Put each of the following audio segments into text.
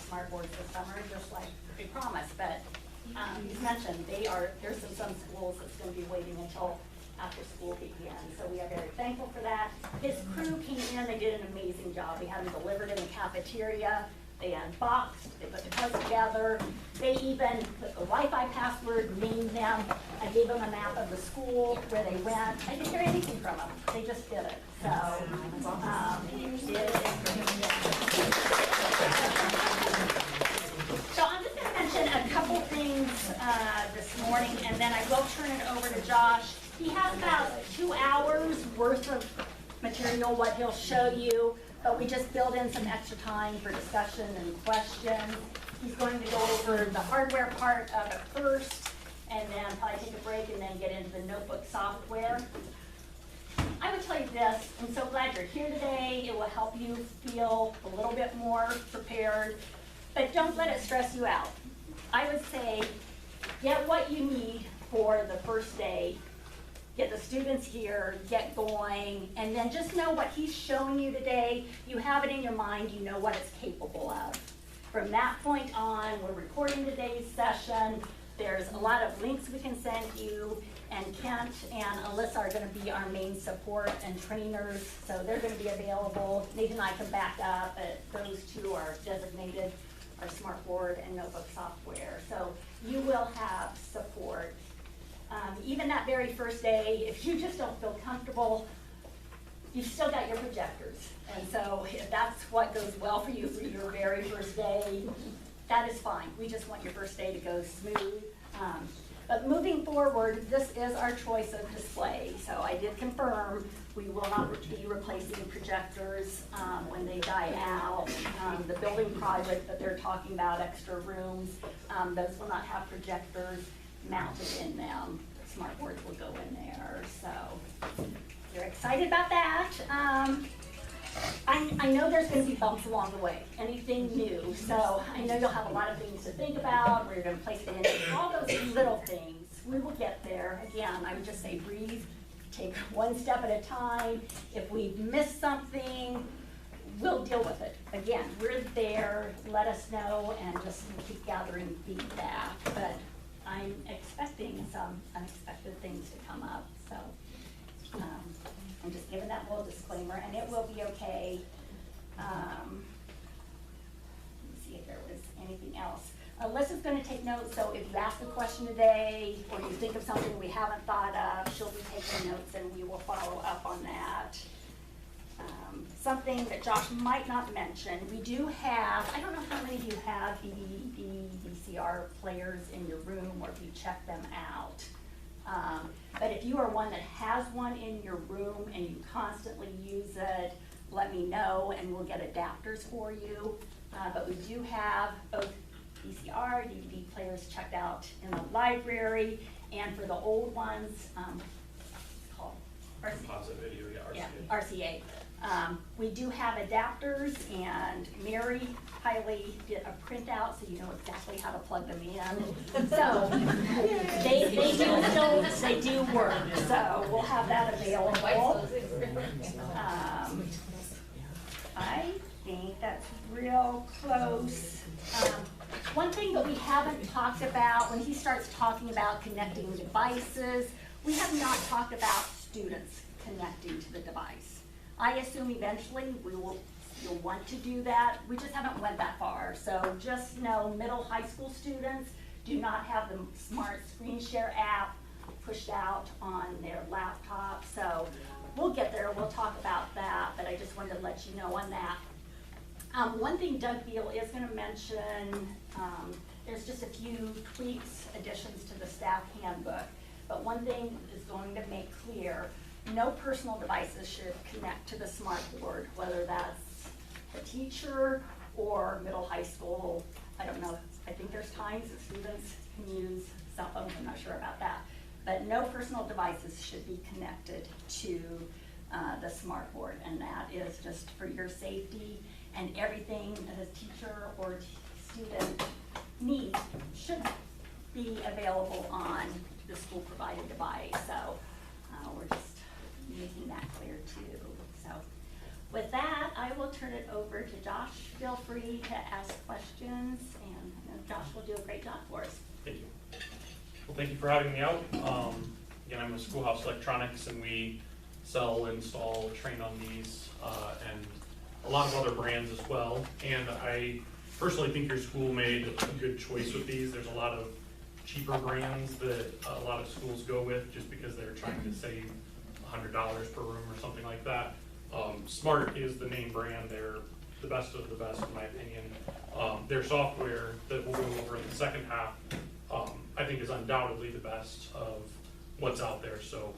smart boards this summer, just like we promised. But you mentioned there's some schools that's going to be waiting until after school begins. So we are very thankful for that. His crew came in, they did an amazing job. We had them delivered in the cafeteria. They unboxed, they put the cards together. They even put the Wi-Fi password, named them. I gave them a map of the school where they went. I didn't hear anything from them. They just did it. So, So I'm just going to mention a couple things this morning, and then I will turn it over to Josh. He has about 2 hours worth of material, what he'll show you, but we just build in some extra time for discussion and questions. He's going to go over the hardware part of it first, and then probably take a break and then get into the notebook software. I would tell you this, I'm so glad you're here today. It will help you feel a little bit more prepared, but don't let it stress you out. I would say get what you need for the first day. Get the students here, get going, and then just know what he's showing you today. You have it in your mind, you know what it's capable of. From that point on, we're recording today's session. There's a lot of links we can send you, and Kent and Alyssa are going to be our main support and trainers, so they're going to be available. Nathan and I can back up, but those two are designated, our smartboard and notebook software. So you will have support. Even that very first day, if you just don't feel comfortable, you've still got your projectors. And so if that's what goes well for you for your very first day, that is fine. We just want your first day to go smooth. But moving forward, this is our choice of display. So I did confirm we will not be replacing projectors when they die out. The building project that they're talking about, extra rooms, those will not have projectors mounted in them. Smart boards will go in there. So you're excited about that. I know there's going to be bumps along the way, anything new. So I know you'll have a lot of things to think about, where you're going to place it in, all those little things. We will get there. Again, I would just say breathe, take one step at a time. If we've missed something, we'll deal with it. Again, we're there. Let us know and just keep gathering feedback. But I'm expecting some unexpected things to come up. So I'm just giving that little disclaimer, and it will be okay. Let me see if there was anything else. Alyssa's going to take notes, so if you ask a question today or you think of something we haven't thought of, she'll be taking notes and we will follow up on that. Something that Josh might not mention, we do have, I don't know how many of you have DVD, VCR players in your room, or if you check them out. But if you are one that has one in your room and you constantly use it, let me know and we'll get adapters for you. But we do have both VCR, DVD players checked out in the library, and for the old ones, it's called RCA. Composite video, yeah, RCA. Yeah, RCA. We do have adapters, and Mary Hiley did a printout so you know exactly how to plug them in. So they do work. So we'll have that available. I think that's real close. One thing that we haven't talked about, when he starts talking about connecting devices, we have not talked about students connecting to the device. I assume eventually you'll want to do that. We just haven't went that far. So just know middle high school students do not have the smart screen share app pushed out on their laptop. So we'll get there, we'll talk about that, but I just wanted to let you know on that. One thing Doug Beal is going to mention, there's just a few tweaks, additions to the staff handbook, but one thing is going to make clear, no personal devices should connect to the smart board, whether that's the teacher or middle high school. I don't know, I think there's times that students can use cell phones, I'm not sure about that, but no personal devices should be connected to the smart board, and that is just for your safety. And everything that a teacher or student needs should be available on the school provided device. So we're just making that clear too. So with that, I will turn it over to Josh. Feel free to ask questions lessons, and Josh will do a great job for us. Thank you. Well, thank you for having me out. Again, I'm with SchoolHouse Electronics, and we sell, install, train on these, and a lot of other brands as well. And I personally think your school made a good choice with these. There's a lot of cheaper brands that a lot of schools go with just because they're trying to save $100 per room or something like that. Smart is the name brand. They're the best of the best in my opinion. Their software that we'll go over in the second half, I think is undoubtedly the best of what's out there. So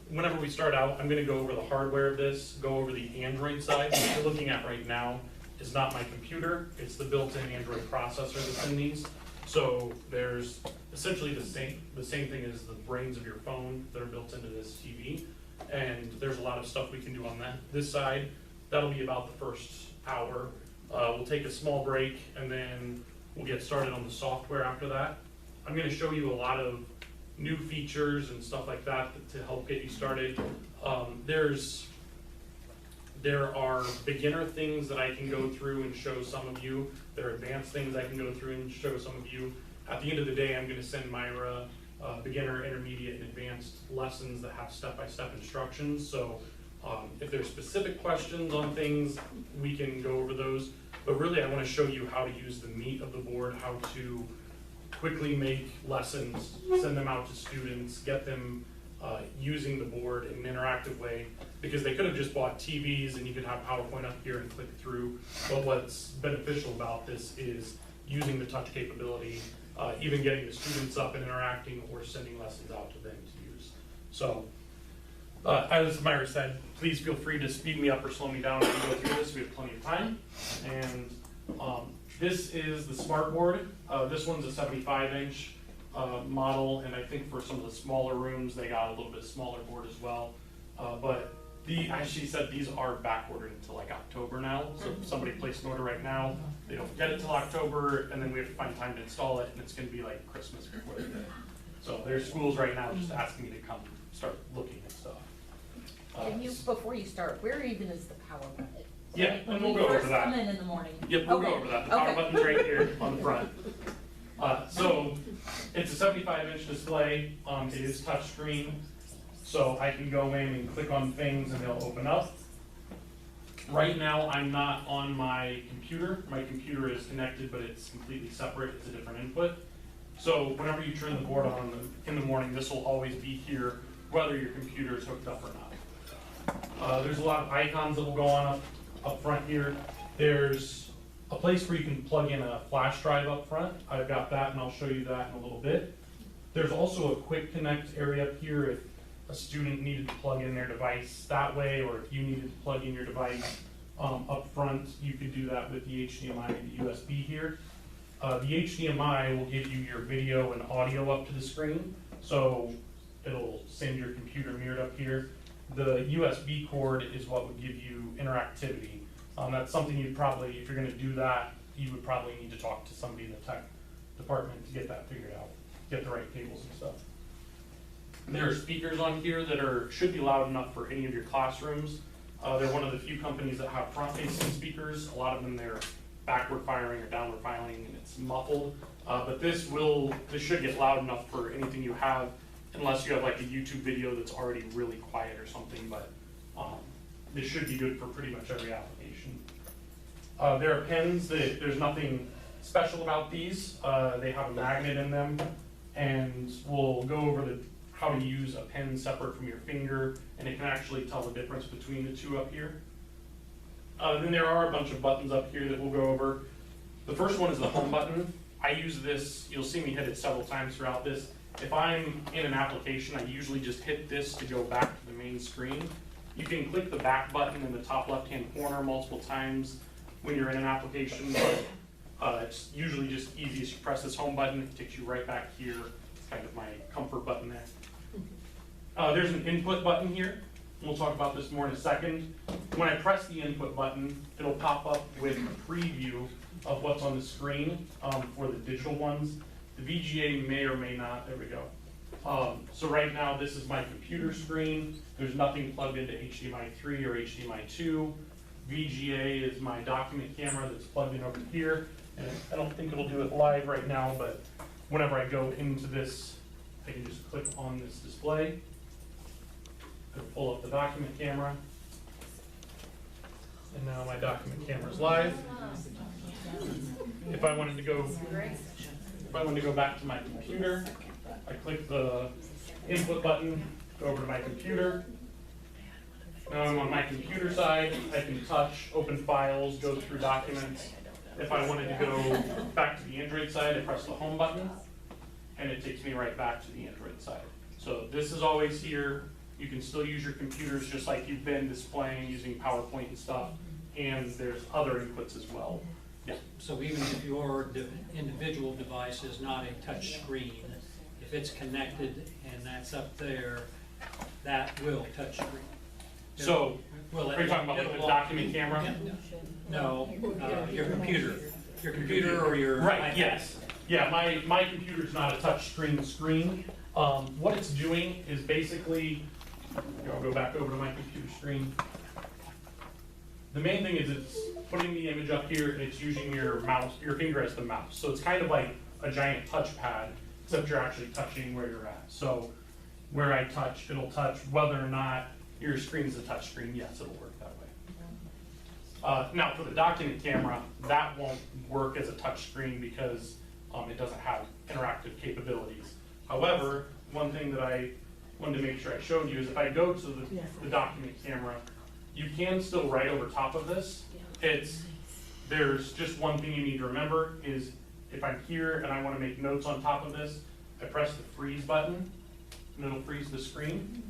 whenever we start out, I'm gonna go over the hardware of this, go over the Android side. What you're looking at right now is not my computer, it's the built-in Android processor that's in these. So there's essentially the same thing as the brains of your phone that are built into this TV. And there's a lot of stuff we can do on this side. That'll be about the first hour. We'll take a small break and then we'll get started on the software after that. I'm gonna show you a lot of new features and stuff like that to help get you started. There are beginner things that I can go through and show some of you. There are advanced things I can go through and show some of you. At the end of the day, I'm gonna send Myra beginner, intermediate, and advanced lessons that have step-by-step instructions. So if there's specific questions on things, we can go over those. But really, I wanna show you how to use the meat of the board, how to quickly make lessons, send them out to students, get them using the board in an interactive way, because they could have just bought TVs and you could have PowerPoint up here and click through. But what's beneficial about this is using the touch capability, even getting the students up and interacting or sending lessons out to them to use. So, as Myra said, please feel free to speed me up or slow me down as we go through this. We have plenty of time. And this is the smart board. This one's a 75-inch model, and I think for some of the smaller rooms, they got a little bit smaller board as well. But as she said, these are back ordered until like October now. So if somebody placed an order right now, they don't get it till October, and then we have to find time to install it, and it's gonna be like Christmas before they get it. So there's schools right now just asking me to come start looking at stuff. And before you start, where even is the power button? Yeah, and we'll go over that. Come in the morning. Yep, we'll go over that. The power button's right here on the front. So it's a 75-inch display. It is touchscreen, so I can go in and click on things and they'll open up. Right now, I'm not on my computer. My computer is connected, but it's completely separate. It's a different input. So whenever you turn the board on in the morning, this will always be here, whether your computer is hooked up or not. There's a lot of icons that will go on up front here. There's a place where you can plug in a flash drive up front. I've got that, and I'll show you that in a little bit. There's also a quick connect area up here if a student needed to plug in their device that way, or if you needed to plug in your device up front, you could do that with the HDMI and the USB here. The HDMI will give you your video and audio up to the screen, so it'll send your computer mirrored up here. The USB cord is what would give you interactivity. That's something you'd probably, if you're gonna do that, you would probably need to talk to somebody in the tech department to get that figured out, get the right cables and stuff. There are speakers on here that should be loud enough for any of your classrooms. They're one of the few companies that have front-facing speakers. A lot of them, they're backward firing or downward firing, and it's muffled. But this should get loud enough for anything you have, unless you have like a YouTube video that's already really quiet or something, but this should be good for pretty much every application. There are pens there's nothing special about these. They have a magnet in them, and we'll go over how to use a pen separate from your finger, and it can actually tell the difference between the two up here. Then there are a bunch of buttons up here that we'll go over. The first one is the home button. I use this, you'll see me hit it several times throughout this. If I'm in an application, I usually just hit this to go back to the main screen. You can click the back button in the top left-hand corner multiple times when you're in an application, but it's usually just easiest. You press this home button, it takes you right back here. It's kind of my comfort button there. There's an input button here. We'll talk about this more in a second. When I press the input button, it'll pop up with a preview of what's on the screen for the digital ones. The VGA may or may not, there we go. So right now, this is my computer screen. There's nothing plugged into HDMI 3 or HDMI 2. VGA is my document camera that's plugged in over here. And I don't think it'll do it live right now, but whenever I go into this, I can just click on this display. It'll pull up the document camera. And now my document camera is live. If I wanted to go back to my computer, I click the input button, go over to my computer. Now I'm on my computer side, I can touch, open files, go through documents. If I wanted to go back to the Android side, I press the home button, and it takes me right back to the Android side. So this is always here. You can still use your computers just like you've been displaying using PowerPoint and stuff, and there's other inputs as well. Yeah. So even if your individual device is not a touch screen, if it's connected and that's up there, that will touch screen. So, are you talking about like the document camera? No, your computer or your Right, iPad. yes. Yeah, my computer's not a touch screen. What it's doing is basically, I'll go back over to my computer screen. The main thing is it's putting the image up here and it's using your mouse, your finger as the mouse. So it's kind of like a giant touchpad, except you're actually touching where you're at. So where I touch, it'll touch whether or not your screen's a touch screen. Yes, it'll work that way. Now for the document camera, that won't work as a touch screen because it doesn't have interactive capabilities. However, one thing that I wanted to make sure I showed you is if I go to the document camera, you can still write over top of this. There's just one thing you need to remember is if I'm here and I want to make notes on top of this, I press the freeze button and it'll freeze the screen.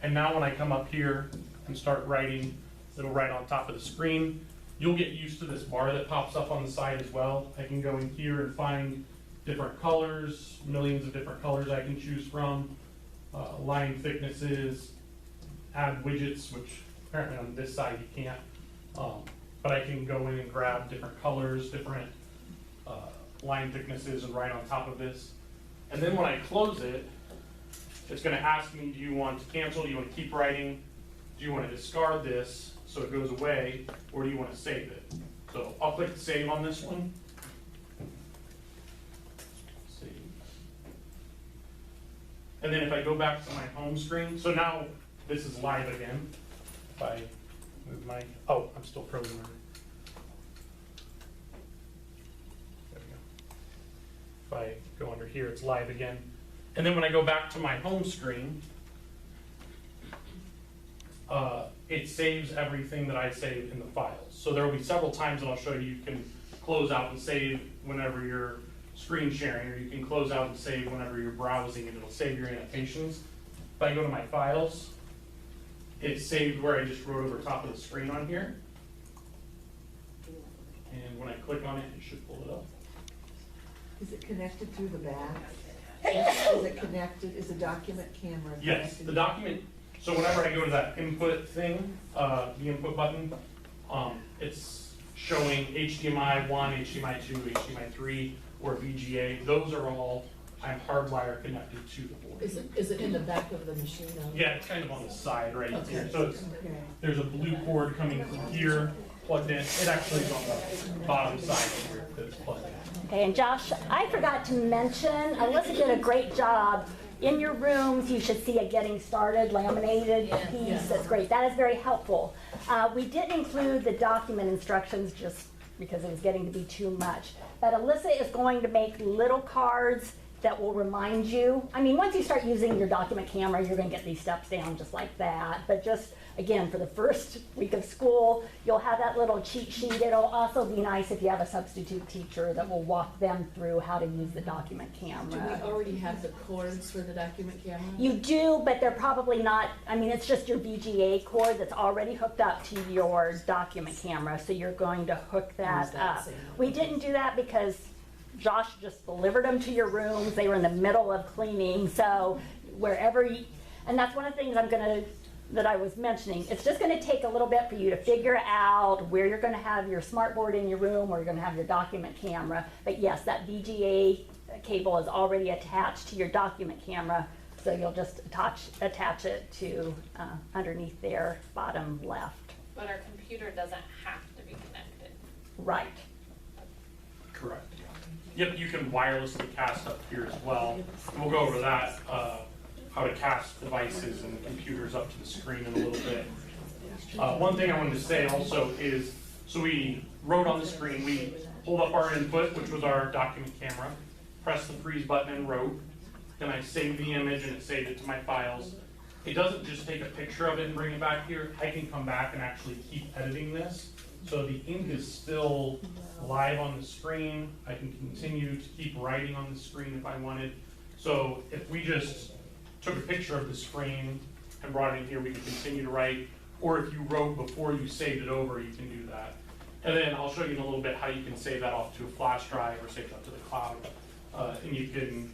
And now when I come up here and start writing, it'll write on top of the screen. You'll get used to this bar that pops up on the side as well. I can go in here and find different colors, millions of different colors I can choose from, line thicknesses, add widgets, which apparently on this side you can't. But I can go in and grab different colors, different line thicknesses and write on top of this. And then when I close it, it's going to ask me, do you want to cancel? Do you want to keep writing? Do you want to discard this so it goes away? Or do you want to save it? So I'll click save on this one. Save. And then if I go back to my home screen, so now this is live again. If I move my, oh, I'm still frozen. There we go. If I go under here, it's live again. And then when I go back to my home screen, it saves everything that I saved in the files. So there will be several times that I'll show you can close out and save whenever you're screen sharing, or you can close out and save whenever you're browsing, and it'll save your annotations. If I go to my files, it's saved where I just wrote over top of the screen on here. And when I click on it, it should pull it up. Is it connected through the back? Is it connected, is the document camera connected? Yes, the document, so whenever I go to that input thing, the input button, it's showing HDMI 1, HDMI 2, HDMI 3, or VGA. Those are all, I'm hardwired connected to the board. Is it in the back of the machine? Yeah, it's kind of on the side right Okay. here. So there's a blue cord coming from here, plugged in. It actually is on the bottom side here that's plugged in. Okay, and Josh, I forgot to mention, Alyssa did a great job. In your rooms, you should see a getting started laminated piece. That's great. That is very helpful. We did include the document instructions just because it was getting to be too much. But Alyssa is going to make little cards that will remind you. I mean, once you start using your document camera, you're going to get these steps down just like that. But just, again, for the first week of school, you'll have that little cheat sheet. It'll also be nice if you have a substitute teacher that will walk them through how to use the document camera. Do we already have the cords for the document camera? You do, but they're probably not, I mean, it's just your VGA cord that's already hooked up to your document camera, so you're going to hook that up. We didn't do that because Josh just delivered them to your rooms. They were in the middle of cleaning, so wherever you, and that's one of the things that I was mentioning. It's just gonna take a little bit for you to figure out where you're gonna have your smartboard in your room, where you're gonna have your document camera. But yes, that VGA cable is already attached to your document camera, so you'll just attach it to underneath there, bottom left. But our computer doesn't have to be connected. Right. Correct. Yep, you can wirelessly cast up here as well. And we'll go over that, how to cast devices and computers up to the screen in a little bit. One thing I wanted to say also is, so we wrote on the screen, we pulled up our input, which was our document camera, pressed the freeze button and wrote. Then I saved the image and it saved it to my files. It doesn't just take a picture of it and bring it back here. I can come back and actually keep editing this. So the ink is still live on the screen. I can continue to keep writing on the screen if I wanted. So if we just took a picture of the screen and brought it in here, we can continue to write. Or if you wrote before you saved it over, you can do that. And then I'll show you in a little bit how you can save that off to a flash drive or save it up to the cloud. And you can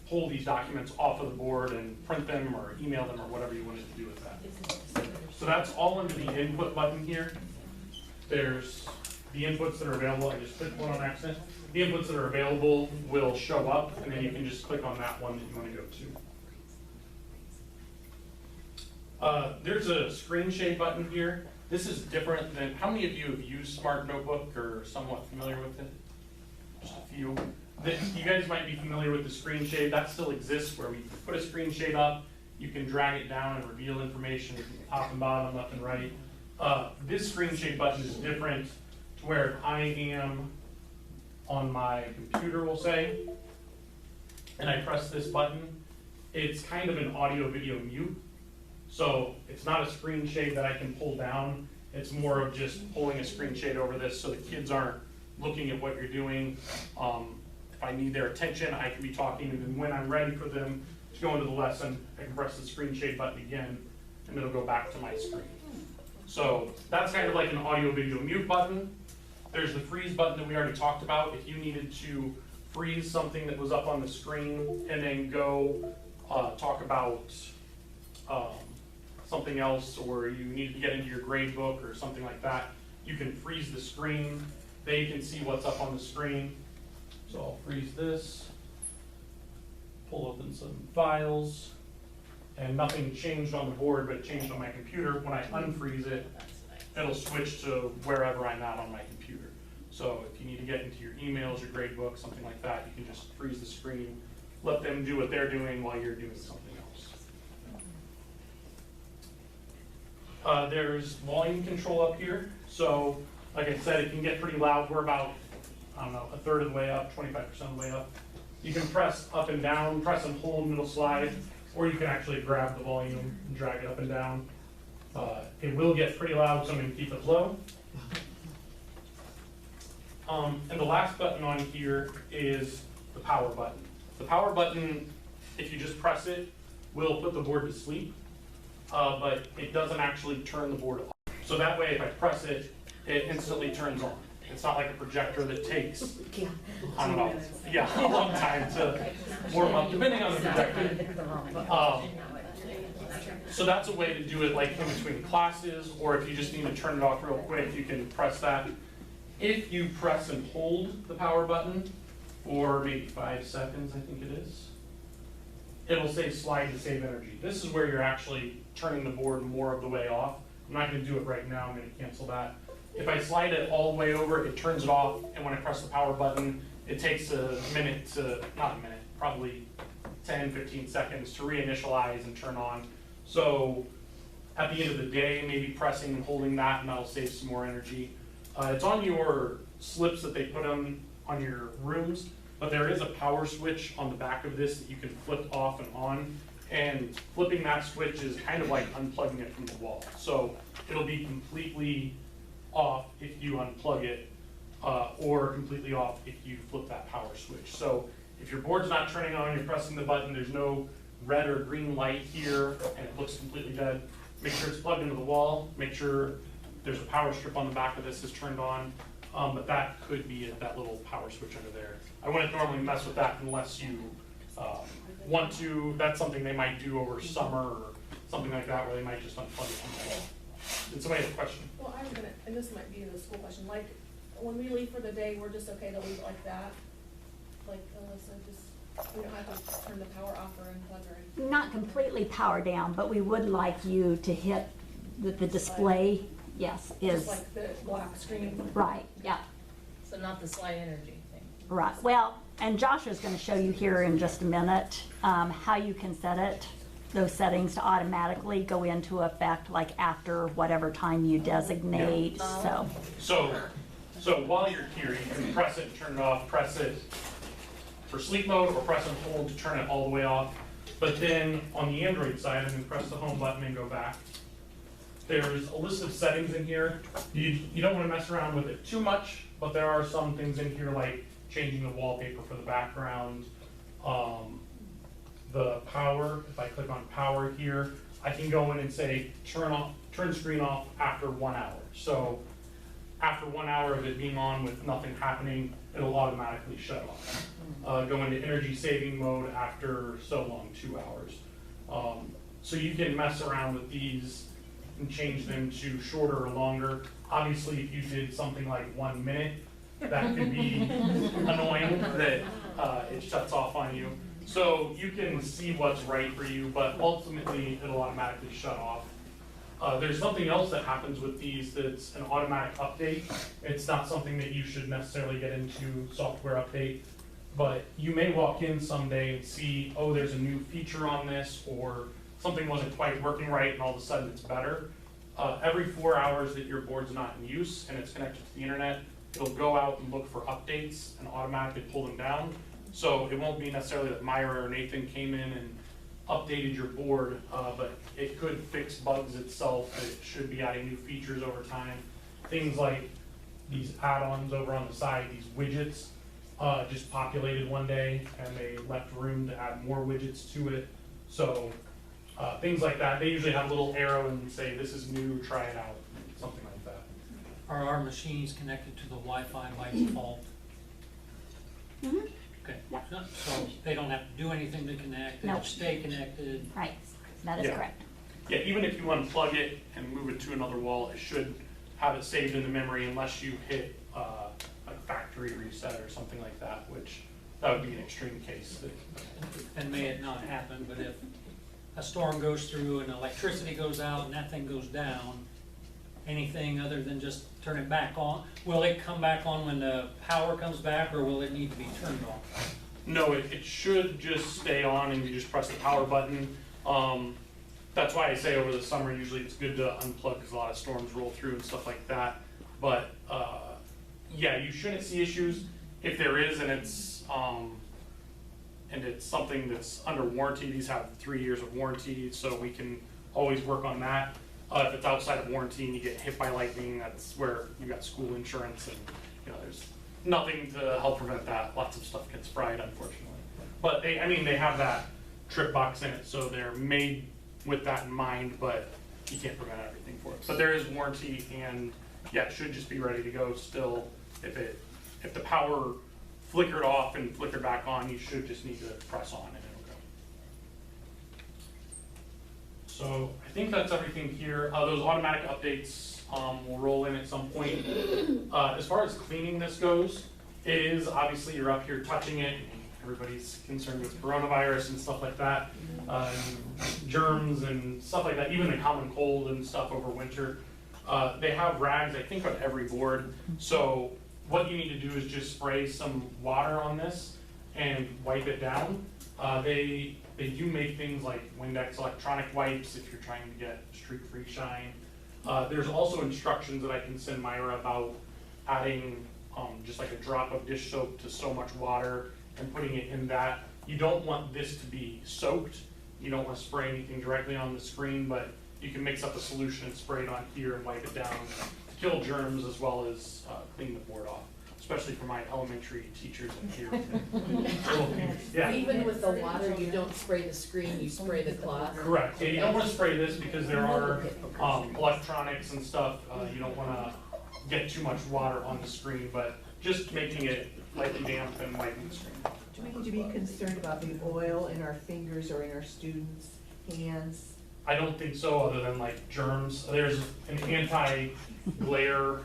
pull these documents off of the board and print them or email them or whatever you wanted to do with that. So that's all under the input button here. There's the inputs that are available. I just clicked one on accident. The inputs that are available will show up, and then you can just click on that one that you want to go to. There's a screen shade button here. This is different than, how many of you have used Smart Notebook or somewhat familiar with it? Just a few. You guys might be familiar with the screen shade. That still exists where we put a screen shade up, you can drag it down and reveal information top and bottom, left and right. This screen shade button is different to where if I am on my computer, we'll say, and I press this button, it's kind of an audio video mute. So it's not a screen shade that I can pull down. It's more of just pulling a screen shade over this so the kids aren't looking at what you're doing. If I need their attention, I can be talking, and then when I'm ready for them to go into the lesson, I can press the screen shade button again, and it'll go back to my screen. So that's kind of like an audio video mute button. There's the freeze button that we already talked about. If you needed to freeze something that was up on the screen and then go talk about something else, or you need to get into your grade book or something like that, you can freeze the screen. They can see what's up on the screen. So I'll freeze this, pull open some files, and nothing changed on the board, but it changed on my computer. When I unfreeze it, it'll switch to wherever I'm at on my computer. So if you need to get into your emails, your grade book, something like that, you can just freeze the screen, let them do what they're doing while you're doing something else. There's volume control up here. So like I said, it can get pretty loud. We're about, I don't know, a third of the way up, 25% of the way up. You can press up and down, press and hold, middle slide, or you can actually grab the volume and drag it up and down. It will get pretty loud, so I'm going to keep it low. And the last button on here is the power button. The power button, if you just press it, will put the board to sleep, but it doesn't actually turn the board off. So that way, if I press it, it instantly turns on. It's not like a projector that takes, I don't know, a long time to warm up, depending on the projector. So that's a way to do it like in between classes, or if you just need to turn it off real quick, you can press that. If you press and hold the power button for maybe 5 seconds, I think it is, it'll say slide to save energy. This is where you're actually turning the board more of the way off. I'm not going to do it right now, I'm going to cancel that. If I slide it all the way over, it turns it off, and when I press the power button, it takes a minute to, not a minute, probably 10, 15 seconds to reinitialize and turn on. So at the end of the day, maybe pressing and holding that, and that'll save some more energy. It's on your slips that they put on your rooms, but there is a power switch on the back of this that you can flip off and on. And flipping that switch is kind of like unplugging it from the wall. So it'll be completely off if you unplug it, or completely off if you flip that power switch. So if your board's not turning on, you're pressing the button, there's no red or green light here, and it looks completely dead, make sure it's plugged into the wall, make sure there's a power strip on the back of this is turned on, but that could be that little power switch under there. I wouldn't normally mess with that unless you want to. That's something they might do over summer or something like that, where they might just unplug it from the wall. Did somebody have a question? Well, I'm gonna, and this might be the school question, like, when we leave for the day, we're just okay to leave it like that? Like, Alyssa, just, we don't have to turn the power off or unplug or anything? Not completely power down, but we would like you to hit the display, yes, is. Just like the black screen? Right, yeah. So not the slide energy thing. Right, well, and Josh is gonna show you here in just a minute, how you can set it, those settings to automatically go into effect like after whatever time you designate, so. So while you're here, you can press it and turn it off, press it for sleep mode, or press and hold to turn it all the way off. But then on the Android side, I'm gonna press the home button and go back. There's a list of settings in here. You don't wanna mess around with it too much, but there are some things in here like changing the wallpaper for the background. The power, if I click on power here, I can go in and say turn screen off after 1 hour. So after 1 hour of it being on with nothing happening, it'll automatically shut off. Go into energy saving mode after so long, 2 hours. So you can mess around with these and change them to shorter or longer. Obviously, if you did something like 1 minute, that could be annoying that it shuts off on you. So you can see what's right for you, but ultimately it'll automatically shut off. There's something else that happens with these that's an automatic update. It's not something that you should necessarily get into software update, but you may walk in someday and see, oh, there's a new feature on this, or something wasn't quite working right and all of a sudden it's better. Every 4 hours that your board's not in use and it's connected to the internet, it'll go out and look for updates and automatically pull them down. So it won't be necessarily that Myra or Nathan came in and updated your board, but it could fix bugs itself. It should be adding new features over time. Things like these add-ons over on the side, these widgets, just populated one day and they left room to add more widgets to it. So things like that, they usually have a little arrow and say, this is new, try it out, something like that. Are our machines connected to the Wi-Fi by default? Mhm. Okay, Yeah. so they don't have to do anything to connect, they No. just stay connected. Right, that is Yeah. correct. Yeah, even if you unplug it and move it to another wall, it should have it saved in the memory unless you hit like factory reset or something like that, which that would be an extreme case. And may it not happen, but if a storm goes through and electricity goes out and that thing goes down, anything other than just turn it back on, will it come back on when the power comes back, or will it need to be turned off? No, it should just stay on and you just press the power button. That's why I say over the summer, usually it's good to unplug because a lot of storms roll through and stuff like that. But yeah, you shouldn't see issues. If there is and it's something that's under warranty, these have 3 years of warranty, so we can always work on that. If it's outside of warranty and you get hit by lightning, that's where you got school insurance and there's nothing to help prevent that. Lots of stuff gets fried, unfortunately. But they have that trip box in it, so they're made with that in mind, but you can't prevent everything for it. But there is warranty, and yeah, it should just be ready to go still. If the power flickered off and flickered back on, you should just need to press on and it'll go. So I think that's everything here. Those automatic updates will roll in at some point. As far as cleaning this goes, it is obviously you're up here touching it. Everybody's concerned with coronavirus and stuff like that, germs and stuff like that, even the common cold and stuff over winter. They have rags, I think, on every board. So what you need to do is just spray some water on this and wipe it down. They do make things like Windex electronic wipes if you're trying to get streak-free shine. There's also instructions that I can send Myra about adding just like a drop of dish soap to so much water and putting it in that. You don't want this to be soaked. You don't want to spray anything directly on the screen, but you can mix up a solution and spray it on here and wipe it down to kill germs as well as clean the board off, especially for my elementary teachers in here. Yeah. Even with the water, you don't spray the screen, you spray the cloth? Correct. Yeah, you don't want to spray this because there are electronics and stuff. You don't want to get too much water on the screen, but just making it lightly damp and wiping the screen. Do we need to be concerned about the oil in our fingers or in our students' hands? I don't think so, other than like germs. There's an anti-glare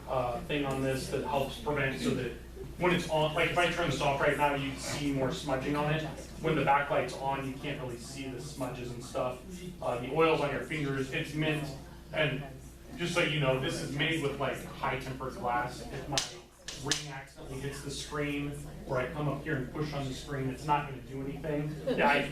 thing on this that helps prevent so that when it's on, like if I turn this off right now, you see more smudging on it. When the backlight's on, you can't really see the smudges and stuff. The oils on your fingers, it's mint, and just so you know, this is made with like high tempered glass. If my ring accidentally hits the screen, or I come up here and push on the screen, it's not gonna do anything. Yeah,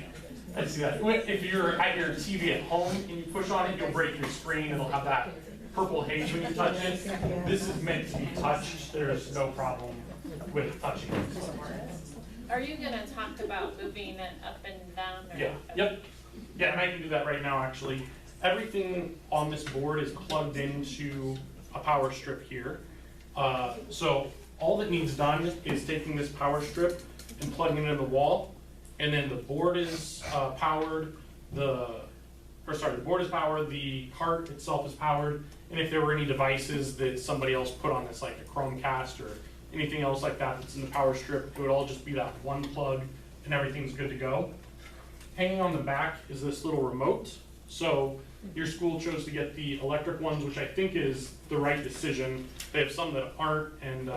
I see that. If you're at your TV at home and you push on it, you'll break your screen, it'll have that purple haze when you touch it. This is meant to be touched, there's no problem with touching it. Are you gonna talk about moving it up and down? Or Yeah, yep. Yeah, and I can do that right now, actually. Everything on this board is plugged into a power strip here. So all that needs done is taking this power strip and plugging it in the wall, and then the board is powered, the board is powered, the cart itself is powered, and if there were any devices that somebody else put on this, like a Chromecast or anything else like that that's in the power strip, it would all just be that one plug and everything's good to go. Hanging on the back is this little remote. So your school chose to get the electric ones, which I think is the right decision. They have some that aren't, and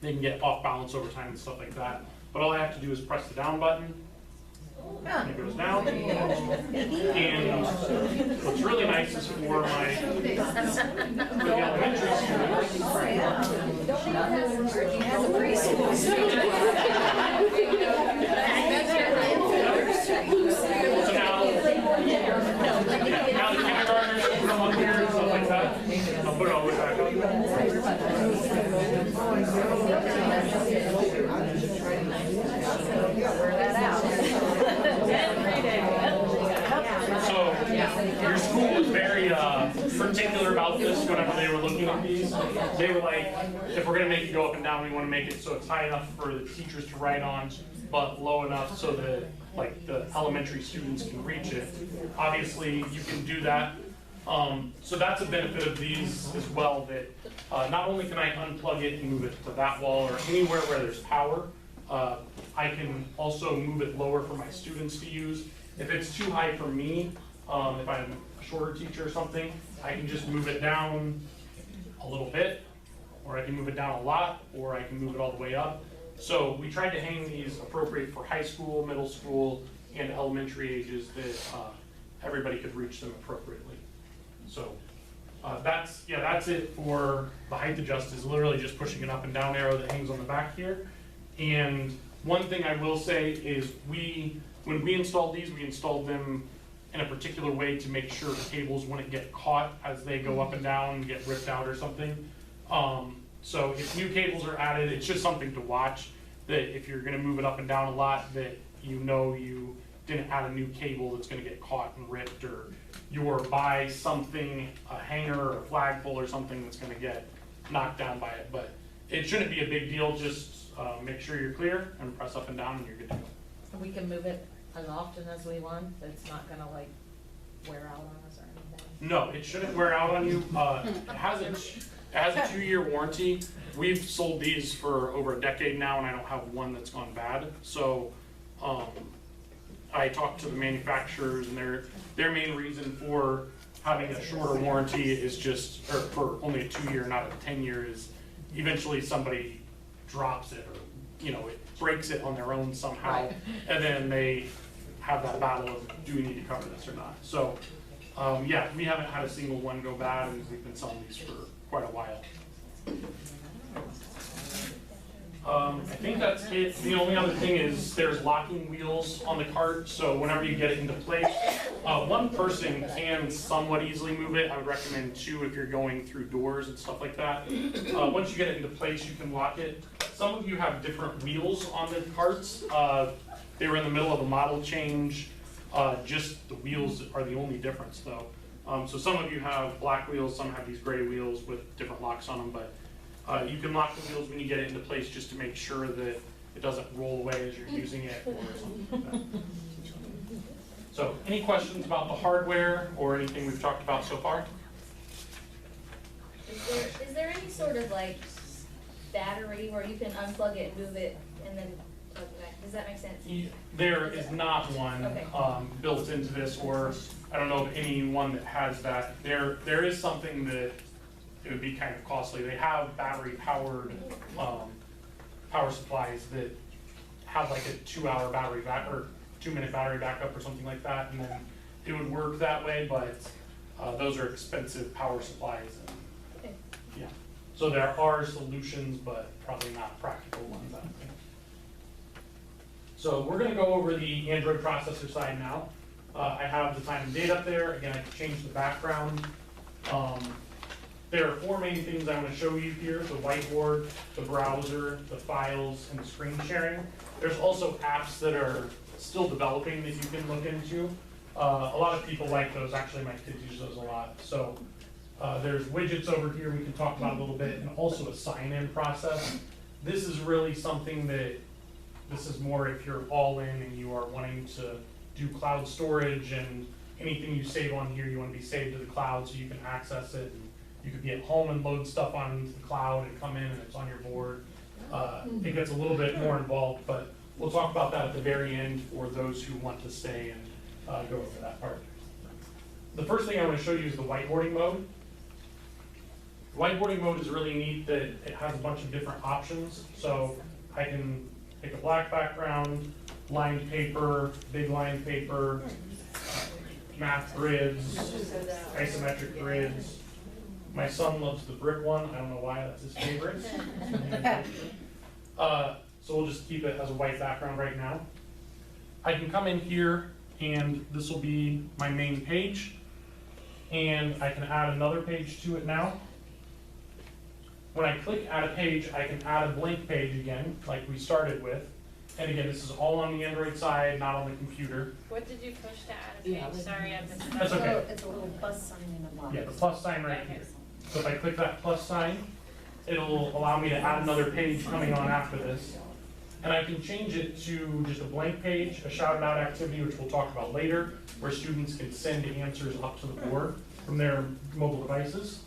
they can get off balance over time and stuff like that. But all I have to do is press the down button, and it goes down. And what's really nice is for the elementary so now the kindergartners can come up here and stuff like that. I'll put it all the way back So your school was very particular about this whenever they were looking at these. They were like, if we're gonna make it go up and down, we wanna make it so it's high enough for the teachers to write on, but low enough so that like the elementary students can reach it. Obviously, you can do that. So that's a benefit of these as well, that not only can I unplug it and move it to that wall or anywhere where there's power, I can also move it lower for my students to use. If it's too high for me, if I'm a shorter teacher or something, I can just move it down a little bit, or I can move it down a lot, or I can move it all the way up. So we tried to hang these appropriate for high school, middle school, and elementary ages that everybody could reach them appropriately. So that's it for the height adjust, is literally just pushing an up and down arrow that hangs on the back here. And one thing I will say is when we installed these, we installed them in a particular way to make sure cables wouldn't get caught as they go up and down and get ripped out or something. So if new cables are added, it's just something to watch, that if you're gonna move it up and down a lot, that you know you didn't add a new cable that's gonna get caught and ripped, or you're by something, a hanger or a flagpole or something that's gonna get knocked down by it. But it shouldn't be a big deal, just make sure you're clear and press up and down and you're good to go. We can move it as often as we want, it's not gonna like wear out on us or anything. No, it shouldn't wear out on you. It has a 2-year warranty. We've sold these for over a decade now, and I don't have one that's gone bad. So I talked to the manufacturers, and their main reason for having a shorter warranty is just, or for only a 2-year, not a 10-year, is eventually somebody drops it, or it breaks it on their own somehow, Right. and then they have that battle of, do we need to cover this or not? So yeah, we haven't had a single one go bad, and we've been selling these for quite a while. I think that's it. The only other thing is there's locking wheels on the cart, so whenever you get it into place, one person can somewhat easily move it. I would recommend 2 if you're going through doors and stuff like that. Once you get it into place, you can lock it. Some of you have different wheels on the carts. They were in the middle of a model change. Just the wheels are the only difference though. So some of you have black wheels, some have these gray wheels with different locks on them, but you can lock the wheels when you get it into place just to make sure that it doesn't roll away as you're using it or something like that. So any questions about the hardware or anything we've talked about so far? Is there any sort of like battery where you can unplug it, move it, and then plug it back? Does that make sense? There is not one Okay. built into this, or I don't know of anyone that has that. There is something that it would be kind of costly. They have battery powered power supplies that have like a 2-hour battery back or 2-minute battery backup or something like that, and then it would work that way. But those are expensive power supplies. And, Okay. yeah. So there are solutions, but probably not practical ones, I don't think. So we're gonna go over the Android processor side now. I have the time and date up there. Again, I can change the background. There are 4 main things I want to show you here: the whiteboard, the browser, the files, and the screen sharing. There's also apps that are still developing that you can look into. A lot of people like those. Actually, my kids use those a lot. So there's widgets over here we can talk about a little bit, and also a sign-in process. This is really something that, this is more if you're all in and you are wanting to do cloud storage, and anything you save on here, you want to be saved to the cloud so you can access it. And you could be at home and load stuff onto the cloud and come in and it's on your board. It gets a little bit more involved, but we'll talk about that at the very end for those who want to stay and go over that part. The first thing I want to show you is the whiteboarding mode. Whiteboarding mode is really neat that it has a bunch of different options. So I can pick a black background, lined paper, big lined paper, math grids, isometric grids. My son loves the brick one. I don't know why, that's his favorite. So we'll just keep it as a white background right now. I can come in here and this will be my main page. And I can add another page to it now. When I click add a page, I can add a blank page again, like we started with. And again, this is all on the Android side, not on the computer. What did you push to add a page? Sorry, I missed that. That's okay. It's a little plus sign in a box. Yeah, the plus sign right Okay. here. So if I click that plus sign, it'll allow me to add another page coming on after this. And I can change it to just a blank page, a shouted out activity, which we'll talk about later, where students can send answers up to the board from their mobile devices.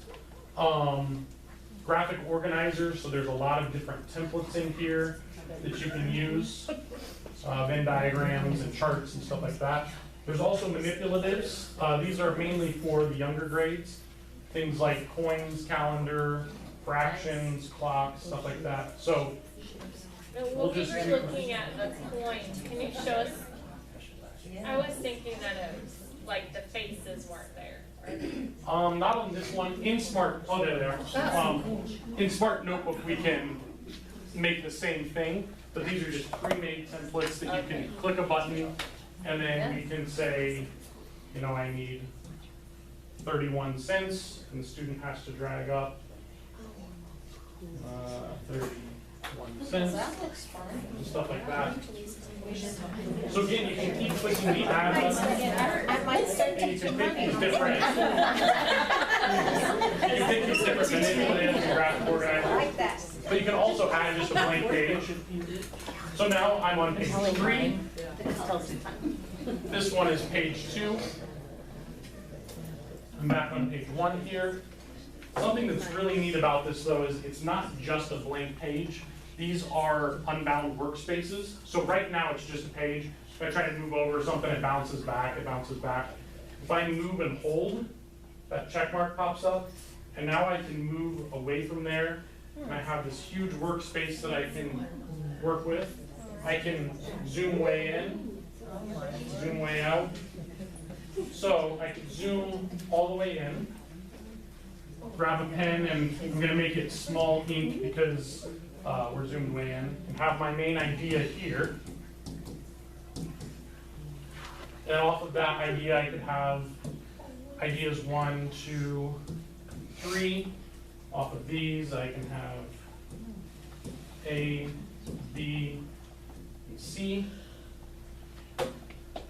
Graphic organizer, so there's a lot of different templates in here that you can use, Venn diagrams and charts and stuff like that. There's also manipulatives. These are mainly for the younger grades. Things like coins, calendar, fractions, clocks, stuff like that. So When we were looking at the coins, can you show us? I was thinking that it was like the faces weren't there. not on this one. In Smart, oh there they are. In Smart Notebook we can make the same thing, but these are just pre-made templates that you can click a button and then we can say, you know, I need 31 cents, and the student has to drag up 31 cents, and stuff like that. So again, you can keep clicking the add button, and you can pick these different, you can pick these different manipulatives and graphic organizers. But you can also add just a blank page. So now I'm on page 3. This one is page 2. I'm back on page 1 here. Something that's really neat about this though is it's not just a blank page. These are unbound workspaces. So right now it's just a page. If I try to move over something, it bounces back, it bounces back. If I move and hold, that check mark pops up. And now I can move away from there. And I have this huge workspace that I can work with. I can zoom way in, zoom way out. So I can zoom all the way in, grab a pen, and I'm gonna make it small ink because we're zoomed way in, and have my main idea here. And off of that idea, I could have ideas 1, 2, 3. Off of these, I can have A, B, and C.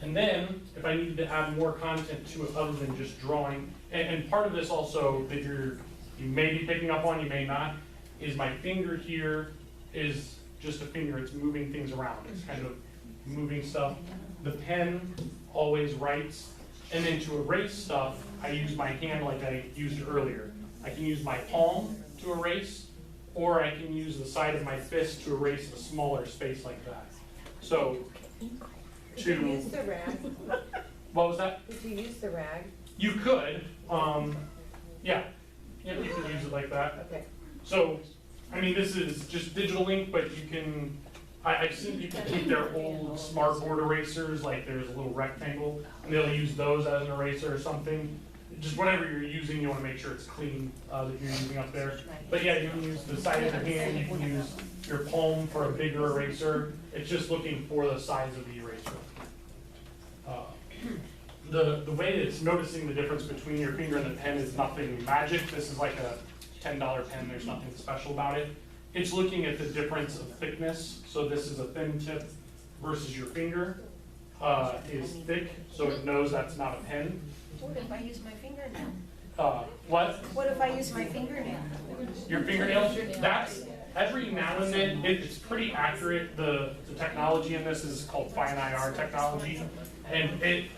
And then, if I needed to add more content to it other than just drawing, and part of this also that you may be picking up on, you may not, is my finger here is just a finger. It's moving things around. It's kind of moving stuff. The pen always writes. And then to erase stuff, I use my hand like I used earlier. I can use my palm to erase, or I can use the side of my fist to erase a smaller space like that. So, Did you use the rag? What was that? Did you use the rag? You could, yeah, you can use it like that. Okay. So, I mean, this is just digital ink, but you can, I've seen people keep their old smartboard erasers, like there's a little rectangle, and they'll use those as an eraser or something. just whatever you're using, you wanna make sure it's clean, that you're using up there. But yeah, you can use the side of your hand, you can use your palm for a bigger eraser. It's just looking for the size of the eraser. The way it's noticing the difference between your finger and the pen is nothing magic. This is like a $10 pen, there's nothing special about it. It's looking at the difference of thickness. So this is a thin tip versus your finger is thick, so it knows that's not a pen. What if I use my fingernail? What? What if I use my fingernail? Your fingernail? That's, every now and then, it's pretty accurate. The technology in this is called fine IR technology. And it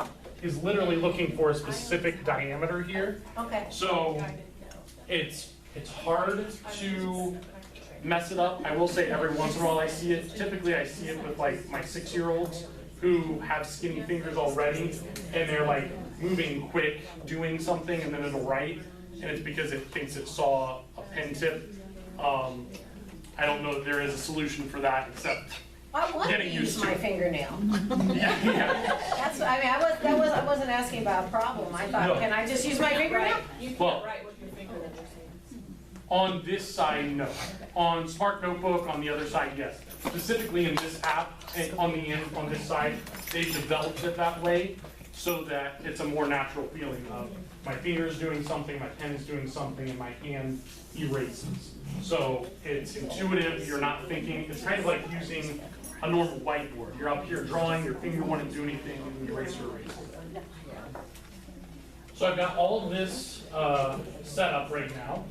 is literally looking for a specific diameter here. Okay. So it's hard to mess it up. I will say every once in a while I see it. Typically I see it with like my 6-year-olds who have skinny fingers already and they're like moving quick, doing something, and then it'll write, and it's because it thinks it saw a pen tip. I don't know that there is a solution for that except I want to getting use used to my it. fingernail. Yeah. That's, I mean, I wasn't asking about a problem. I thought, No. can I just use my fingernail? You can't Well- write with your finger that you're saying. On this side, no. On Smart Notebook, on the other side, yes. Specifically in this app, and on the end, on this side, they've developed it that way so that it's a more natural feeling of my finger's doing something, my pen's doing something, and my hand erases. So it's intuitive, you're not thinking, it's kind of like using a normal whiteboard. You're up here drawing, your finger wouldn't do anything, and the eraser erases. So I've got all of this set up right now.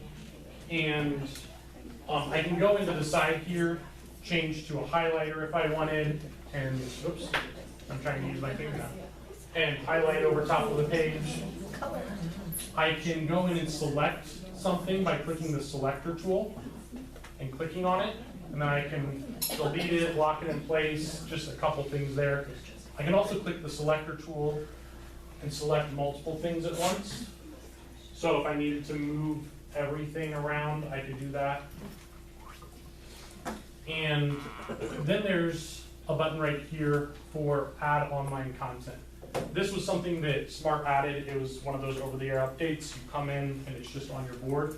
And I can go into the side here, change to a highlighter if I wanted, and, oops, I'm trying to use my finger now, and highlight over top of the page. I can go in and select something by clicking the selector tool and clicking on it, and then I can delete it, lock it in place, just a couple things there. I can also click the selector tool and select multiple things at once. So if I needed to move everything around, I could do that. And then there's a button right here for add online content. This was something that Smart added. It was one of those over-the-air updates. You come in and it's just on your board.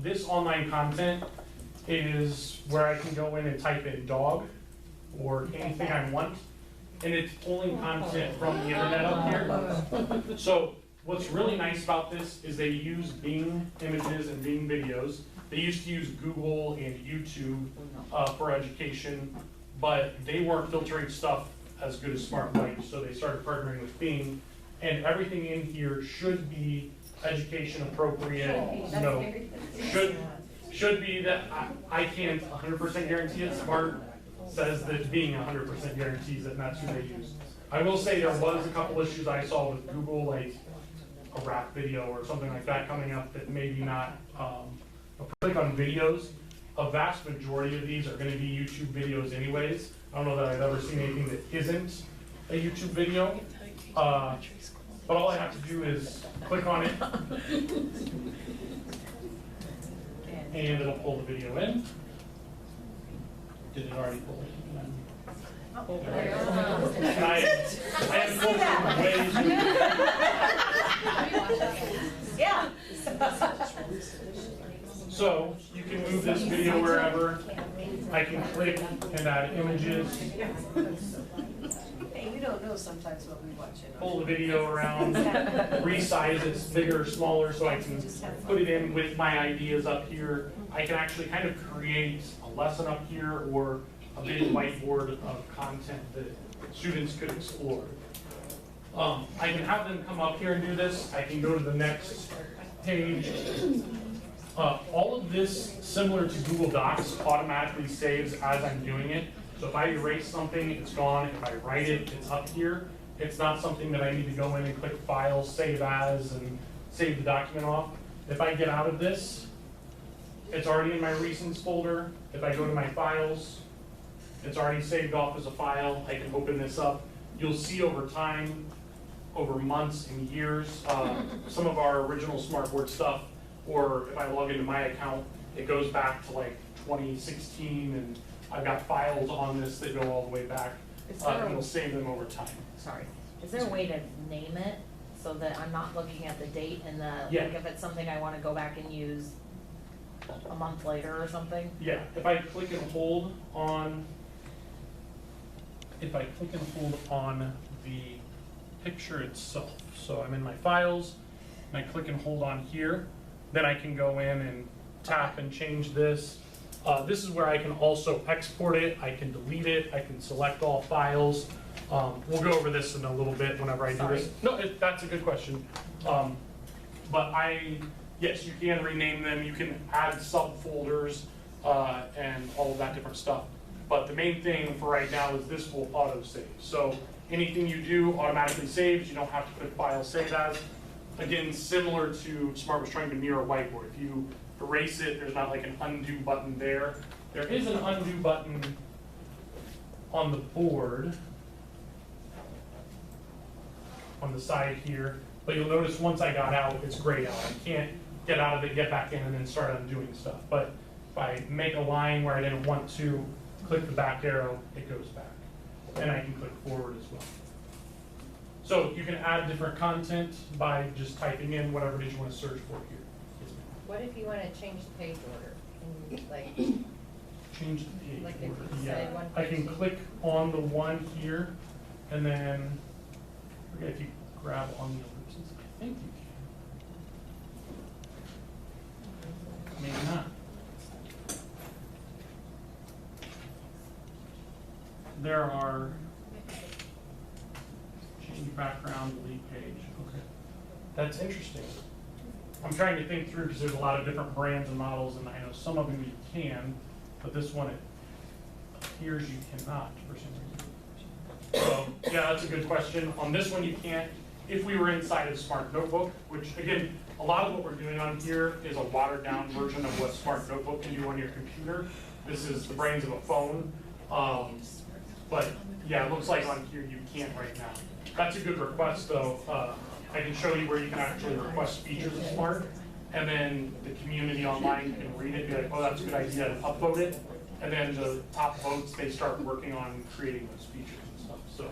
This online content is where I can go in and type in dog or anything I want, and it's pulling content from the internet up here. So what's really nice about this is they use Bing images and Bing videos. They used to use Google and YouTube for education, but they weren't filtering stuff as good as Smart liked, so they started partnering with Bing, and everything in here should be education appropriate. Should be that I can't 100% guarantee it. Smart says that Bing 100% guarantees it, and that's who they use. I will say there was a couple issues I saw with Google, like a rap video or something like that coming up that maybe not, click on videos. A vast majority of these are gonna be YouTube videos anyways. I don't know that I've ever seen anything that isn't a YouTube video. But all I have to do is click on it and it'll pull the video in. Did it already pull it in? And I have Yeah. So you can move this video wherever. I can click and add images, Hey, you don't know sometimes what we watch it on. pull the video around, resize it bigger or smaller so I can put it in with my ideas up here. I can actually kind of create a lesson up here or a big whiteboard of content that students could explore. I can have them come up here and do this. I can go to the next page. All of this, similar to Google Docs, automatically saves as I'm doing it. So if I erase something, it's gone. If I write it, it's up here. It's not something that I need to go in and click File, Save As, and save the document off. If I get out of this, it's already in my Recents folder. If I go to my Files, it's already saved off as a file. I can open this up. You'll see over time, over months and years, some of our original Smartboard stuff, or if I log into my account, it goes back to like 2016, and I've got files on this that go all the way back, and it'll save them over time. Sorry, is there a way to name it so that I'm not looking at the date and the, Yeah. like if it's something I wanna go back and use a month later or something. Yeah, if I click and hold on, the picture itself, so I'm in my files, and I click and hold on here, then I can go in and tap and change this. This is where I can also export it, I can delete it, I can select all files. We'll go over this in a little bit whenever I do this. No, that's a good question. But yes, you can rename them, you can add subfolders, and all of that different stuff. But the main thing for right now is this will auto-save. So anything you do automatically saves, you don't have to click File Save As. Again, similar to Smart was trying to mirror Whiteboard. If you erase it, there's not like an undo button there. There is an undo button on the board, on the side here, but you'll notice once I got out, it's grayed out. I can't get out of it, get back in, and then start undoing stuff. But if I make a line where I didn't want to, click the back arrow, it goes back. And I can click forward as well. So you can add different content by just typing in whatever it is you want to search for here. What if you wanna change the page order? Can you, like, Change the page Like if order. you say one I can page. click on the one here, and then, I forget if you grab on the ellipses, I think you can. Maybe not. There are, change background, delete page, okay. That's interesting. I'm trying to think through, because there's a lot of different brands and models, and I know some of them you can, but this one, it appears you cannot for some reason. So, yeah, that's a good question. On this one, you can't. If we were inside of Smart Notebook, which again, a lot of what we're doing on here is a watered down version of what Smart Notebook can do on your computer. This is the brains of a phone. But yeah, it looks like on here you can't right now. That's a good request though. I can show you where you can actually request features of Smart, and then the community online can read it, be like, oh, that's a good idea, and upload it. And then the top votes, they start working on creating those features and stuff. So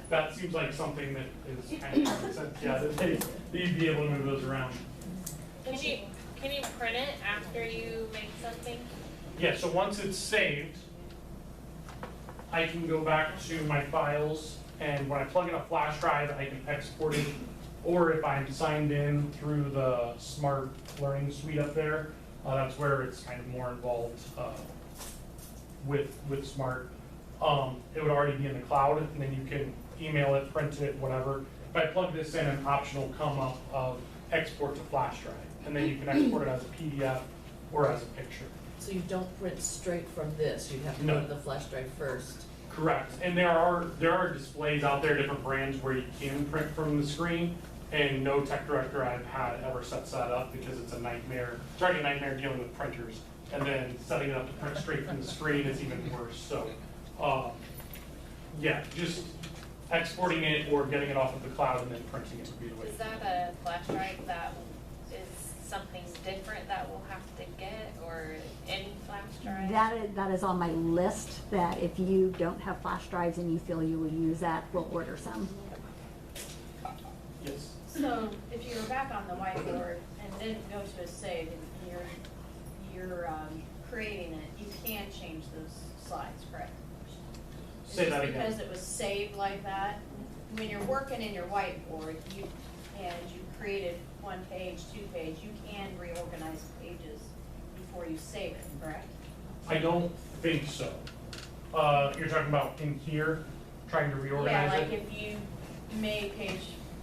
that seems like something that is kind of common sense. Yeah, that you'd be able to move those around. Can you print it after you make something? Yeah, so once it's saved, I can go back to my files, and when I plug in a flash drive, I can export it. Or if I'm signed in through the Smart Learning Suite up there, that's where it's kind of more involved with Smart. It would already be in the cloud, and then you can email it, print it, whatever. If I plug this in, an option will come up of export to flash drive, and then you can export it as a PDF or as a picture. So you don't print straight from this, you have to No. go to the flash drive first. Correct, and there are displays out there, different brands where you can print from the screen, and no tech director I've had ever sets that up because it's a nightmare. It's already a nightmare dealing with printers, and then setting it up to print straight from the screen is even worse. So, yeah, just exporting it or getting it off of the cloud and then printing it would be the way. Is that a flash drive that is something different that we'll have to get, or any flash drive? That is on my list, that if you don't have flash drives and you feel you will use that, we'll order some. Yes. So if you were back on the whiteboard and didn't go to a save and you're creating it, you can change those slides, correct? Say that Just again. because it was saved like that, when you're working in your whiteboard, you created 1 page, 2 page, you can reorganize pages before you save it, correct? I don't think so. You're talking about in here, trying to reorganize Yeah, it? like if you made page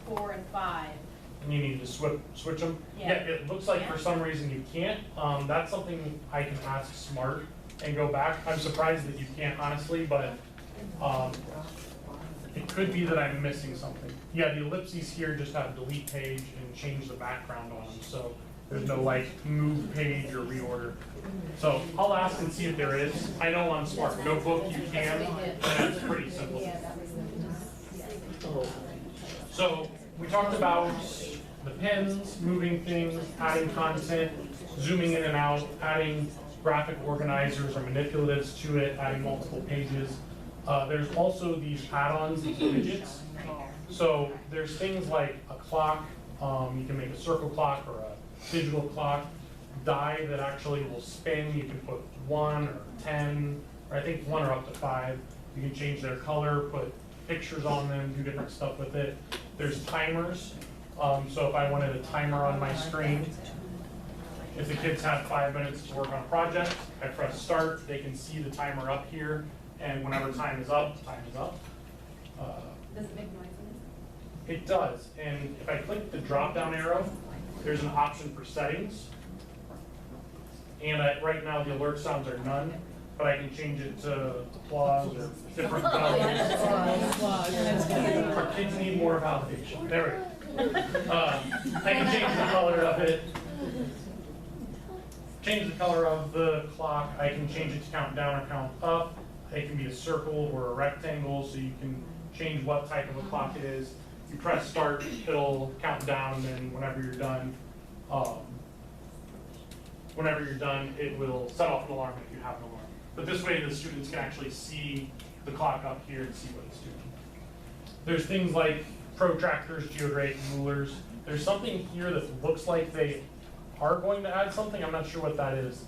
4 and 5. And you need to switch them? Yeah. It looks like for some reason you can't. That's something I can ask Smart and go back. I'm surprised that you can't honestly, but it could be that I'm missing something. Yeah, the ellipses here just have delete page and change the background on them, so there's no like move page or reorder. So I'll ask and see if there is. I know on Smart Notebook you can, and that's pretty simple. So we talked about the pins, moving things, adding content, zooming in and out, adding graphic organizers or manipulatives to it, adding multiple pages. There's also these add-ons, these widgets. So there's things like a clock, you can make a circle clock or a digital clock, die that actually will spin. You can put 1 or 10, or I think 1 or up to 5. You can change their color, put pictures on them, do different stuff with it. There's timers. So if I wanted a timer on my screen, if the kids have 5 minutes to work on a project, I press start, they can see the timer up here, and whenever time is up, time is up. Does it make noise? It does, and if I click the drop-down arrow, there's an option for settings. And right now the alert sounds are none, but I can change it to applause or different values. Our kids need more validation. There we go. I can change the color of it. Change the color of the clock. I can change it to count down or count up. It can be a circle or a rectangle, so you can change what type of a clock it is. You press start, it'll count down, and then whenever you're done, it will set off an alarm if you have an alarm. But this way the students can actually see the clock up here and see what it's doing. There's things like protractors, geodate, rulers. There's something here that looks like they are going to add something. I'm not sure what that is,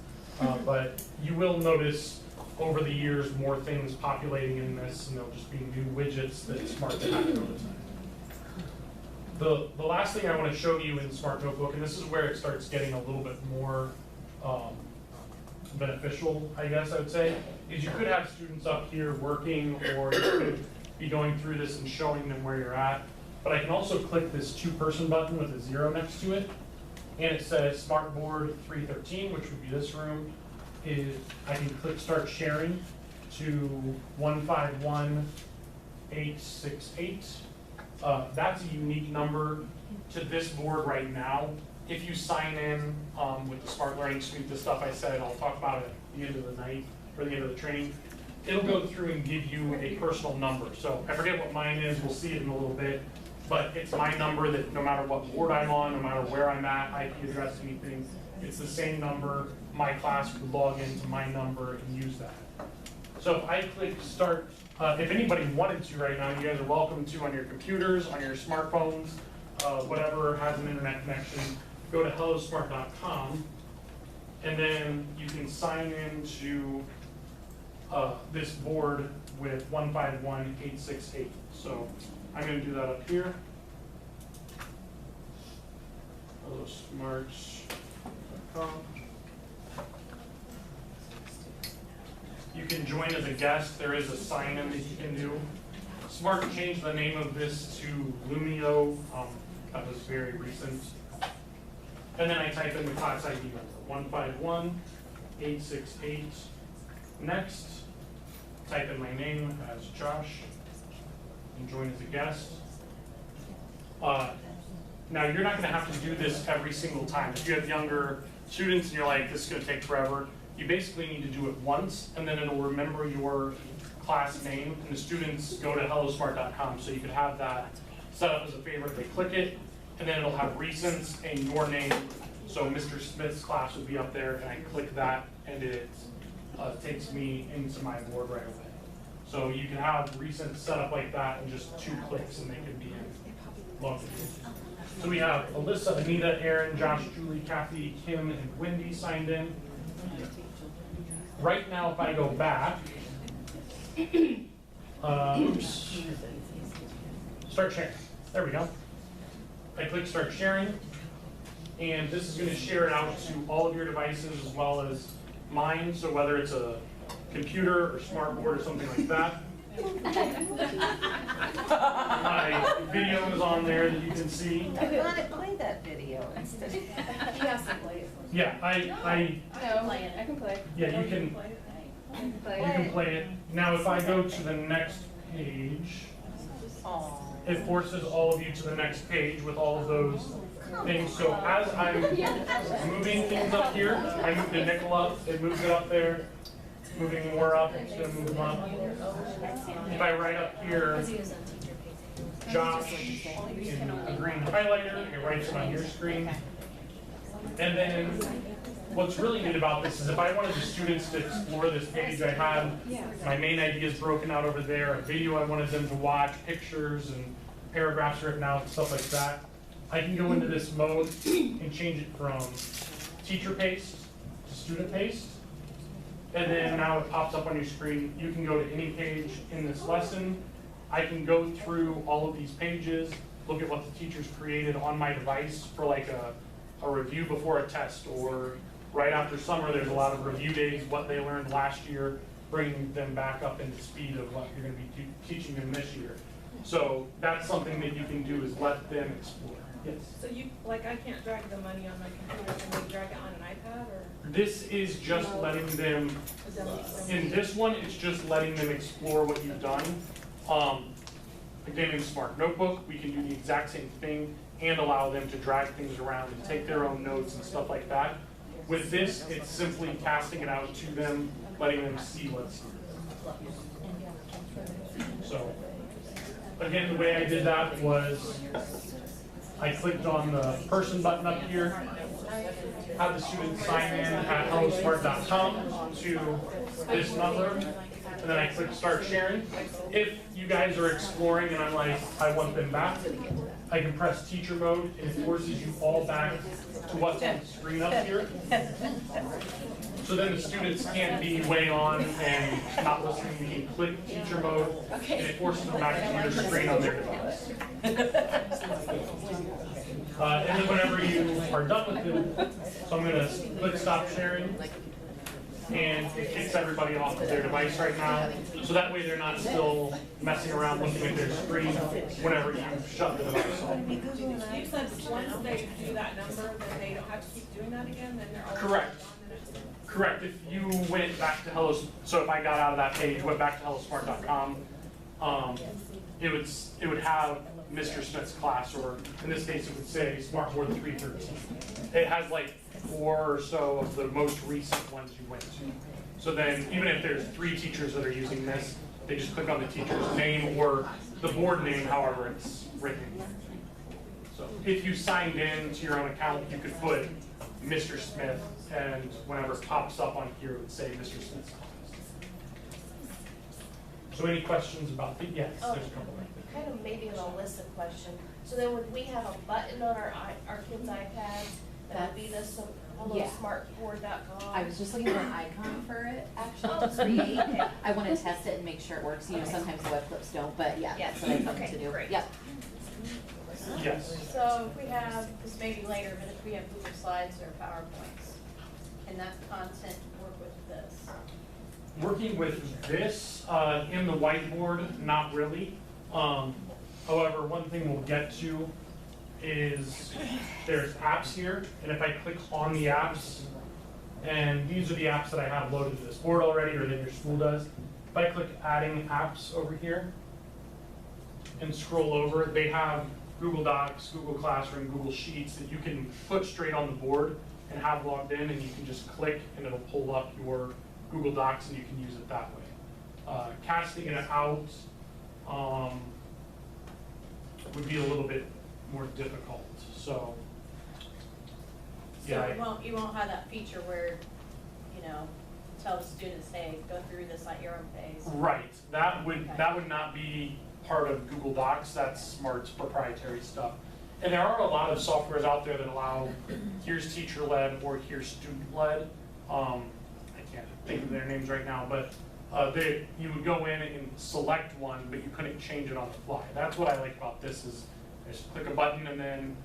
but you will notice over the years more things populating in this, and there'll just be new widgets that Smart can add over time. The last thing I want to show you in Smart Notebook, and this is where it starts getting a little bit more beneficial, I guess I would say, is you could have students up here working, or you could be going through this and showing them where you're at. But I can also click this 2-person button with a 0 next to it, and it says Smartboard 313, which would be this room. I can click Start Sharing to 151868. That's a unique number to this board right now. If you sign in with the Smart Learning Suite, the stuff I said, I'll talk about it at the end of the night or the end of the training. It'll go through and give you a personal number. So I forget what mine is, we'll see it in a little bit, but it's my number that no matter what board I'm on, no matter where I'm at, IP address, anything, it's the same number. My class could log into my number and use that. So if I click start, if anybody wanted to right now, you guys are welcome to on your computers, on your smartphones, whatever has an internet connection, go to hellosmart.com, and then you can sign into this board with 151868. So I'm going to do that up here. hellosmart.com. You can join as a guest. There is a sign-in that you can do. Smart changed the name of this to Lumio. That was very recent. And then I type in the class ID number, 151868. Next, type in my name as Josh and join as a guest. Now you're not going to have to do this every single time. If you have younger students and you're like, this is going to take forever, you basically need to do it once, and then it'll remember your class name, and the students go to hellosmart.com, so you could have that set up as a favorite. They click it, and then it'll have recents and your name. So Mr. Smith's class would be up there, and I click that, and it takes me into my board right away. So you can have recents set up like that in just 2 clicks, and they can be in logged in. So we have Alyssa, Anita, Aaron, Josh, Julie, Kathy, Kim, and Wendy signed in. Right now, if I go back, start sharing. There we go. I click start sharing, and this is going to share it out to all of your devices as well as mine. So whether it's a computer or smartboard or something like that. My video is on there that you can see. I want to play that video instead. He has to play it. Yeah, I can play. yeah, you can play it. Now if I go to the next page, it forces all of you to the next page with all of those things. So as I'm moving things up here, I move the nickel up, it moves it up there. Moving more up, it's going to move them up. If I write up here, Josh in a green highlighter, it writes it on your screen. And then what's really neat about this is if I wanted the students to explore this page, I had my main ideas broken out over there, a video I wanted them to watch, pictures and paragraphs written out, stuff like that. I can go into this mode and change it from teacher paste to student paste. And then now it pops up on your screen. You can go to any page in this lesson. I can go through all of these pages, look at what the teachers created on my device for like a review before a test, or right after summer, there's a lot of review days, what they learned last year, bringing them back up into speed of what you're gonna be teaching them this year. So that's something that you can do, is let them explore. Yes? So you, like, I can't drag the money on my computer, can they drag it on an iPad, or? This is just letting them, in this one, it's just letting them explore what you've done. Again, in Smart Notebook, we can do the exact same thing and allow them to drag things around and take their own notes and stuff like that. With this, it's simply casting it out to them, letting them see what's here. So, again, the way I did that was I clicked on the person button up here, had the student sign in at hellosmart.com to this number, and then I click start sharing. If you guys are exploring and I'm like, I want them back, I can press teacher mode and it forces you all back to what's on the screen up here. So then the students can't be way on and not listening. You can click teacher mode and it forces them back to your screen on their device. And then whenever you are done with it, so I'm gonna click stop sharing, and it kicks everybody off of their device right now. So that way they're not still messing around looking at their screen whenever you shut the device off. You said once they do that number, then they don't have to keep doing that again, then they're always Correct. on the next one? Correct. If you went back to so if I got out of that page, went back to hellosmart.com, it would have Mr. Smith's class, or in this case it would say Smartboard 313. It has like 4 or so of the most recent ones you went to. So then even if there's 3 teachers that are using this, they just click on the teacher's name or the board name, however it's written. So if you signed in to your own account, you could put Mr. Smith, and whenever it pops up on here, it would say Mr. Smith's class. So any questions about the, yes, there's a couple of Kind of maybe an Alyssa question. So then would we have a button on our kids' iPads that would be this smartboard.com? I was just looking for an icon for it, actually, Oh, to create. okay. I want to test it and make sure it works. You know, sometimes the web clips don't, but yeah, Yes. that's what I need Okay, to do. great. Yep. Yes. So if we have, this may be later, but if we have Google Slides or PowerPoints, can that content work with this? Working with this in the whiteboard, not really. However, one thing we'll get to is there's apps here, and if I click on the apps, and these are the apps that I have loaded to this board already, or that your school does. If I click adding apps over here and scroll over, they have Google Docs, Google Classroom, Google Sheets that you can put straight on the board and have logged in, and you can just click and it'll pull up your Google Docs and you can use it that way. Casting it out would be a little bit more difficult, so. So you won't have that feature where, you know, tell the students, hey, go through this at your own pace. Right, that would not be part of Google Docs. That's Smart's proprietary stuff. And there are a lot of softwares out there that allow, here's teacher-led or here's student-led. I can't think of their names right now, but you would go in and select one, but you couldn't change it on the fly. That's what I like about this, is I just click a button and then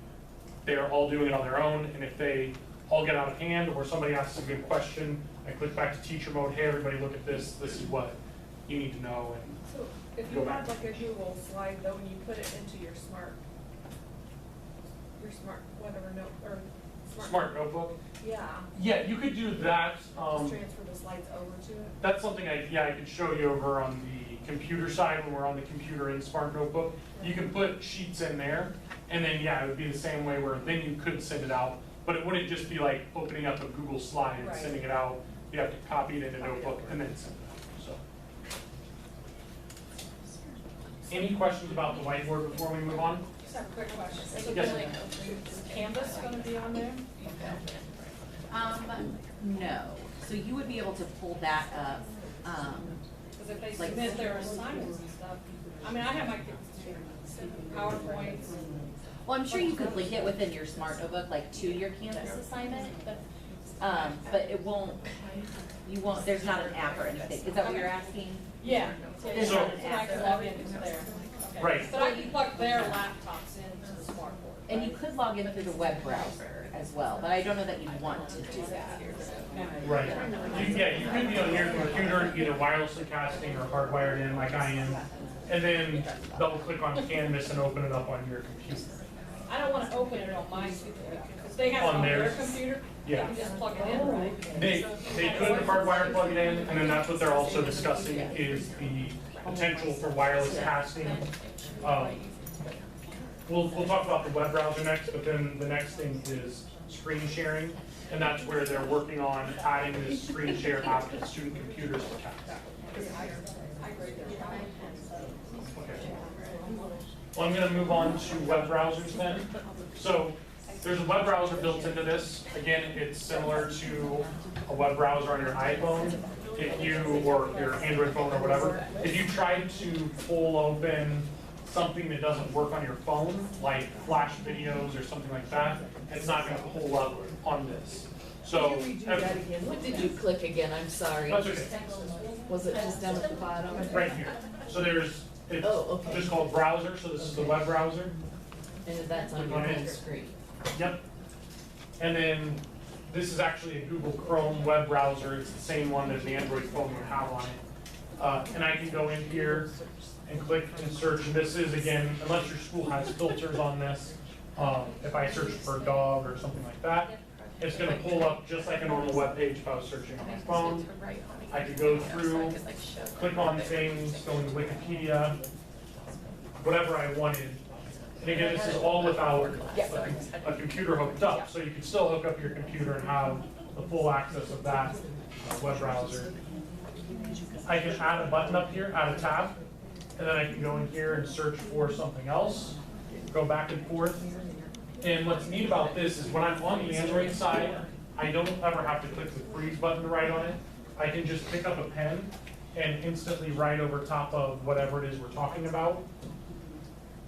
they're all doing it on their own, and if they all get out of hand or somebody asks a good question, I click back to teacher mode, hey everybody look at this, this is what you need to know. And So if you had like a Google slide though, and you put it into your smart whatever note, or Smart Notebook? Yeah. Yeah, you could do that. Just transfer the slides over to it. That's something I could show you over on the computer side when we're on the computer in Smart Notebook. You can put sheets in there, and then it would be the same way where then you could send it out, but it wouldn't just be like opening up a Google slide and sending it out. You have to copy it in a notebook and then send it out, so. Any questions about the whiteboard before we move on? Just have a quick question. So Yes. is Canvas gonna be on there? No, so you would be able to pull that up, Cause if they Like- submit their assignments and stuff, I mean, I have my kids PowerPoints. well, I'm sure you could link it within your Smart Notebook, like to your Canvas assignment, but it won't, you won't, there's not an app or anything, is that what you're asking? Yeah. There's So- not an So I app. can log into there. Okay. Right. But I can plug their laptops into the smart board. And you could log in through the web browser as well, but I don't know that you'd want to do that. Right. Yeah, you could be on your computer, either wirelessly casting or hardwired in like I am, and then double click on Canvas and open it up on your computer. I don't wanna open it on my computer, because they have it On on their theirs? computer. Yeah. They can just plug it in, right? They could hardwire plug it in, and then that's what they're also discussing is the potential for wireless casting. We'll talk about the web browser next, but then the next thing is screen sharing, and that's where they're working on adding this screen share app to student computers to test. Okay. Well, I'm gonna move on to web browsers then. So there's a web browser built into this. Again, it's similar to a web browser on your iPhone, if you, or your Android phone or whatever. If you tried to pull open something that doesn't work on your phone, like Flash videos or something like that, it's not gonna pull up on this. So, Can you redo that again? What did you click again? I'm sorry. that's okay, Was it just down at the bottom? right here. So there's, it's Oh, okay. just called browser, so this is the web browser. And that's on your home screen. Yep. And then this is actually a Google Chrome web browser. It's the same one that the Android phone would have on it. And I can go in here and click and search. And this is, again, unless your school has filters on this, if I search for dog or something like that, it's going to pull up just like a normal web page if I was searching on my phone. I could go through, click on things, go into Wikipedia, whatever I wanted. And again, this is all without a computer hooked up, so you can still hook up your computer and have the full access of that web browser. I can add a button up here, add a tab, and then I can go in here and search for something else, go back and forth. And what's neat about this is when I'm on the Android side, I don't ever have to click the freeze button to write on it. I can just pick up a pen and instantly write over top of whatever it is we're talking about.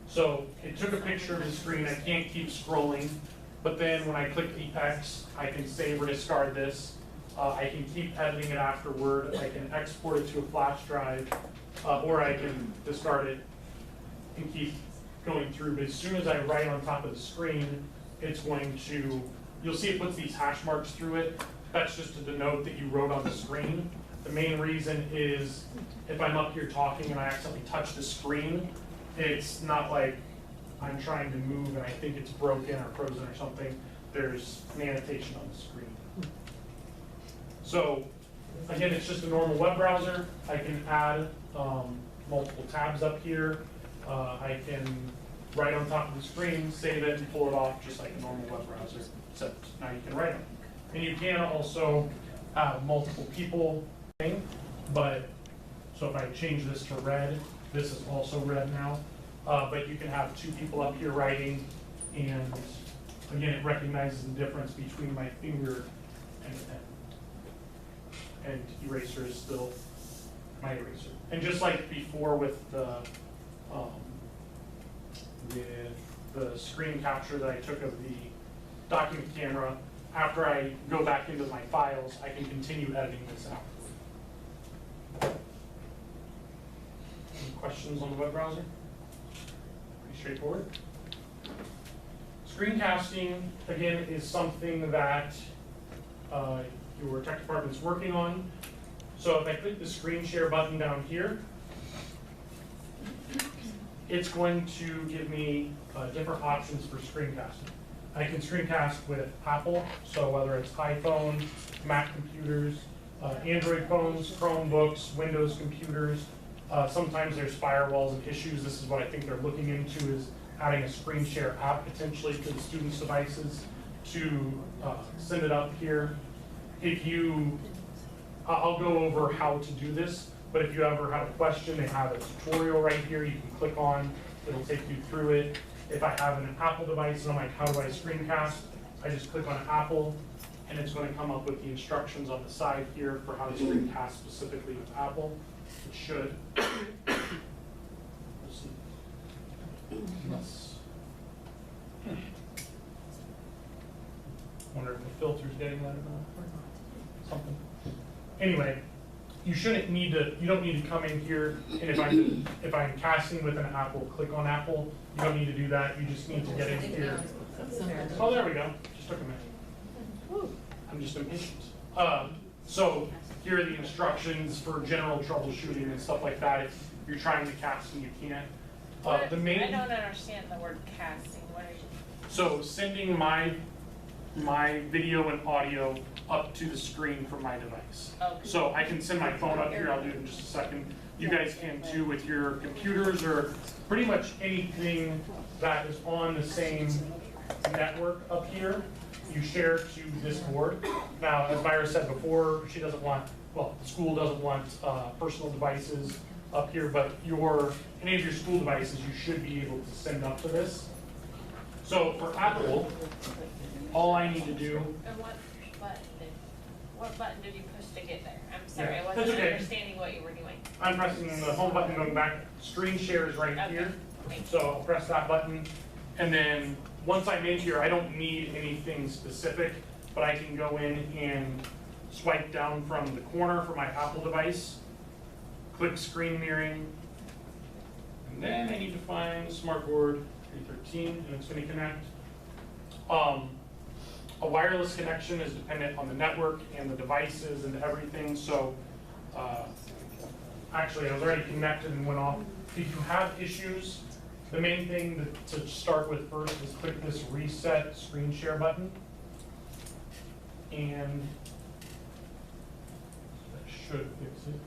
So it took a picture of the screen, I can't keep scrolling, but then when I click the X, I can save or discard this. I can keep editing it afterward, I can export it to a flash drive, or I can discard it and keep going through. But as soon as I write on top of the screen, it's going to, you'll see it puts these hash marks through it. That's just to denote that you wrote on the screen. The main reason is if I'm up here talking and I accidentally touch the screen, it's not like I'm trying to move and I think it's broken or frozen or something. There's an annotation on the screen. So again, it's just a normal web browser. I can add multiple tabs up here. I can write on top of the screen, save it, and pull it off just like a normal web browser, except now you can write on it. And you can also have multiple people thing, but so if I change this to red, this is also red now. But you can have two people up here writing, and again, it recognizes the difference between my finger and the pen. And eraser is still my eraser. And just like before with the screen capture that I took of the document camera, after I go back into my files, I can continue editing this out. Any questions on the web browser? Pretty straightforward. Screencasting, again, is something that your tech department's working on. So if I click the screen share button down here, it's going to give me different options for screencasting. I can screencast with Apple, so whether it's iPhone, Mac computers, Android phones, Chromebooks, Windows computers. Sometimes there's firewalls and issues. This is what I think they're looking into, is adding a screen share app potentially to the students' devices to send it up here. If you, I'll go over how to do this, but if you ever have a question, they have a tutorial right here you can click on. It'll take you through it. If I have an Apple device and I'm like, how do I screencast? I just click on Apple, and it's going to come up with the instructions on the side here for how to screencast specifically with Apple. It should. We'll see. Unless. Wonder if the filter's getting that or not. Something. Anyway, you shouldn't need to. You don't need to come in here, and if I'm casting with an Apple, click on Apple. You don't need to do that. You just need to get in here. Oh, there we go. Just took a minute. I'm just impatient. So here are the instructions for general troubleshooting and stuff like that. If you're trying to cast and you can't. I don't understand the word casting. What are you? So sending my video and audio up to the screen from my device. Okay. So I can send my phone up here. I'll do it in just a second. You guys can too with your computers or pretty much anything that is on the same network up here. You share to this board. Now, as Myra said before, she doesn't want, well, the school doesn't want personal devices up here, but any of your school devices, you should be able to send up to this. So for Apple, all I need to do. And what button did you push to get there? I'm sorry, Yeah, I wasn't that's okay. understanding what you were doing. I'm pressing the home button going back. Screen share is right here. So I'll press that button. And then once I'm in here, I don't need anything specific, but I can go in and swipe down from the corner for my Apple device, click screen mirroring, and then I need to find SmartBoard 313, and it's going to connect. A wireless connection is dependent on the network and the devices and everything, so actually I was already connected and went off. If you have issues, the main thing to start with first is click this reset screen share button. And that should fix it.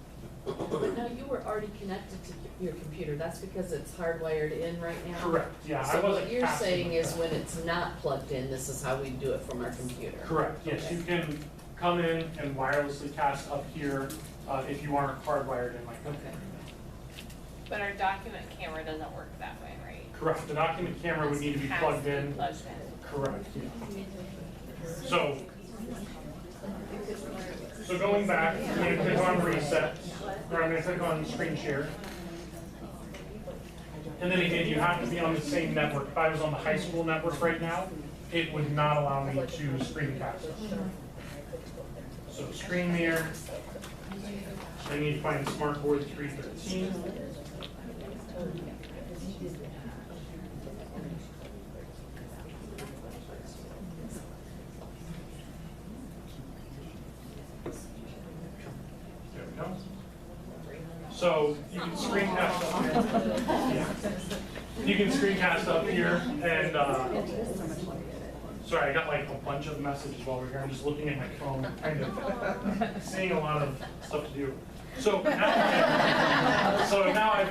But no, you were already connected to your computer, that's because it's hardwired in right now? Correct, yeah. I So wasn't what you're casting saying with is that. when it's not plugged in, this is how we do it from our computer? Correct, yes, Okay. you can come in and wirelessly cast up here if you aren't hardwired in like that. Okay. But our document camera doesn't work that way, right? Correct, the document camera would need to be Has plugged be in. plugged in. Correct, yeah. So going back, I'm going to click on reset, or I'm going to click on screen share. And then again, you have to be on the same network. If I was on the high school network right now, it would not allow me to screencast. So screen mirror. I need to find SmartBoard 313. There we go. So you can screencast up here. Yeah. You can screencast up here and sorry, I got like a bunch of messages while we're here. I'm just looking at my phone, kind of seeing a lot of stuff to do. So now I've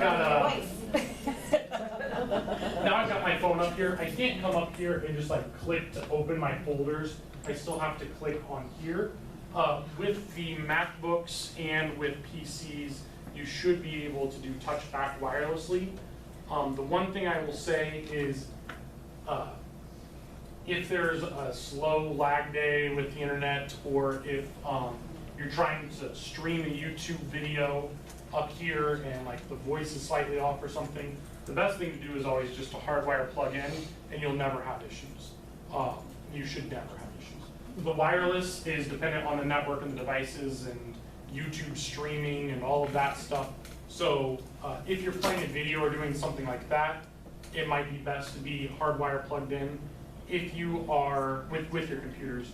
got my phone up here. I can't come up here and just like click to open my folders. I still have to click on here. With the MacBooks and with PCs, you should be able to do touchback wirelessly. The one thing I will say is if there's a slow lag day with the internet, or if you're trying to stream a YouTube video up here and like the voice is slightly off or something, the best thing to do is always just a hardwire plug in and you'll never have issues. You should never have issues. The wireless is dependent on the network and the devices and YouTube streaming and all of that stuff. So if you're playing a video or doing something like that, it might be best to be hardwire plugged in. If you are with your computers,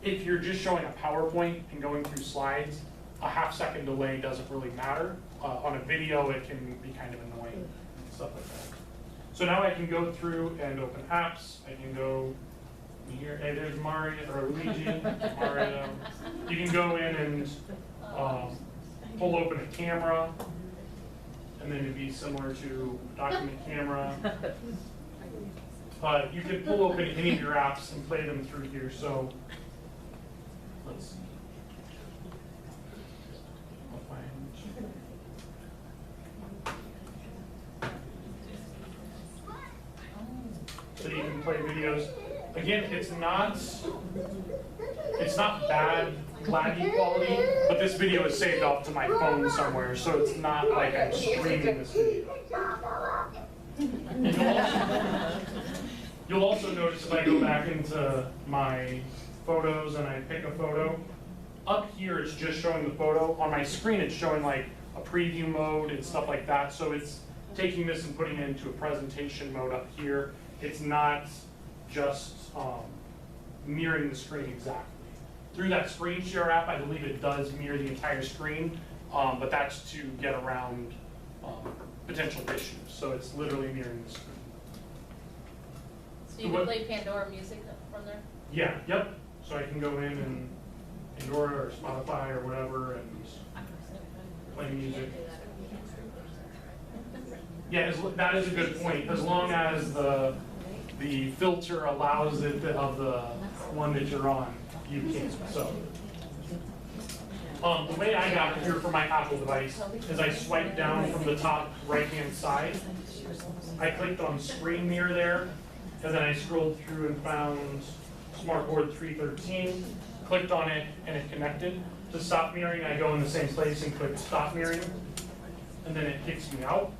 if you're just showing a PowerPoint and going through slides, a half-second delay doesn't really matter. On a video, it can be kind of annoying, stuff like that. So now I can go through and open apps. I can go here. Hey, there's Mario or Luigi, Mario. You can go in and pull open a camera, and then it'd be similar to document camera. You can pull open any of your apps and play them through here. So let's see. I'll find. So you can play videos. Again, it's It's not bad laggy quality, but this video is saved off to my phone somewhere, so it's not like I'm streaming this video. You'll also notice if I go back into my photos and I pick a photo, up here it's just showing the photo. On my screen it's showing like a preview mode and stuff like that, so it's taking this and putting it into a presentation mode up here. It's not just mirroring the screen exactly. Through that screen share app, I believe it does mirror the entire screen, but that's to get around potential issues. So it's literally mirroring the screen. So you can play Pandora music from there? Yeah, yep. So I can go in and Pandora or Spotify or whatever and play music. Yeah, that is a good point. As long as the filter allows it of the one that you're on, you can. So the way I got here for my Apple device is I swiped down from the top right-hand side. I clicked on Screen Mirror there, and then I scrolled through and found Smartboard 313, clicked on it, and it connected. To stop mirroring, I go in the same place and click Stop Mirroring, and then it kicks me out.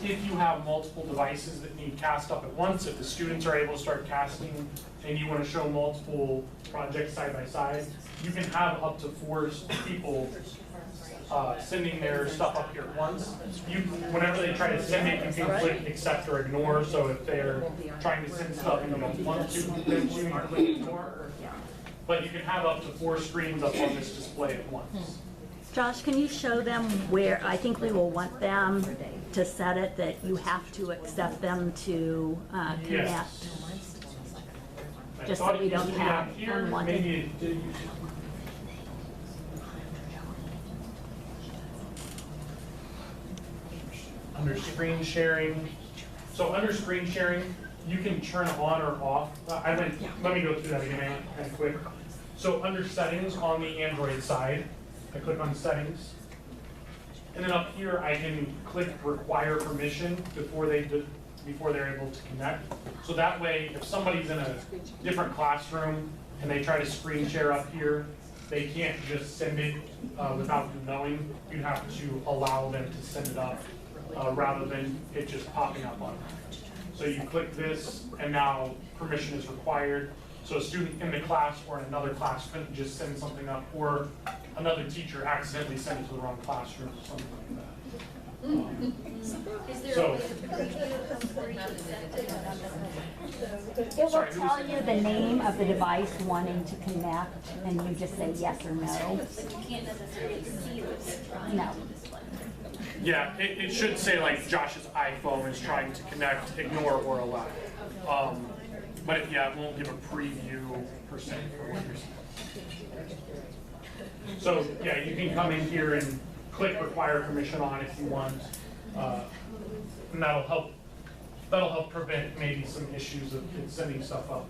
If you have multiple devices that need cast up at once, if the students are able to start casting and you want to show multiple projects side by side, you can have up to 4 people sending their stuff up here at once. Whenever they try to send it, you can click accept or ignore. So if they're trying to send stuff and you don't want to, then you can click ignore. But you can have up to 4 screens up on this display at once. Josh, can you show them where, I think we will want them to set it, that you have to accept them to connect? Yes. Just so we don't have here, unwanted. maybe it did. Under screen sharing. So under screen sharing, you can turn on or off. Let me go through that again kind of quick. So under settings on the Android side, I click on settings. And then up here, I can click require permission before they're able to connect. So that way, if somebody's in a different classroom and they try to screen share up here, they can't just send it without you knowing. You'd have to allow them to send it up rather than it just popping up on it. So you click this, and now permission is required. So a student in the class or in another class couldn't just send something up, or another teacher accidentally send it to the wrong classroom or something like that. Is there So- a way to preview before you accept it? It will tell you the name of the device wanting to connect, and you just say yes or no. But you can't necessarily see what they're trying No. to display. Yeah, it should say like Josh's iPhone is trying to connect, ignore or allow. But it won't give a preview per se for what you're seeing. So yeah, you can come in here and click require permission on if you want, and that'll help prevent maybe some issues of sending stuff up.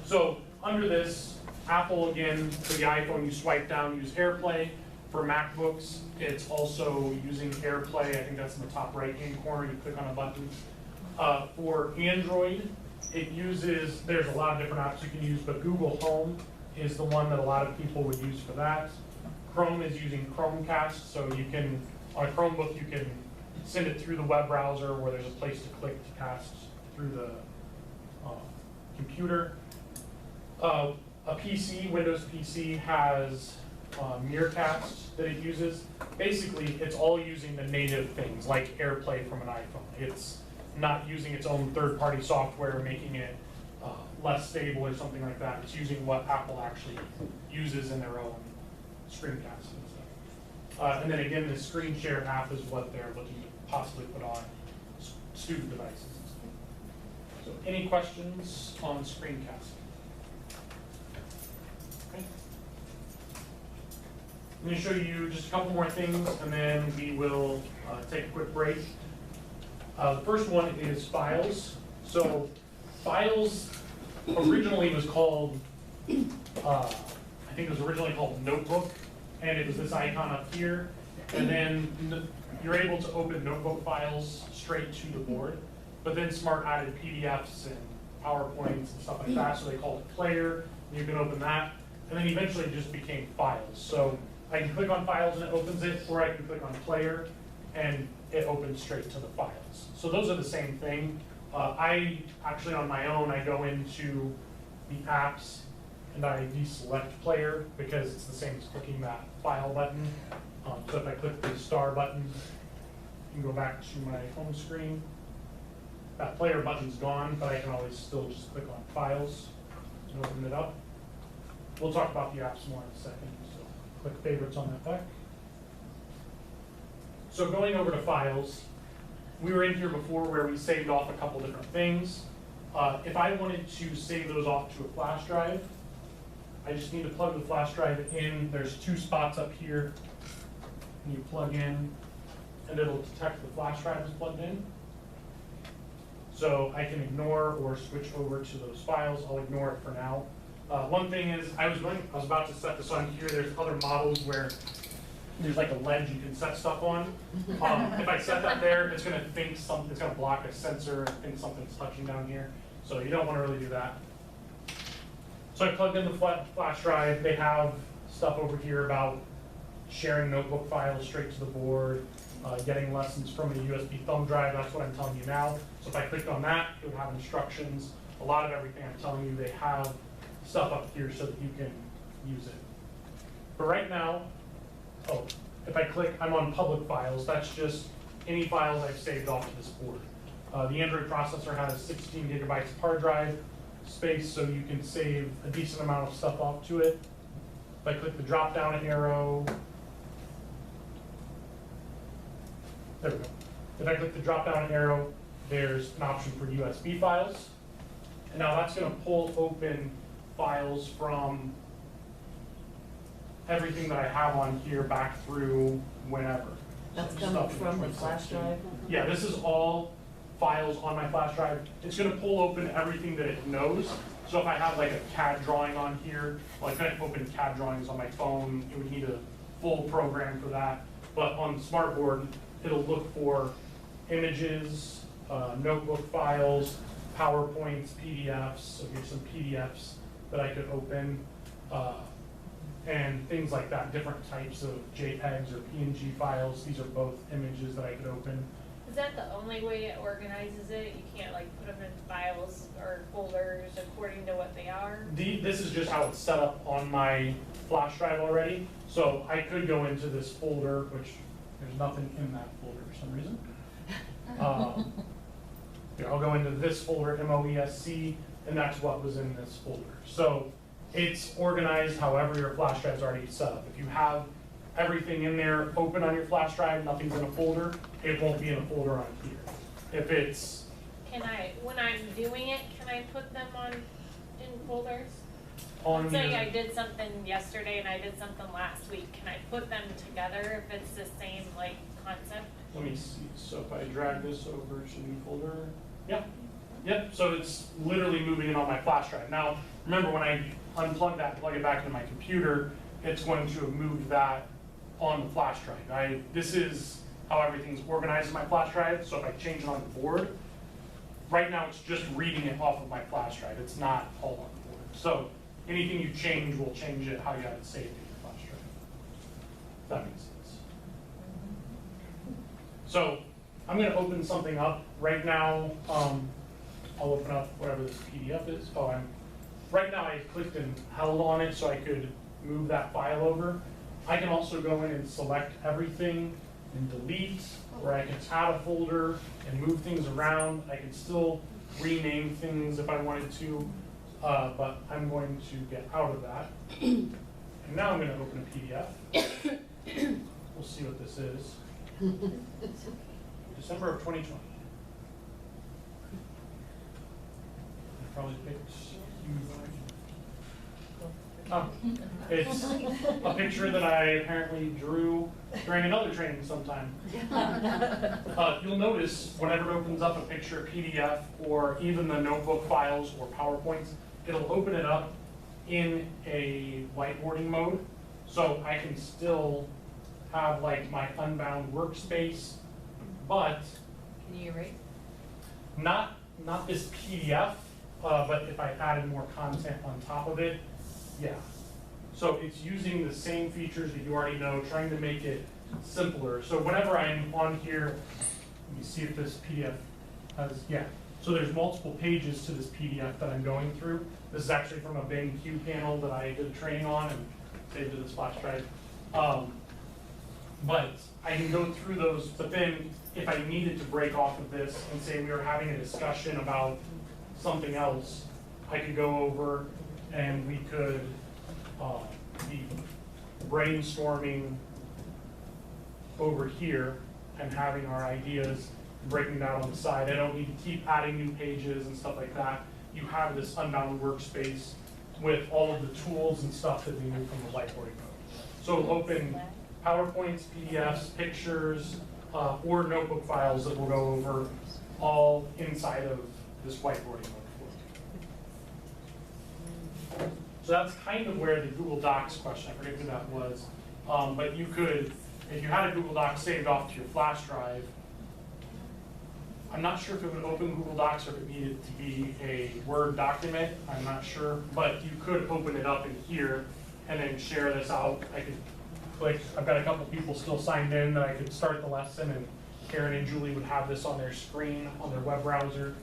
So under this, Apple again, for the iPhone, you swipe down, use AirPlay. For MacBooks, it's also using AirPlay. I think that's in the top right-hand corner. You click on a button. For Android, there's a lot of different apps you can use, but Google Home is the one that a lot of people would use for that. Chrome is using Screencast, so you can, on a Chromebook, you can send it through the web browser where there's a place to click to cast through the computer. A PC, Windows PC, has Miracast that it uses. Basically, it's all using the native things like AirPlay from an iPhone. It's not using its own third-party software, making it less stable or something like that. It's using what Apple actually uses in their own Screencast and stuff. And then again, the Screen Share app is what they're looking to possibly put on student devices. So any questions on Screencast? I'm going to show you just a couple more things, and then we will take a quick break. The first one is Files. So Files originally was called, I think it was originally called Notebook, and it was this icon up here. And then you're able to open notebook files straight to the board. But then Smart added PDFs and PowerPoints and stuff like that, so they called it Player. You can open that, and then eventually it just became files. So I can click on files and it opens it, or I can click on player and it opens straight to the files. So those are the same thing. I actually on my own, I go into the apps and I deselect player because it's the same as clicking that file button. So if I click the star button, you can go back to my home screen. That player button's gone, but I can always still just click on files and open it up. We'll talk about the apps more in a second, so click favorites on that back. So going over to files, we were in here before where we saved off a couple different things. If I wanted to save those off to a flash drive, I just need to plug the flash drive in. There's 2 spots up here, and you plug in, and it'll detect the flash drive is plugged in. So I can ignore or switch over to those files. I'll ignore it for now. One thing is, I was about to set this on here. There's other models where there's like a ledge you can set stuff on. If I set that there, it's gonna think something, it's gonna block a sensor and think something's touching down here. So you don't wanna really do that. So I plugged in the flash drive. They have stuff over here about sharing notebook files straight to the board, getting lessons from a USB thumb drive. That's what I'm telling you now. So if I clicked on that, it would have instructions. A lot of everything I'm telling you, they have stuff up here so that you can use it. But right now, if I click, I'm on public files. That's just any files I've saved off to this board. The Android processor has 16 gigabytes of hard drive space, so you can save a decent amount of stuff off to it. If I click the drop down arrow, there we go. If I click the drop down arrow, there's an option for USB files. And now that's gonna pull open files from everything that I have on here back through whenever. That's So coming stuff from the 2016. flash drive? Yeah, this is all files on my flash drive. It's gonna pull open everything that it knows. So if I have like a CAD drawing on here, well, I couldn't open CAD drawings on my phone. It would need a full program for that. But on the smartboard, it'll look for images, notebook files, PowerPoints, PDFs. So here's some PDFs that I could open, and things like that, different types of JPEGs or PNG files. These are both images that I could open. Is that the only way it organizes it? You can't like put them in files or folders according to what they are? This is just how it's set up on my flash drive already. So I could go into this folder, which there's nothing in that folder for some reason. Here, I'll go into this folder, MOESC, and that's what was in this folder. So it's organized however your flash drive's already set up. If you have everything in there open on your flash drive, nothing's in a folder, it won't be in a folder on here. If it's... When I'm doing it, can I put them in folders? on Say your- I did something yesterday and I did something last week, can I put them together if it's the same like concept? Let me see, so if I drag this over to new folder, yep, so it's literally moving it on my flash drive. Now, remember when I unplug that, plug it back into my computer, it's going to have moved that on the flash drive. This is how everything's organized in my flash drive, so if I change it on the board, right now it's just reading it off of my flash drive, it's not all on the board. So anything you change will change it how you have it saved in your flash drive. If that makes sense. So I'm going to open something up right now. I'll open up whatever this PDF is. Right now I clicked and held on it so I could move that file over. I can also go in and select everything and delete, or I can add a folder and move things around. I can still rename things if I wanted to, but I'm going to get out of that. And now I'm going to open a PDF. We'll see what this is. December of 2020. I probably picked it's a picture that I apparently drew during another training sometime. You'll notice whenever it opens up a picture, PDF, or even the notebook files or PowerPoints, it'll open it up in a whiteboarding mode. So I can still have like my Unbound Workspace, but Can you erase? not this PDF, but if I added more content on top of it, Yeah. So it's using the same features that you already know, trying to make it simpler. So whenever I'm on here, let me see if this PDF has, yeah. So there's multiple pages to this PDF that I'm going through. This is actually from a Bing Q panel that I did a training on and saved to the Splash Drive. But I can go through those, but then if I needed to break off of this and say we were having a discussion about something else, I could go over and we could be brainstorming over here and having our ideas, breaking that on the side. I don't need to keep adding new pages and stuff like that. You have this Unbound Workspace with all of the tools and stuff that we knew from the whiteboarding mode. So it'll open PowerPoints, PDFs, pictures, or notebook files that we'll go over all inside of this whiteboarding mode. So that's kind of where the Google Docs question, I forget who that was, but you could, if you had a Google Doc saved off to your flash drive, I'm not sure if it would open Google Docs or if it needed to be a Word document, I'm not sure, but you could open it up in here and then share this out. I could click, I've got a couple people still signed in that I could start the lesson, and Karen and Julie would have this on their screen, on their web browser.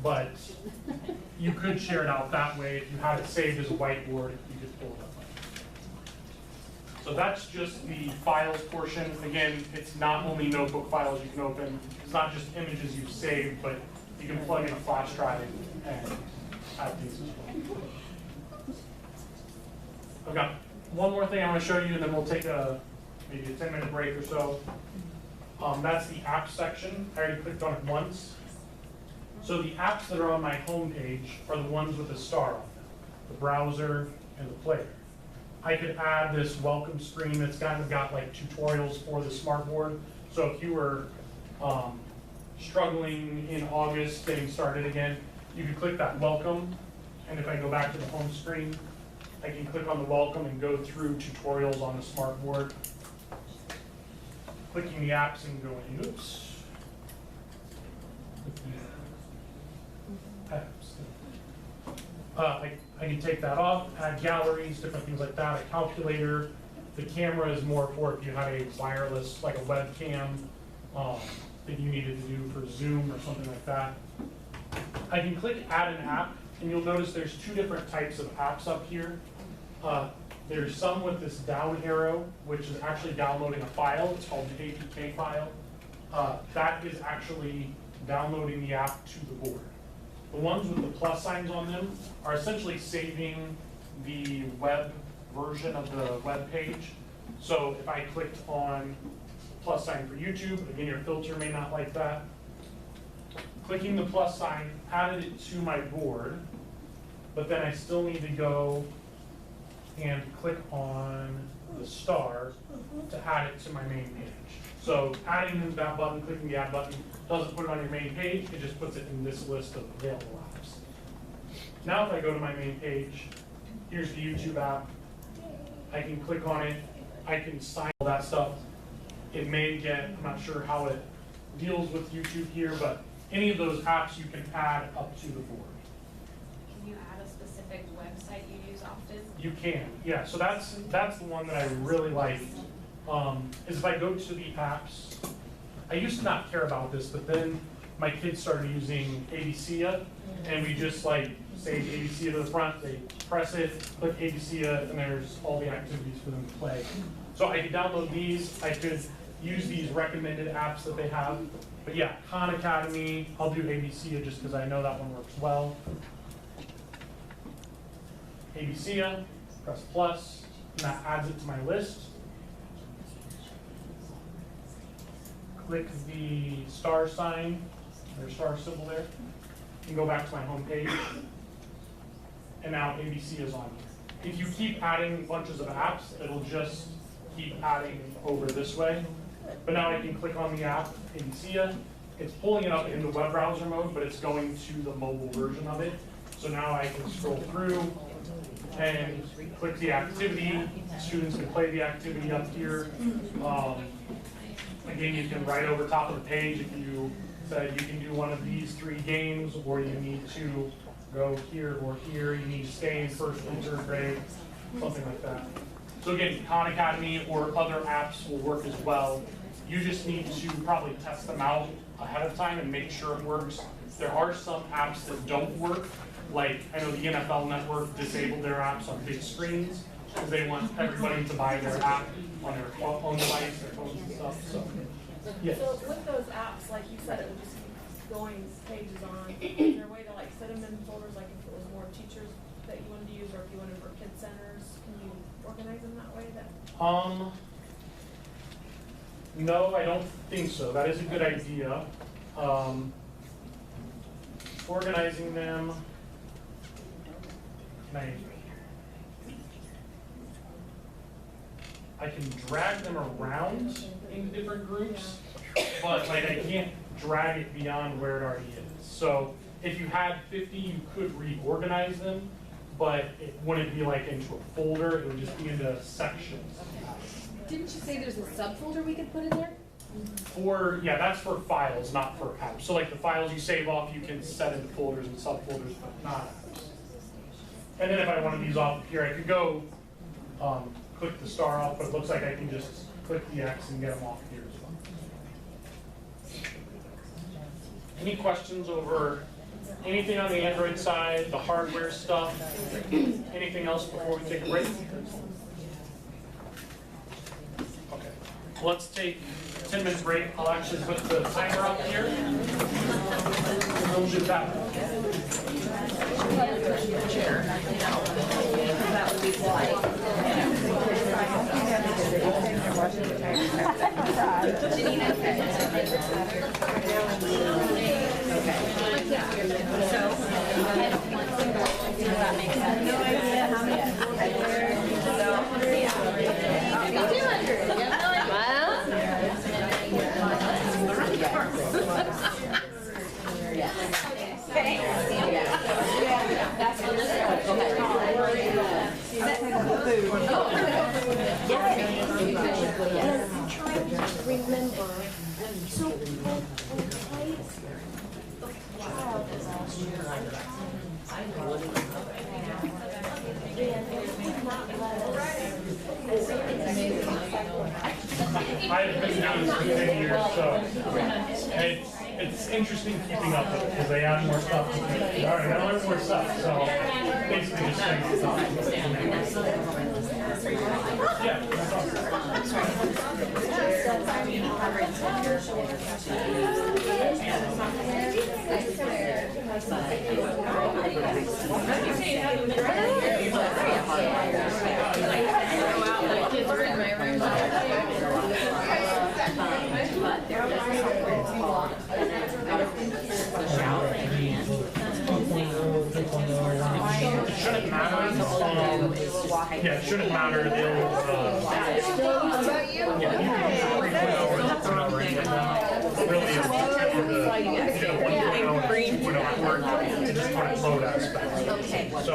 But you could share it out that way. If you had it saved as a whiteboard, you could pull it up. So that's just the files portion. Again, it's not only notebook files you can open. It's not just images you've saved, but you can plug in a flash drive and add things as well. I've got one more thing I want to show you, and then we'll take maybe a 10-minute break or so. That's the apps section. I already clicked on it once. So the apps that are on my home page are the ones with the star on them, the browser and the player. I could add this welcome screen that's kind of got like tutorials for the smartboard. So if you were struggling in August getting started again, you could click that welcome. And if I go back to the home screen, I can click on the welcome and go through tutorials on the smartboard. Clicking the apps and going, oops. I can take that off, add galleries, different things like that, a calculator. The camera is more for if you had a wireless, like a webcam that you needed to do for Zoom or something like that. I can click add an app, and you'll notice there's two different types of apps up here. There's some with this down arrow, which is actually downloading a file. It's called the APK file. That is actually downloading the app to the board. The ones with the plus signs on them are essentially saving the web version of the web page. So if I clicked on plus sign for YouTube, again, your filter may not like that. Clicking the plus sign added it to my board, but then I still need to go and click on the star to add it to my main page. So adding that button, clicking the add button, doesn't put it on your main page, it just puts it in this list of available apps. Now if I go to my main page, here's the YouTube app. I can click on it, I can sign all that stuff. It may get, I'm not sure how it deals with YouTube here, but any of those apps you can add up to the board. Can you add a specific website you use often? You can, yeah. So that's the one that I really like. Is if I go to the apps, I used to not care about this, but then my kids started using ABCA, and we just like save ABCA to the front, they press it, click ABCA, and there's all the activities for them to play. So I could download these, I could use these recommended apps that they have. But yeah, Khan Academy, I'll do ABCA just because I know that one works well. ABCA, press plus, and that adds it to my list. Click the star sign, or star symbol there, and go back to my home page. And now ABC is on here. If you keep adding bunches of apps, it'll just keep adding over this way. But now I can click on the app, ABC. It's pulling it up in the web browser mode, but it's going to the mobile version of it. So now I can scroll through and click the activity. Students can play the activity up here. Again, you can write over top of the page if you said you can do one of these 3 games, or you need to go here or here, you need to stay in first and third grade, something like that. So again, Khan Academy or other apps will work as well. You just need to probably test them out ahead of time and make sure it works. There are some apps that don't work, like I know the NFL Network disabled their apps on big screens because they want everybody to buy their app on their own device, their phones and stuff, so. Yes. So with those apps, like you said, it would just keep going pages on. Is there a way to like set them in folders, like if it was more teachers that you wanted to use, or if you wanted for kid centers, can you organize them that way? No, I don't think so. That is a good idea. Organizing them. I can drag them around in different groups, but like I can't drag it beyond where it already is. So if you had 50, you could reorganize them, but it wouldn't be like into a folder, it would just be into sections. Didn't you say there's a subfolder we could put in there? Yeah, that's for files, not for apps. So like the files you save off, you can set into folders and subfolders, but not apps. And then if I wanted these off here, I could go click the star off, but it looks like I can just click the X and get them off here as well. Any questions over anything on the Android side, the hardware stuff, anything else before we take a break? Okay, let's take a 10-minute break. I'll actually put the timer up here. We'll do that. That would be polite. Remember, so when Clay, the child is last year, and they would not let us. I haven't been doing this for 10 years, so it's interesting keeping up with it because they add more stuff. All right, I gotta learn more stuff, so basically just things to talk. Yeah, that's awesome. It shouldn't matter. Yeah, it shouldn't matter. They'll. Yeah, you can use 3.0 or right now. Really, it's just 1.0 and just put it load aspect. Okay. So,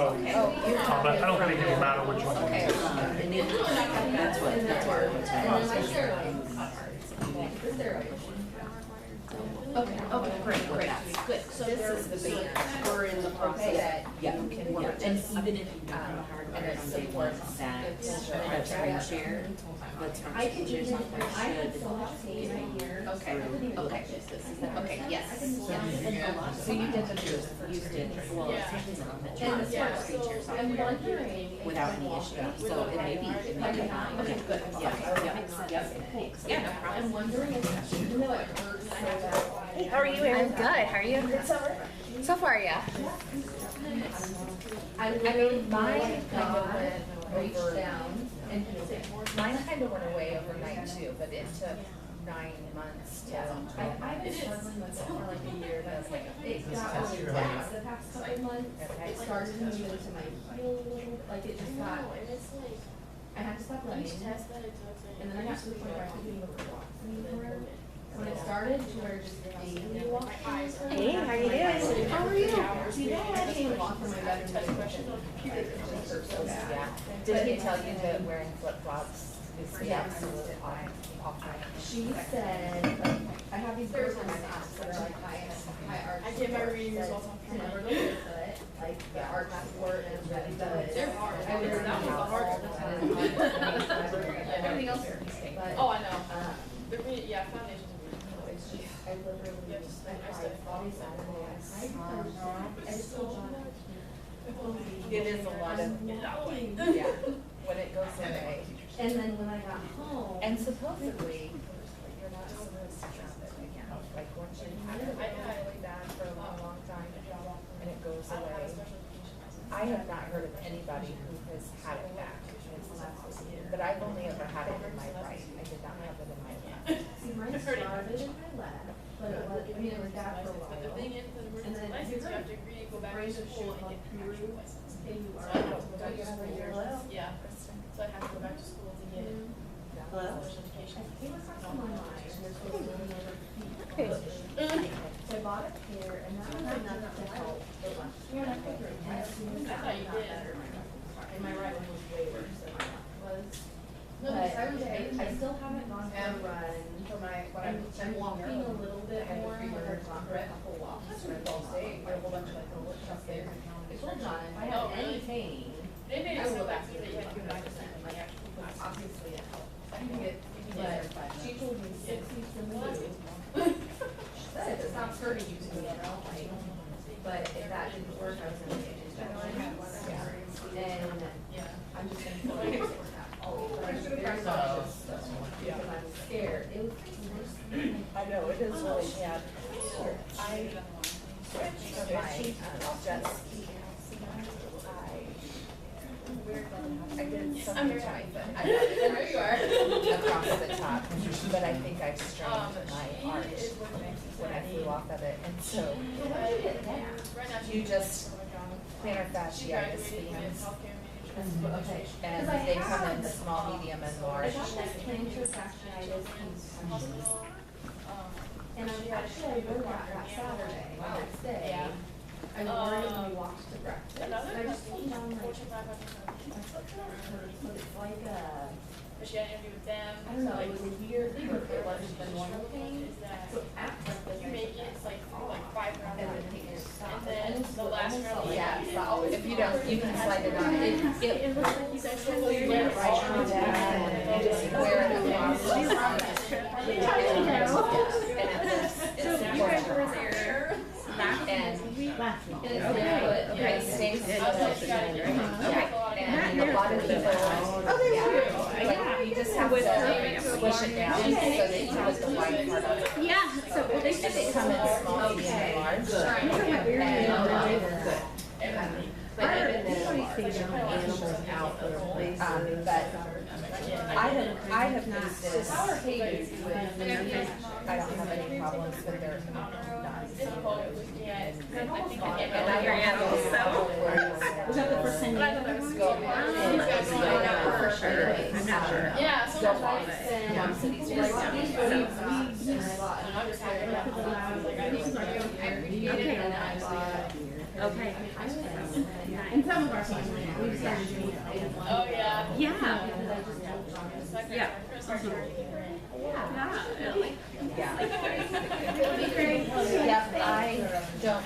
but I don't think it will matter which one. Okay. That's okay, great. Good. So this is the beta. We're in the process. Yeah. And even if you don't have a hardware on day one, that screen share, that's from teacher software should. Okay, yes. So you did the used it, well, it's on the screen share software without any issue. So it may be, okay, good. Yeah, no problem. I'm wondering if even though it hurts so bad. Hey, how are you, Erin? I'm good. How are you? Good summer. So far, yeah. I mean, mine kind of went reached down, and mine kind of went away overnight too, but it took 9 months to. I've been struggling with it for like a year, but it's like, it got really bad the past couple of months. It started to move into my heel a little bit, like it just got, I had to stop running, and then I got to the point where I couldn't even walk anymore. When it started to where just daily walking. Hey, how are you doing? How are you? See, I can't even walk from my bedroom to the computer. It just hurt so bad. Yeah. Did he tell you that wearing flip-flops is the absolute off? She said, like, I have these girls on my ass that are like high arch. I get my reading results off To never go barefoot. like the art support is really good. They're hard. I was That was the hardest. Everything else is a mistake. Oh, I know. They're really, yeah, foundations are really cool. It's just, I literally, You have to spend I your tried stuff all on Saturday, I still don't. It is a lot of, Yeah, when it goes away. And then when I got home. And supposedly, you're not supposed to drop it again. Like once you have it really bad for a long, long time, and it goes away. I have not heard of anybody who has had it back. But I've only ever had it in my right. I did not have it in my left. See, mine started in my left, but it was, I mean, it was bad for a But the while. thing is, the emergency then license, you you're have to agree to go back to school and get an actual license. And you So are. I have to go back to school. Hello? Yeah, so I have to go back to school to get Hello? college education. I came across online, and there's supposed to be another fee. So I bought a pair, and that was enough to help the left. And as soon as I thought you got did. better, and my right one was way worse than my left was. No, But I was, I still haven't gone for a run. for my, when I'm walking a little bit more, and I've gone for a couple walks. all day, we have a whole bunch of like a workshop there. I told John, if I have any pain, They made I it will so go that back to that the you had to go back to doctor. like actual class. Obviously it helps. You can get But she told me 6 weeks to move. Said it stops hurting you to get out, like, but if that didn't work, I was gonna get injections. And I'm just gonna feel like it's worked out. But I'm very cautious, because I was scared. It was worse. I know, it is really bad. I switched to my jet ski. I did something to my foot. I got it across the top, but I think I've strained my arch when I flew off of it, and so you just plantar fasciitis bands. Okay. And they come in small, medium, and I large. got that plantar fasciitis piece. And actually, I wore that Saturday, the next day. I wore it when we walked to breakfast. And I just came down like, my foot kind of hurts, but it's like a, But she had an interview with them. I don't know, it was a weird thing, but it wasn't the normal thing. Is that So at breakfast, you make it, it's like 5 rounds. and then take your stop. And then the last round. Yeah, so if you don't, you can slide it on. It looks like you guys can wear it right on that, and you just wear it across. And it stays in and a lot of people, like, you just have to squish it down so that you put the white part on it. Yeah, so they And they come in small, medium, and large. But I have used this, I don't have any problems with their not. And I don't have any problem Was that the first time you with for sure. I'm not sure. Yeah, so Don't that's want like, it. Young cities. I'm just happy about like, I need to Okay. and I bought. Okay. And some of our songs, we started doing it. Oh, yeah. Yeah. Yeah. Yeah. Yeah, I don't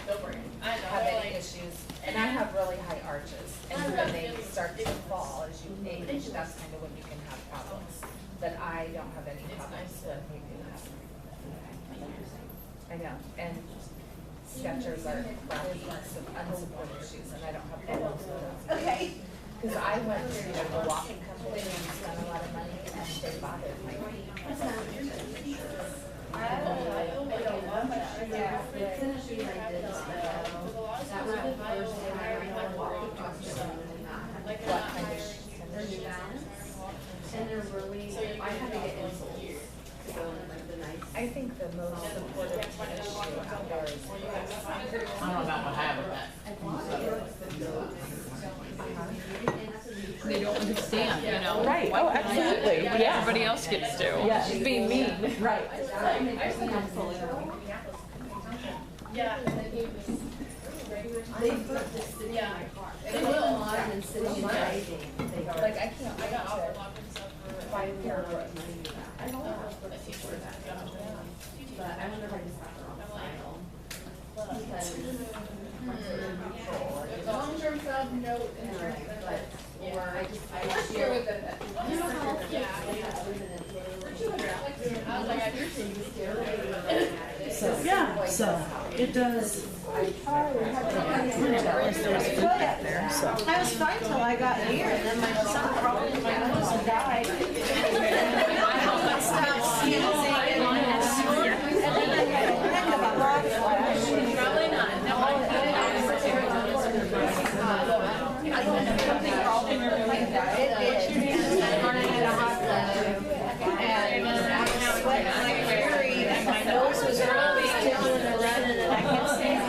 have any issues, and I have really high arches, and when they start to fall as you age, that's kind of when you can have problems. But I don't have any problems with I know, and Skechers are crappy, unsupported shoes, and I don't have problems with them. Okay. Because I went to a walking company and spent a lot of money, and they bought it. Yeah, the tennis shoes I did, that was the first time I walked across the road and not had Like, What kind of shoes? they're new balance. And they're really, I had to get insoles to go in like the nice. I think the most supportive tennis shoe outdoors. I don't know about what happened, They don't understand, you know? Right. Why Oh, can't I get it absolutely. when Yeah. everybody else gets to. Yeah. She's being mean. Right. Yeah. They put this sitting in my car. They will on and sitting in driving. They go, Like, I can't I got wait all to the locked and stuff for. buy a pair of I don't know if it's for that, but I wonder if I just have the wrong style. Because my foot is neutral, of note in terms of benefits. Or I just, I Last year with benefits. You know how, yeah. I was like, I appreciate this. Yeah, so it does. I was fine till I got here, and then my son crawled in my nose and died. I stopped sneezing and then I had a heck of a hot flash. Probably not. No, I don't know, something crawled in her nose and died. It did. And I had a hot flash. And I was sweating like fury, and my nose was really tickling and running, and I kept saying,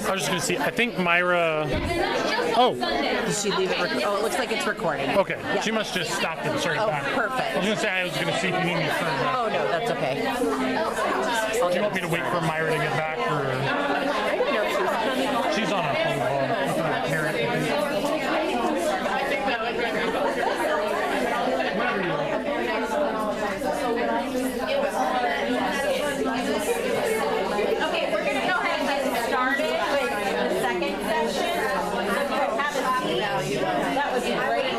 I was just gonna see. I think Myra. Oh. Did she leave it? Oh, it looks like it's recording. Okay. Yeah. She must just stopped it and started back. Perfect. I was gonna say I was gonna see if you need me to turn back. Oh no, that's okay. Do you want me to wait for Myra to get back, or she's on a phone call with her parent? Okay, we're gonna go ahead and get started with the second session. Have a seat. That was great.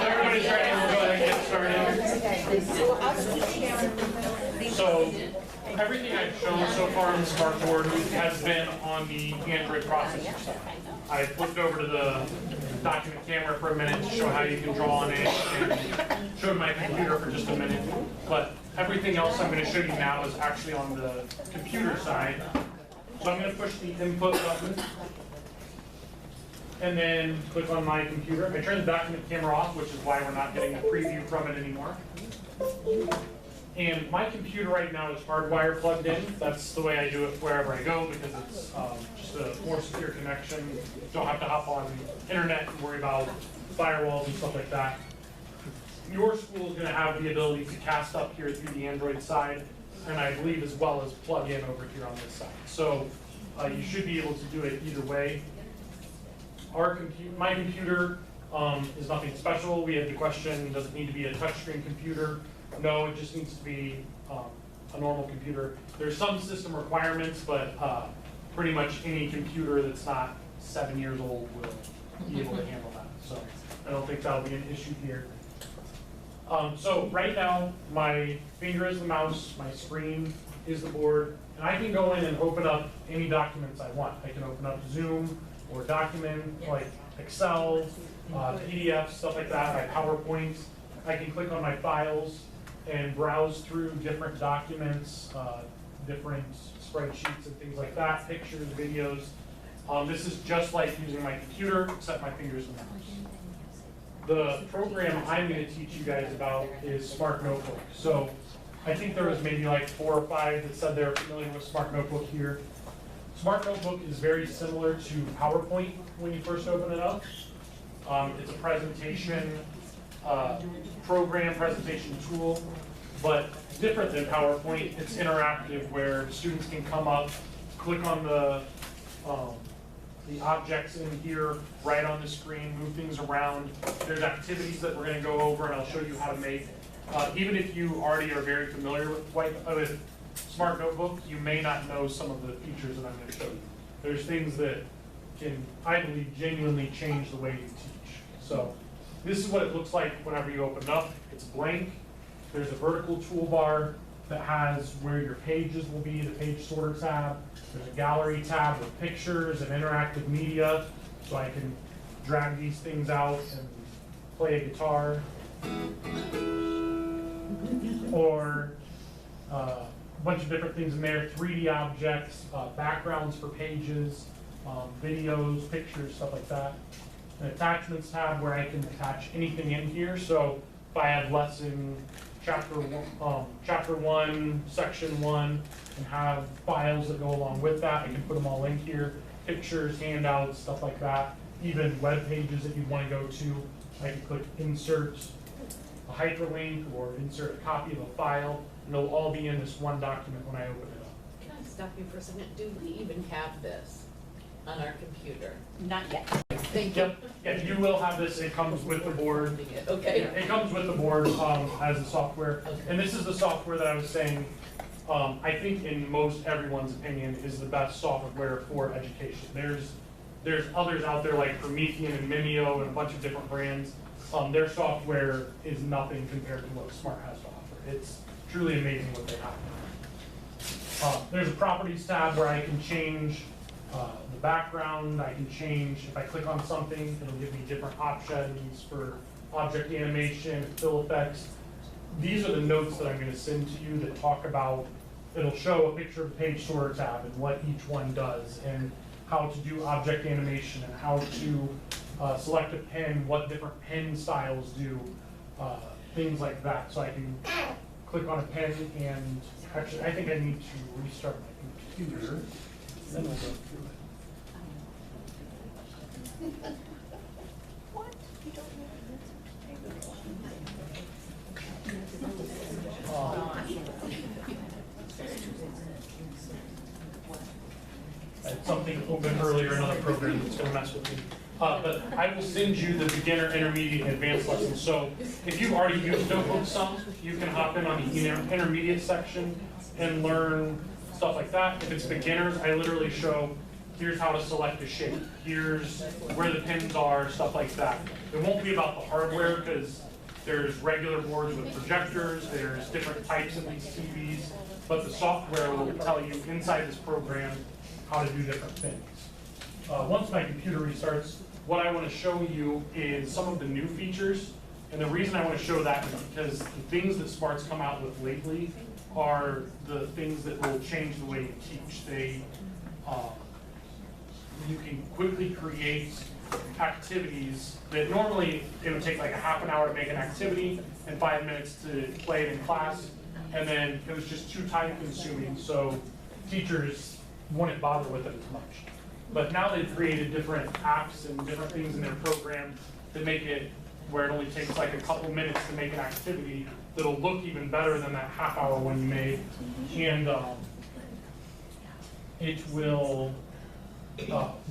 Everybody's ready, we'll go ahead and get started. So, everything I've shown so far on the smartboard has been on the Android processor side. I flipped over to the document camera for a minute to show how you can draw on it, and showed my computer for just a minute. But everything else I'm going to show you now is actually on the computer side. So I'm going to push the input button, and then click on my computer. I turned the document camera off, which is why we're not getting a preview from it anymore. And my computer right now is hardwire plugged in. That's the way I do it wherever I go, because it's just a more secure connection. Don't have to hop on the internet and worry about firewalls and stuff like that. Your school is going to have the ability to cast up here through the Android side, and I believe as well as plug in over here on this side. So you should be able to do it either way. My computer is nothing special. We had the question, does it need to be a touchscreen computer? No, it just needs to be a normal computer. There's some system requirements, but pretty much any computer that's not 7 years old will be able to handle that. So I don't think that'll be an issue here. So right now, my finger is the mouse, my screen is the board, and I can go in and open up any documents I want. I can open up Zoom or document like Excel, PDF, stuff like that, my PowerPoint. I can click on my files and browse through different documents, different spreadsheets and things like that, pictures, videos. This is just like using my computer, except my fingers and mouse. The program I'm going to teach you guys about is Smart Notebook. So I think there was maybe like 4 or 5 that said they're familiar with Smart Notebook here. Smart Notebook is very similar to PowerPoint when you first open it up. It's a presentation program, presentation tool, but different than PowerPoint. It's interactive where students can come up, click on the objects in here, right on the screen, move things around. There's activities that we're going to go over, and I'll show you how to make. Even if you already are very familiar with Smart Notebook, you may not know some of the features that I'm going to show you. There's things that can, I believe, genuinely change the way you teach. So this is what it looks like whenever you open it up. It's blank. There's a vertical toolbar that has where your pages will be, the page sorter tab. There's a gallery tab with pictures and interactive media, so I can drag these things out and play a guitar. Or a bunch of different things in there, 3D objects, backgrounds for pages, videos, pictures, stuff like that. An attachments tab where I can attach anything in here. So if I have lesson chapter 1, section 1, and have files that go along with that, I can put them all in here. Pictures, handouts, stuff like that. Even web pages that you want to go to, I can click insert a hyperlink or insert a copy of a file, and they'll all be in this one document when I open it up. Can I stop you for a second? Do we even have this on our computer? Not yet. Thank you. Yep, yeah, you will have this. It comes with the board. Okay. Yeah, it comes with the board as the software. Okay. And this is the software that I was saying, I think in most everyone's opinion is the best software for education. There's others out there like Promethean and Mimeo and a bunch of different brands. Their software is nothing compared to what Smart has to offer. It's truly amazing what they have. There's a properties tab where I can change the background. I can change, if I click on something, it'll give me different options for object animation, fill effects. These are the notes that I'm going to send to you that talk about, it'll show a picture of the page sorter tab and what each one does, and how to do object animation, and how to select a pen, what different pen styles do, things like that. So I can click on a pen, and actually I think I need to restart my computer, then we'll go through it. What? You don't know I had something open earlier, another program that's going to mess with me. But I will send you the beginner, intermediate, and advanced lessons. So if you've already used Notebook some, you can hop in on the intermediate section and learn stuff like that. If it's beginners, I literally show here's how to select a shape, here's where the pins are, stuff like that. It won't be about the hardware because there's regular boards with projectors, there's different types of these TVs, but the software will tell you inside this program how to do different things. Once my computer restarts, what I want to show you is some of the new features. And the reason I want to show that is because the things that Smart's come out with lately are the things that will change the way you teach. You can quickly create activities that normally it would take like a half an hour to make an activity and 5 minutes to play it in class. And then it was just too time consuming, so teachers wouldn't bother with it as much. But now they've created different apps and different things in their program that make it where it only takes like a couple minutes to make an activity that'll look even better than that half hour one you made. And it will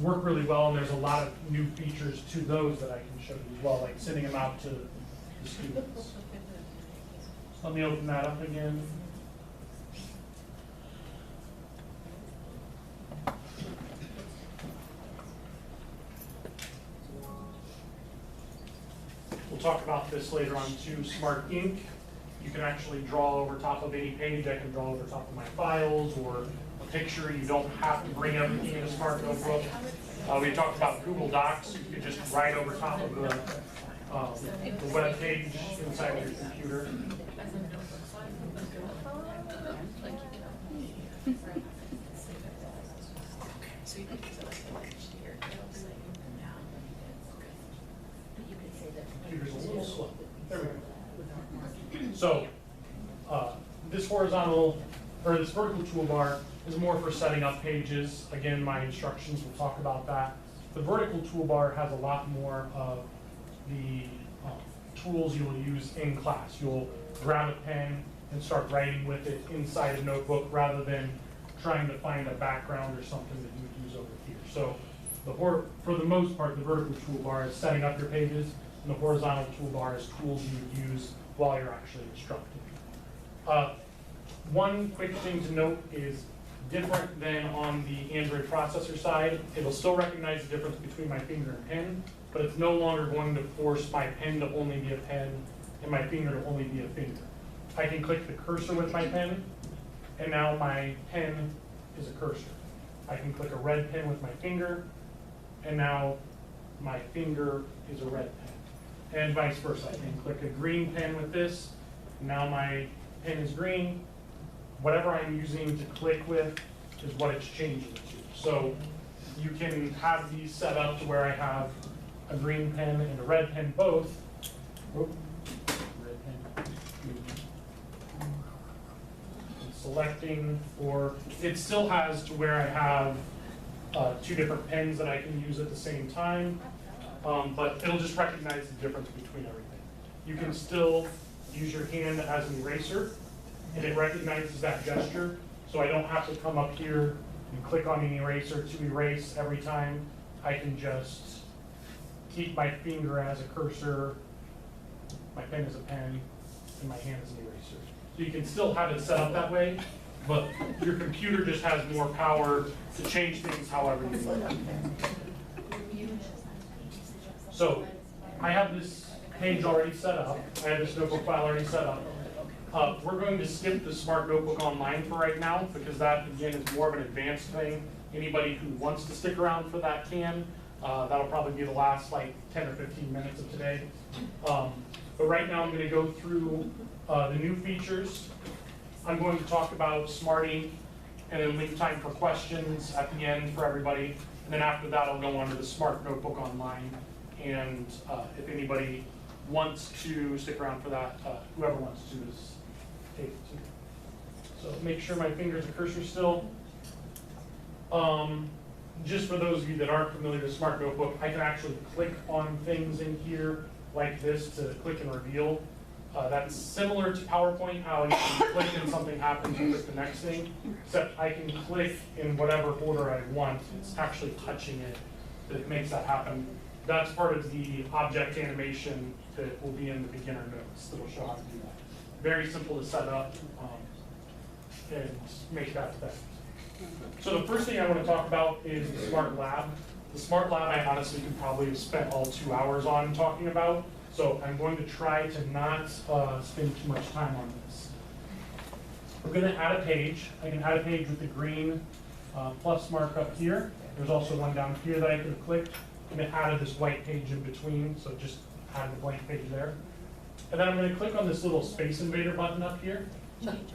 work really well, and there's a lot of new features to those that I can show you as well, like sending them out to the students. So let me open that up again. We'll talk about this later on too. Smart Ink. You can actually draw over top of any page. I can draw over top of my files or a picture. You don't have to bring everything in a Smart Notebook. We talked about Google Docs. You could just write over top of the web page inside of your computer. Computer's a little slow. There we go. So this horizontal, or this vertical toolbar is more for setting up pages. Again, my instructions will talk about that. The vertical toolbar has a lot more of the tools you will use in class. You'll grab a pen and start writing with it inside a notebook rather than trying to find a background or something that you would use over here. So for the most part, the vertical toolbar is setting up your pages, and the horizontal toolbar is tools you would use while you're actually instructing. One quick thing to note is different than on the Android processor side. It'll still recognize the difference between my finger and pen, but it's no longer going to force my pen to only be a pen and my finger to only be a finger. I can click the cursor with my pen, and now my pen is a cursor. I can click a red pen with my finger, and now my finger is a red pen. And vice versa. I can click a green pen with this, and now my pen is green. Whatever I'm using to click with is what it's changing to. So you can have these set up to where I have a green pen and a red pen both. Red pen. Selecting, or it still has to where I have two different pens that I can use at the same time, but it'll just recognize the difference between everything. You can still use your hand as an eraser, and it recognizes that gesture, so I don't have to come up here and click on an eraser to erase every time. I can just keep my finger as a cursor, my pen as a pen, and my hand as an eraser. So you can still have it set up that way, but your computer just has more power to change things however you want. So I have this page already set up. I have this notebook file already set up. We're going to skip the Smart Notebook Online for right now because that, again, is more of an advanced thing. Anybody who wants to stick around for that can. That'll probably be the last like 10 or 15 minutes of today. But right now I'm going to go through the new features. I'm going to talk about Smart Ink and then leave time for questions at the end for everybody. And then after that I'll go on to the Smart Notebook Online. And if anybody wants to stick around for that, whoever wants to is able to. So make sure my fingers are cursor still. Just for those of you that aren't familiar with Smart Notebook, I can actually click on things in here like this to click and reveal. That's similar to PowerPoint, how you can click and something happens and click the next thing, except I can click in whatever order I want. It's actually touching it that makes that happen. That's part of the object animation that will be in the beginner notes that will show how to do that. Very simple to set up and make that effect. So the first thing I want to talk about is the Smart Lab. The Smart Lab I honestly could probably have spent all 2 hours on talking about, so I'm going to try to not spend too much time on this. We're going to add a page. I can add a page with the green plus mark up here. There's also one down here that I could have clicked, and it added this white page in between, so just added a blank page there. And then I'm going to click on this little Space Invader button up here.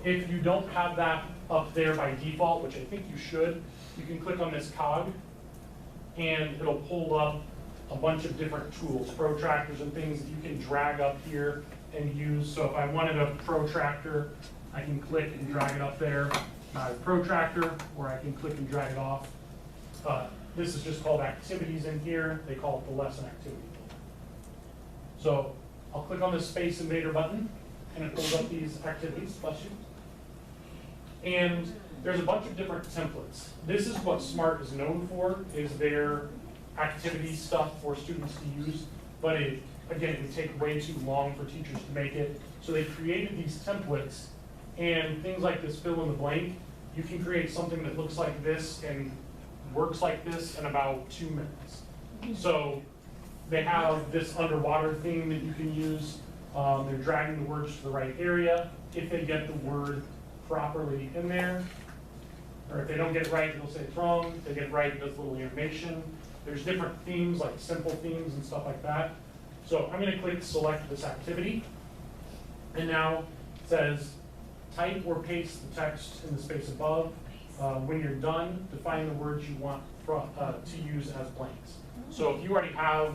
If you don't have that up there by default, which I think you should, you can click on this cog, and it'll pull up a bunch of different tools, protractors and things that you can drag up here and use. So if I wanted a protractor, I can click and drag it up there. A protractor, or I can click and drag it off. This is just called activities in here. They call it the lesson activity. So I'll click on this Space Invader button, and it pulls up these activities, bless you. And there's a bunch of different templates. This is what Smart is known for, is their activity stuff for students to use. But again, it would take way too long for teachers to make it. So they created these templates, and things like this fill in the blank. You can create something that looks like this and works like this in about 2 minutes. So they have this underwater theme that you can use. They're dragging the words to the right area. If they get the word properly in there, or if they don't get it right, it'll say it's wrong. If they get it right, it does a little animation. There's different themes, like simple themes and stuff like that. So I'm going to click select this activity. And now it says type or paste the text in the space above. When you're done, define the words you want to use as blanks. So if you already have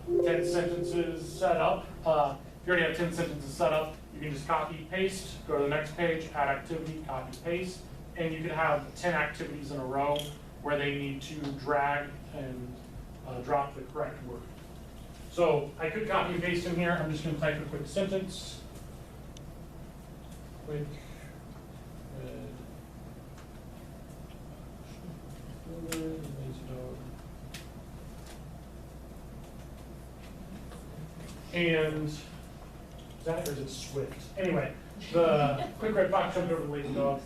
10 sentences set up, you can just copy, paste, go to the next page, add activity, copy, paste, and you can have 10 activities in a row where they need to drag and drop the correct word. So I could copy and paste in here. I'm just going to type a quick sentence. And is that, or is it Swift? Anyway, the quick red fox jumped over the lazy dog.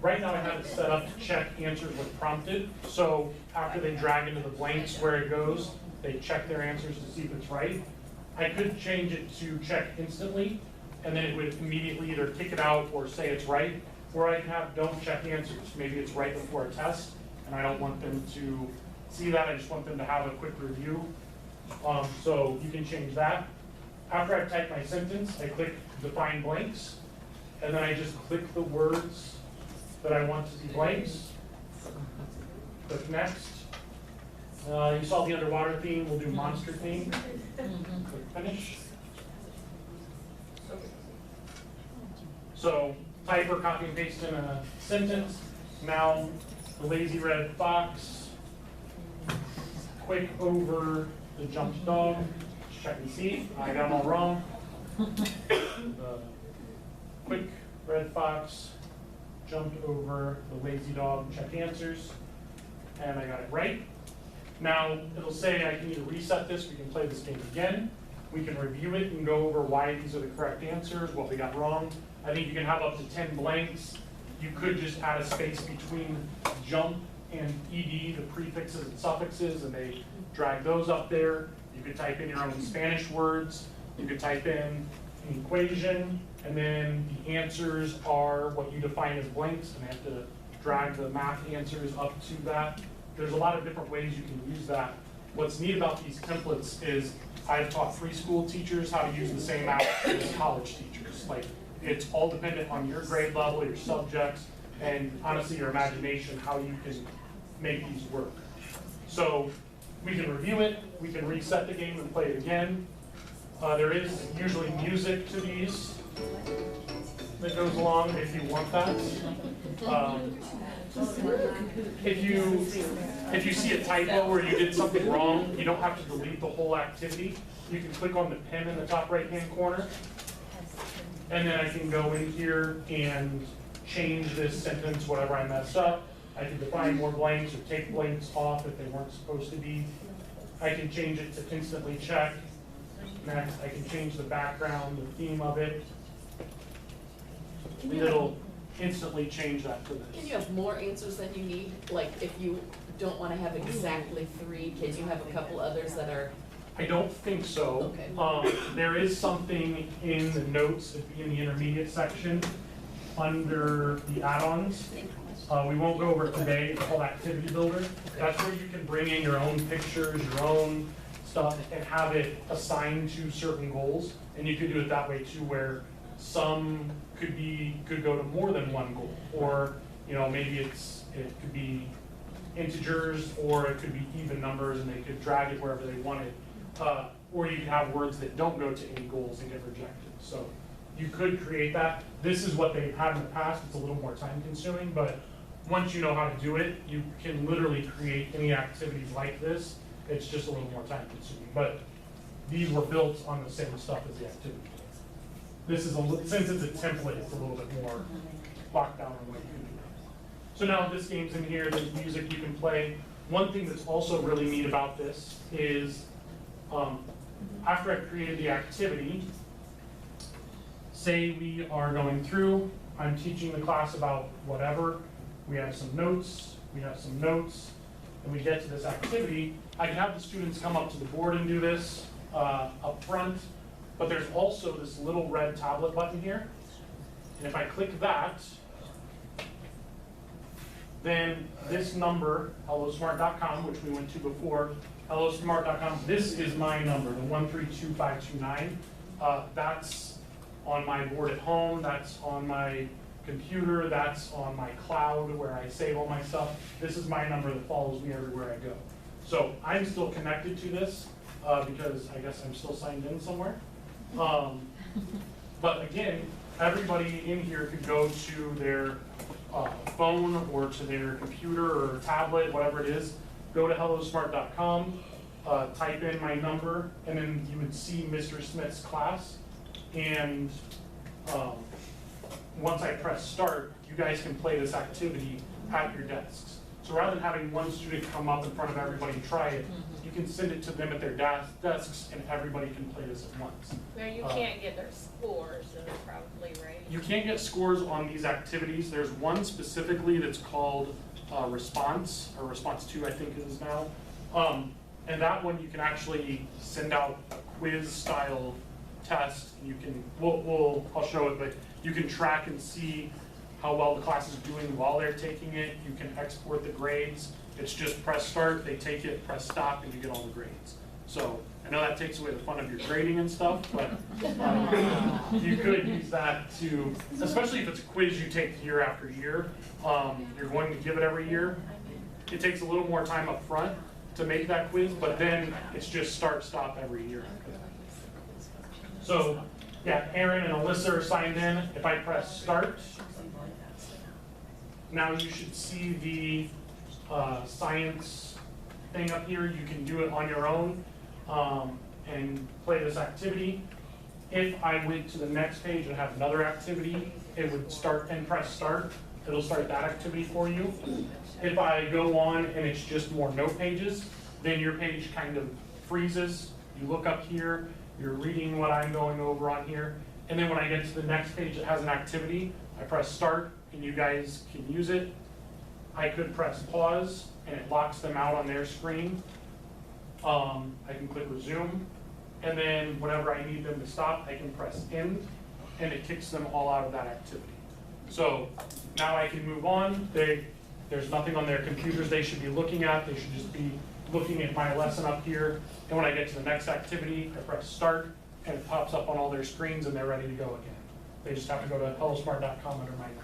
Right now I have it set up to check answers when prompted. So after they drag into the blanks where it goes, they check their answers to see if it's right. I could change it to check instantly, and then it would immediately either kick it out or say it's right. Or I can have don't check answers. Maybe it's right before a test, and I don't want them to see that. I just want them to have a quick review. So you can change that. After I've typed my sentence, I click define blanks, and then I just click the words that I want to be blanks. Click next. You saw the underwater theme, we'll do monster theme. Click finish. So type or copy and paste in a sentence. Now the lazy red fox, quick over the jumped dog. Check and see, I got them all wrong. The quick red fox jumped over the lazy dog, check answers, and I got it right. Now it'll say I can either reset this, we can play this game again, we can review it and go over why these are the correct answers, what we got wrong. I think you can have up to 10 blanks. You could just add a space between jump and ed, the prefixes and suffixes, and they drag those up there. You could type in your own Spanish words. You could type in an equation, and then the answers are what you define as blanks, and they have to drag the math answers up to that. There's a lot of different ways you can use that. What's neat about these templates is I've taught preschool teachers how to use the same app as college teachers. Like, it's all dependent on your grade level, your subjects, and honestly your imagination, how you can make these work. So we can review it, we can reset the game and play it again. There is usually music to these that goes along if you want that. If you see a typo or you did something wrong, you don't have to delete the whole activity. You can click on the pen in the top right-hand corner, and then I can go in here and change this sentence, whatever I messed up. I can define more blanks or take blanks off if they weren't supposed to be. I can change it to instantly check. Next, I can change the background, the theme of it. It'll instantly change that to this. Can you have more answers than you need? Like, if you don't wanna have exactly 3, can you have a couple others that are? I don't think so. Okay. There is something in the notes, in the intermediate section, under the add-ons. We won't go over it today, it's called Activity Builder. That's where you can bring in your own pictures, your own stuff, and have it assigned to certain goals. And you could do it that way too, where some could go to more than one goal. Or, maybe it could be integers, or it could be even numbers, and they could drag it wherever they wanted. Or you can have words that don't go to any goals and get rejected. So you could create that. This is what they've had in the past. It's a little more time consuming, but once you know how to do it, you can literally create any activities like this. It's just a little more time consuming. But these were built on the same stuff as the activity. This is since it's a template, it's a little bit more locked down on what you can do. So now this game's in here, there's music you can play. One thing that's also really neat about this is after I've created the activity, say we are going through, I'm teaching the class about whatever, we have some notes, and we get to this activity, I can have the students come up to the board and do this up front, but there's also this little red tablet button here, and if I click that, then this number, hellosmart.com, which we went to before, hellosmart.com, this is my number, the 132529. That's on my board at home, that's on my computer, that's on my cloud where I save all my stuff. This is my number that follows me everywhere I go. So I'm still connected to this because I guess I'm still signed in somewhere. But again, everybody in here could go to their phone or to their computer or tablet, whatever it is, go to hellosmart.com, type in my number, and then you would see Mr. Smith's class. And once I press start, you guys can play this activity at your desks. So rather than having one student come up in front of everybody and try it, you can send it to them at their desks and everybody can play this at once. Now, you can't get their scores, probably, right? You can't get scores on these activities. There's one specifically that's called Response, or Response 2, I think it is now. And that one you can actually send out a quiz style test. And you can, I'll show it, but you can track and see how well the class is doing while they're taking it. You can export the grades. It's just press start, they take it, press stop, and you get all the grades. So I know that takes away the fun of your grading and stuff, but you could use that to, especially if it's a quiz you take year after year, you're going to give it every year. It takes a little more time up front to make that quiz, but then it's just start, stop every year. So yeah, Aaron and Alyssa are signed in. If I press start, now you should see the science thing up here. You can do it on your own and play this activity. If I went to the next page and have another activity, it would start and press start. It'll start that activity for you. If I go on and it's just more note pages, then your page kind of freezes. You look up here, you're reading what I'm going over on here, and then when I get to the next page that has an activity, I press start and you guys can use it. I could press pause and it locks them out on their screen. I can click resume, and then whenever I need them to stop, I can press end, and it kicks them all out of that activity. So now I can move on. There's nothing on their computers they should be looking at. They should just be looking at my lesson up here. And when I get to the next activity, I press start, and it pops up on all their screens, and they're ready to go again. They just have to go to hellosmart.com under my number.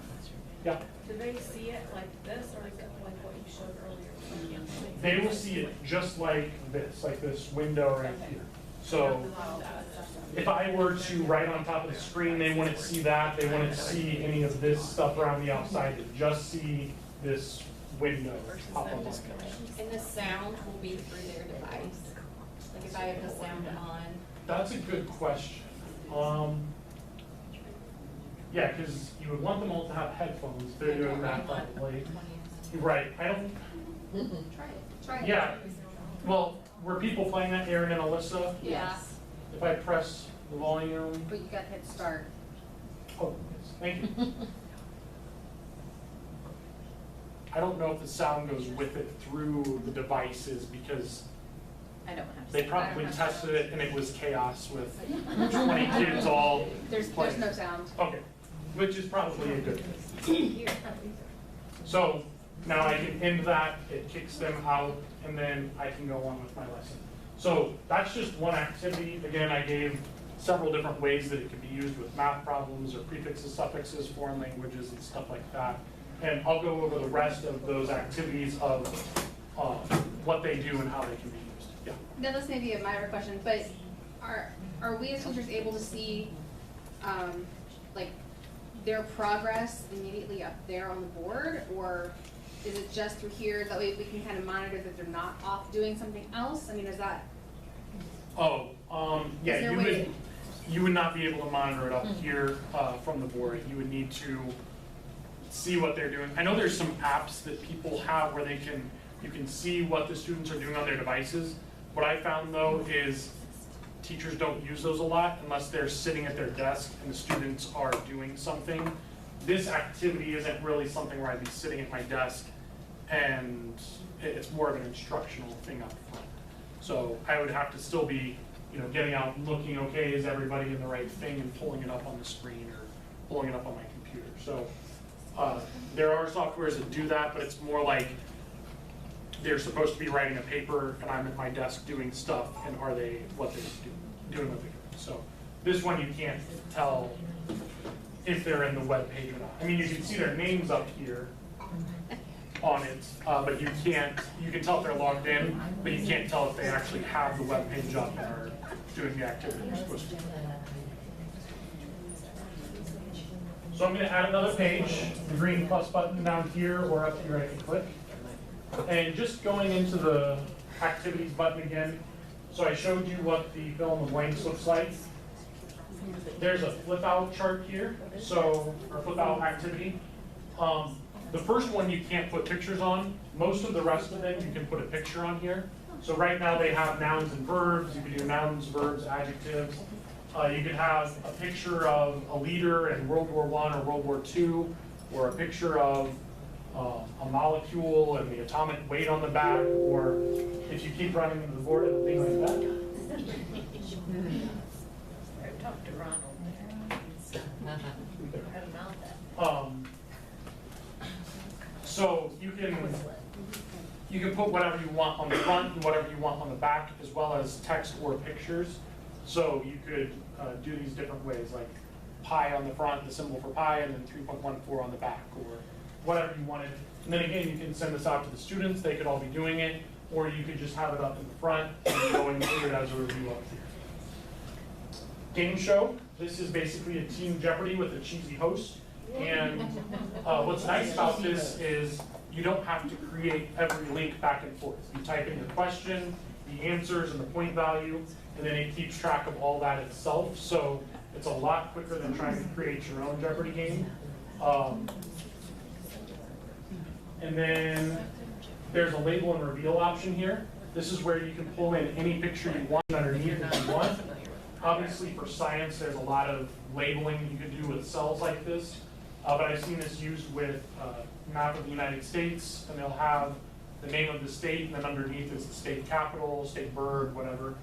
Yeah? Do they see it like this, or is it like what you showed earlier? They will see it just like this window right here. So if I were to write on top of the screen, they wouldn't see that. They wouldn't see any of this stuff around the outside. They just see this window pop up. And the sound will be through their device. Like if I have the sound on. That's a good question. Yeah, because you would want them all to have headphones. They're doing that probably. Right. I don't. Try it. Yeah. Well, were people playing that, Aaron and Alyssa? Yes. If I press the volume. But you gotta hit start. Oh, yes. Thank you. I don't know if the sound goes with it through the devices because I don't have. they probably tested it and it was chaos with 20 kids all There's playing. no sound. Okay, which is probably a good thing. So now I can end that, it kicks them out, and then I can go on with my lesson. So that's just one activity. Again, I gave several different ways that it could be used with math problems or prefixes, suffixes, foreign languages, and stuff like that. And I'll go over the rest of those activities of what they do and how they can be used. Yeah. Now, this may be a minor question, but are we as teachers able to see, like, their progress immediately up there on the board? Or is it just through here, that way we can kind of monitor that they're not off doing something else? I mean, is that? Oh, yeah, Is there a you way would not be able to monitor it up here from the board. You would need to see what they're doing. I know there's some apps that people have where you can see what the students are doing on their devices. What I found though is teachers don't use those a lot unless they're sitting at their desk and the students are doing something. This activity isn't really something where I'd be sitting at my desk, and it's more of an instructional thing up front. So I would have to still be, getting out and looking, okay, is everybody in the right thing, and pulling it up on the screen or pulling it up on my computer. So there are softwares that do that, but it's more like they're supposed to be writing a paper and I'm at my desk doing stuff, and are they what they're doing what they're doing. So this one you can't tell if they're in the web page or not. I mean, you can see their names up here on it, but you can tell if they're logged in, but you can't tell if they actually have the web page up and are doing the activity they're supposed to do. So I'm going to add another page, the green plus button down here or up here I can click. And just going into the activities button again, so I showed you what the fill in the blanks looks like. There's a flip out chart here, or flip out activity. The first one you can't put pictures on. Most of the rest of them you can put a picture on here. So right now they have nouns and verbs. You can do nouns, verbs, adjectives. You could have a picture of a leader in World War I or World War II, or a picture of a molecule and the atomic weight on the back, or if you keep running into the board, it'll be like that. I talked to Ronald. So you can put whatever you want on the front and whatever you want on the back, as well as text or pictures. So you could do these different ways, like pi on the front, the symbol for pi, and then 3.14 on the back, or whatever you wanted. And then again, you can send this out to the students. They could all be doing it, or you could just have it up in the front and going through it as a review up here. Game show. This is basically a Team Jeopardy with a cheesy host. And what's nice about this is you don't have to create every link back and forth. You type in your question, the answers, and the point value, and then it keeps track of all that itself. So it's a lot quicker than trying to create your own Jeopardy game. And then there's a label and reveal option here. This is where you can pull in any picture you want underneath if you want. Obviously for science, there's a lot of labeling you can do with cells like this. But I've seen this used with map of the United States, and they'll have the name of the state, and then underneath is the state capital, state bird, whatever.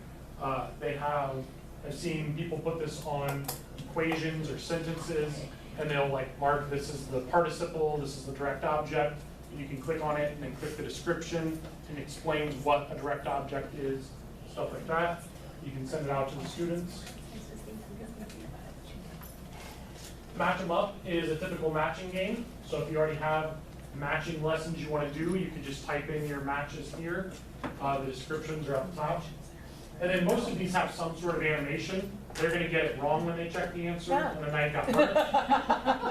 I've seen people put this on equations or sentences, and they'll like mark this is the participle, this is the direct object. And you can click on it and then click the description, and it explains what a direct object is, stuff like that. You can send it out to the students. Match 'em up is a typical matching game. So if you already have matching lessons you want to do, you can just type in your matches here. The descriptions are up top. And then most of these have some sort of animation. They're going to get it wrong when they check the answer, and the knight got hurt.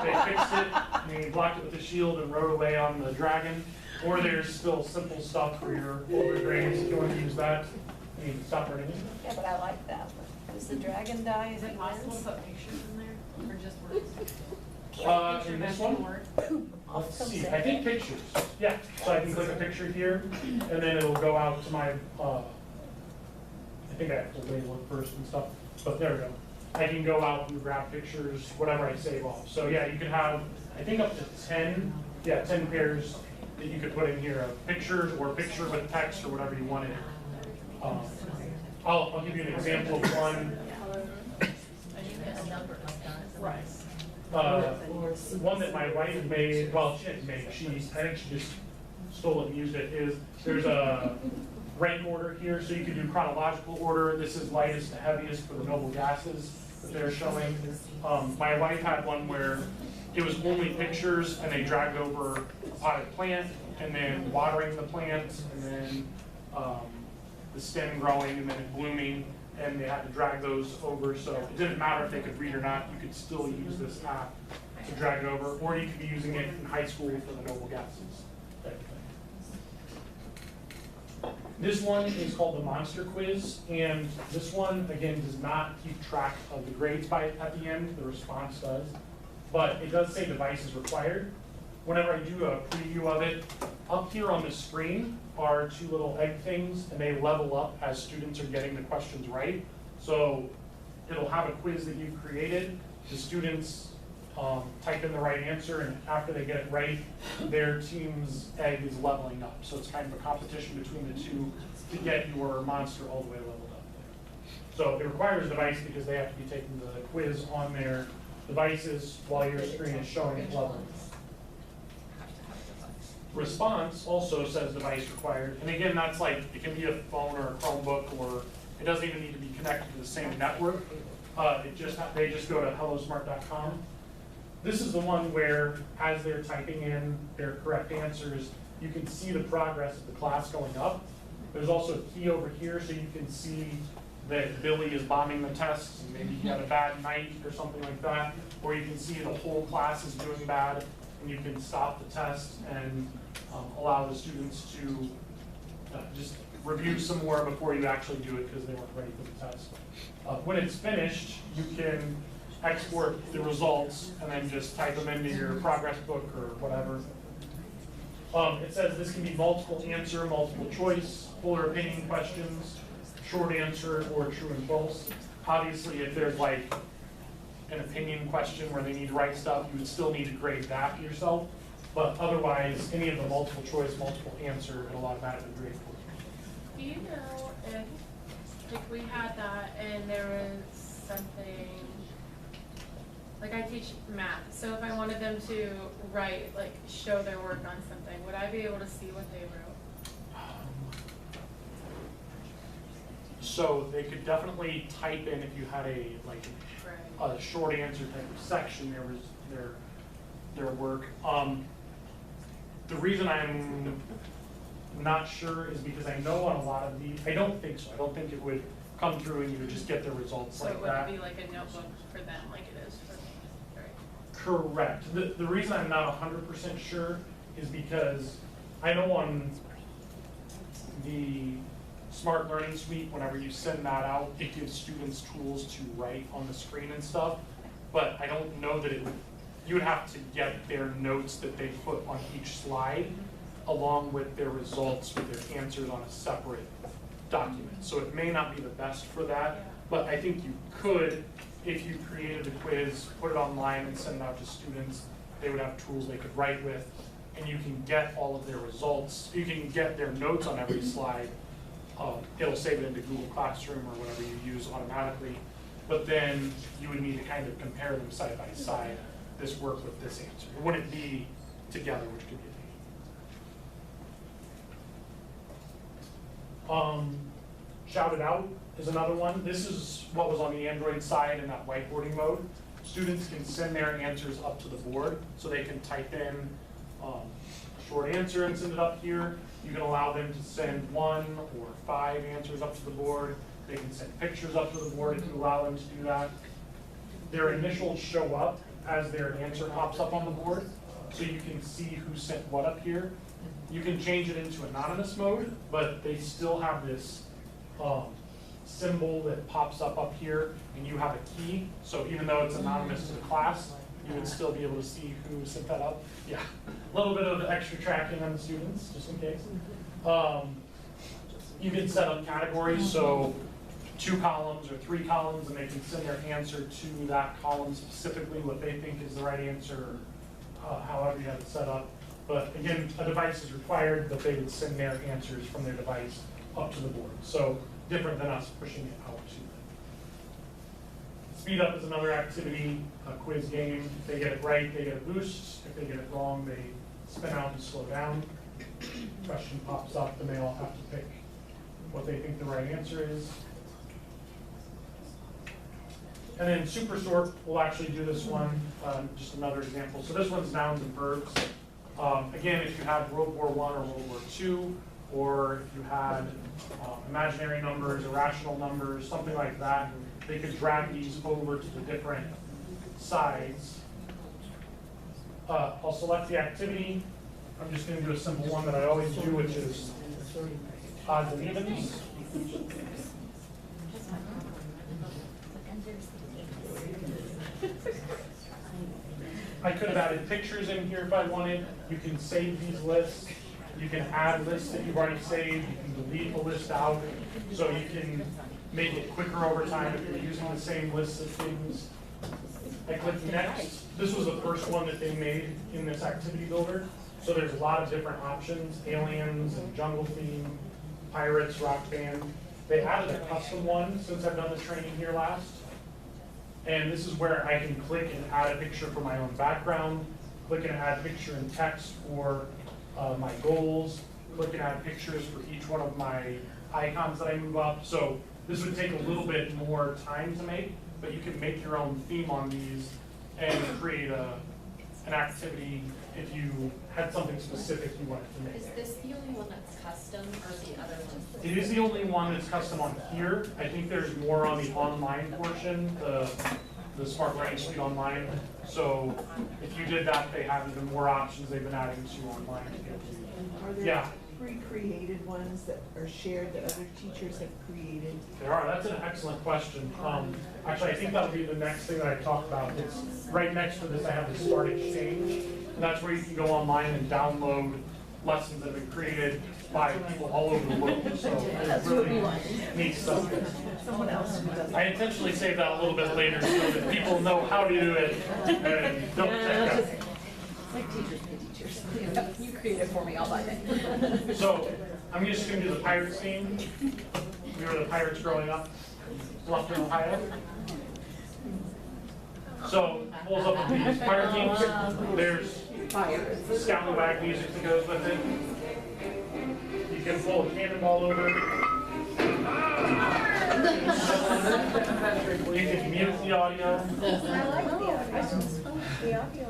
They fixed it, and they blocked it with a shield and rode away on the dragon. Or there's still simple stuff for your older grades if you want to use that. You can stop running. Yeah, but I like that. Does the dragon die? Is it possible to put pictures in there, or just words? In this one? Let's see, I think pictures. Yeah, so I can click a picture here, and then it'll go out to my, I think I have to label it first and stuff, but there we go. I can go out and grab pictures, whatever I save off. So yeah, you can have, I think up to 10 pairs that you could put in here, a picture or picture with text or whatever you wanted. I'll give you an example of one. One that my wife made, well, she didn't make, I think she just stole it and used it, is there's a rank order here, so you can do chronological order. This is lightest to heaviest for the noble gases that they're showing. My wife had one where it was only pictures and they dragged over a potted plant and then watering the plant and then the stem growing and then it blooming, and they had to drag those over, so it didn't matter if they could read or not, you could still use this app to drag it over, or you could be using it in high school for the noble gases type of thing. This one is called the Monster Quiz, and this one, again, does not keep track of the grades at the end, the response does, but it does say device is required. Whenever I do a preview of it, up here on the screen are two little egg things, and they level up as students are getting the questions right. So it'll have a quiz that you've created. The students type in the right answer, and after they get it right, their team's egg is leveling up. So it's kind of a competition between the two to get your monster all the way leveled up there. So it requires a device because they have to be taking the quiz on their devices while your screen is showing it leveling. Response also says device required, and again, that's like, it can be a phone or a Chromebook, or it doesn't even need to be connected to the same network. They just go to hellosmart.com. This is the one where, as they're typing in their correct answers, you can see the progress of the class going up. There's also a key over here, so you can see that Billy is bombing the test, and maybe he had a bad night or something like that, or you can see the whole class is doing bad, and you can stop the test and allow the students to just review some more before you actually do it because they weren't ready for the test. When it's finished, you can export the results and then just type them into your progress book or whatever. It says this can be multiple answer, multiple choice, full or opinion questions, short answer, or true and false. Obviously, if there's like an opinion question where they need to write stuff, you would still need to grade that yourself. But otherwise, any of the multiple choice, multiple answer, it'll automatically grade for you. Do you know if we had that and there was something, like I teach math, so if I wanted them to write, like show their work on something, would I be able to see what they wrote? So they could definitely type in, if you had a short answer type of section, there was their work. The reason I'm not sure is because I know on a lot of these, I don't think so. I don't think it would come through and you would just get the results like that. So it wouldn't be like a notebook for them like it is for me, right? Correct. The reason I'm not 100% sure is because I know on the Smart Learning Suite, whenever you send that out, it gives students tools to write on the screen and stuff, but I don't know that you would have to get their notes that they put on each slide along with their results with their answers on a separate document. So it may not be the best for that, but I think you could, if you created a quiz, put it online and send it out to students, they would have tools they could write with, and you can get all of their results. You can get their notes on every slide. It'll save it into Google Classroom or whatever you use automatically, but then you would need to kind of compare them side by side, this work with this answer. It wouldn't be together, which could be a pain. Shout It Out is another one. This is what was on the Android side in that whiteboarding mode. Students can send their answers up to the board, so they can type in a short answer and send it up here. You can allow them to send 1 or 5 answers up to the board. They can send pictures up to the board if you allow them to do that. Their initials show up as their answer pops up on the board, so you can see who sent what up here. You can change it into anonymous mode, but they still have this symbol that pops up here, and you have a key. So even though it's anonymous to the class, you would still be able to see who sent that up. Yeah, a little bit of extra tracking on the students, just in case. You can set up categories, so 2 columns or 3 columns, and they can send their answer to that column specifically, what they think is the right answer, however you have it set up. But again, a device is required, but they would send their answers from their device up to the board. So different than us pushing it out to them. Speed up is another activity, a quiz game. If they get it right, they get a boost. If they get it wrong, they spin out and slow down. Question pops up, and they all have to pick what they think the right answer is. And then super sort, we'll actually do this one, just another example. So this one's nouns and verbs. Again, if you had World War I or World War II, or if you had imaginary numbers, irrational numbers, something like that, they could drag these over to the different sides. I'll select the activity. I'm just going to do a simple one that I always do, which is odds and evens. I could have added pictures in here if I wanted. You can save these lists. You can add lists that you've already saved. You can delete a list out. So you can make it quicker over time if you're using the same list of things. I click next. This was the first one that they made in this activity builder. So there's a lot of different options, aliens and jungle theme, pirates, rock band. They added a custom one since I've done the training here last. And this is where I can click and add a picture for my own background, click and add picture and text for my goals, click and add pictures for each one of my icons that I move up. So this would take a little bit more time to make, but you can make your own theme on these and create an activity if you had something specific you wanted to make. Is this the only one that's custom, or the other ones? It is the only one that's custom on here. I think there's more on the online portion, the Smart Writing Suite online. So if you did that, they have even more options they've been adding to online. Are there pre-created ones that are shared that other teachers have created? There are. That's an excellent question. Actually, I think that'll be the next thing that I talk about. It's right next to this. I have the Start Exchange, and that's where you can go online and download lessons that have been created by people all over the world. So it's really neat stuff. Someone else who does. I intentionally saved that a little bit later so that people know how to do it and don't check out. It's like teachers pay teachers. You create it for me, I'll buy it. So I'm just going to do the Pirates theme. We were the Pirates growing up, Bluffton, Ohio. So it pulls up with these pirate teams. There's scallywag music that goes with it. You can pull a cannonball over. You can mute the audio. I like the audio.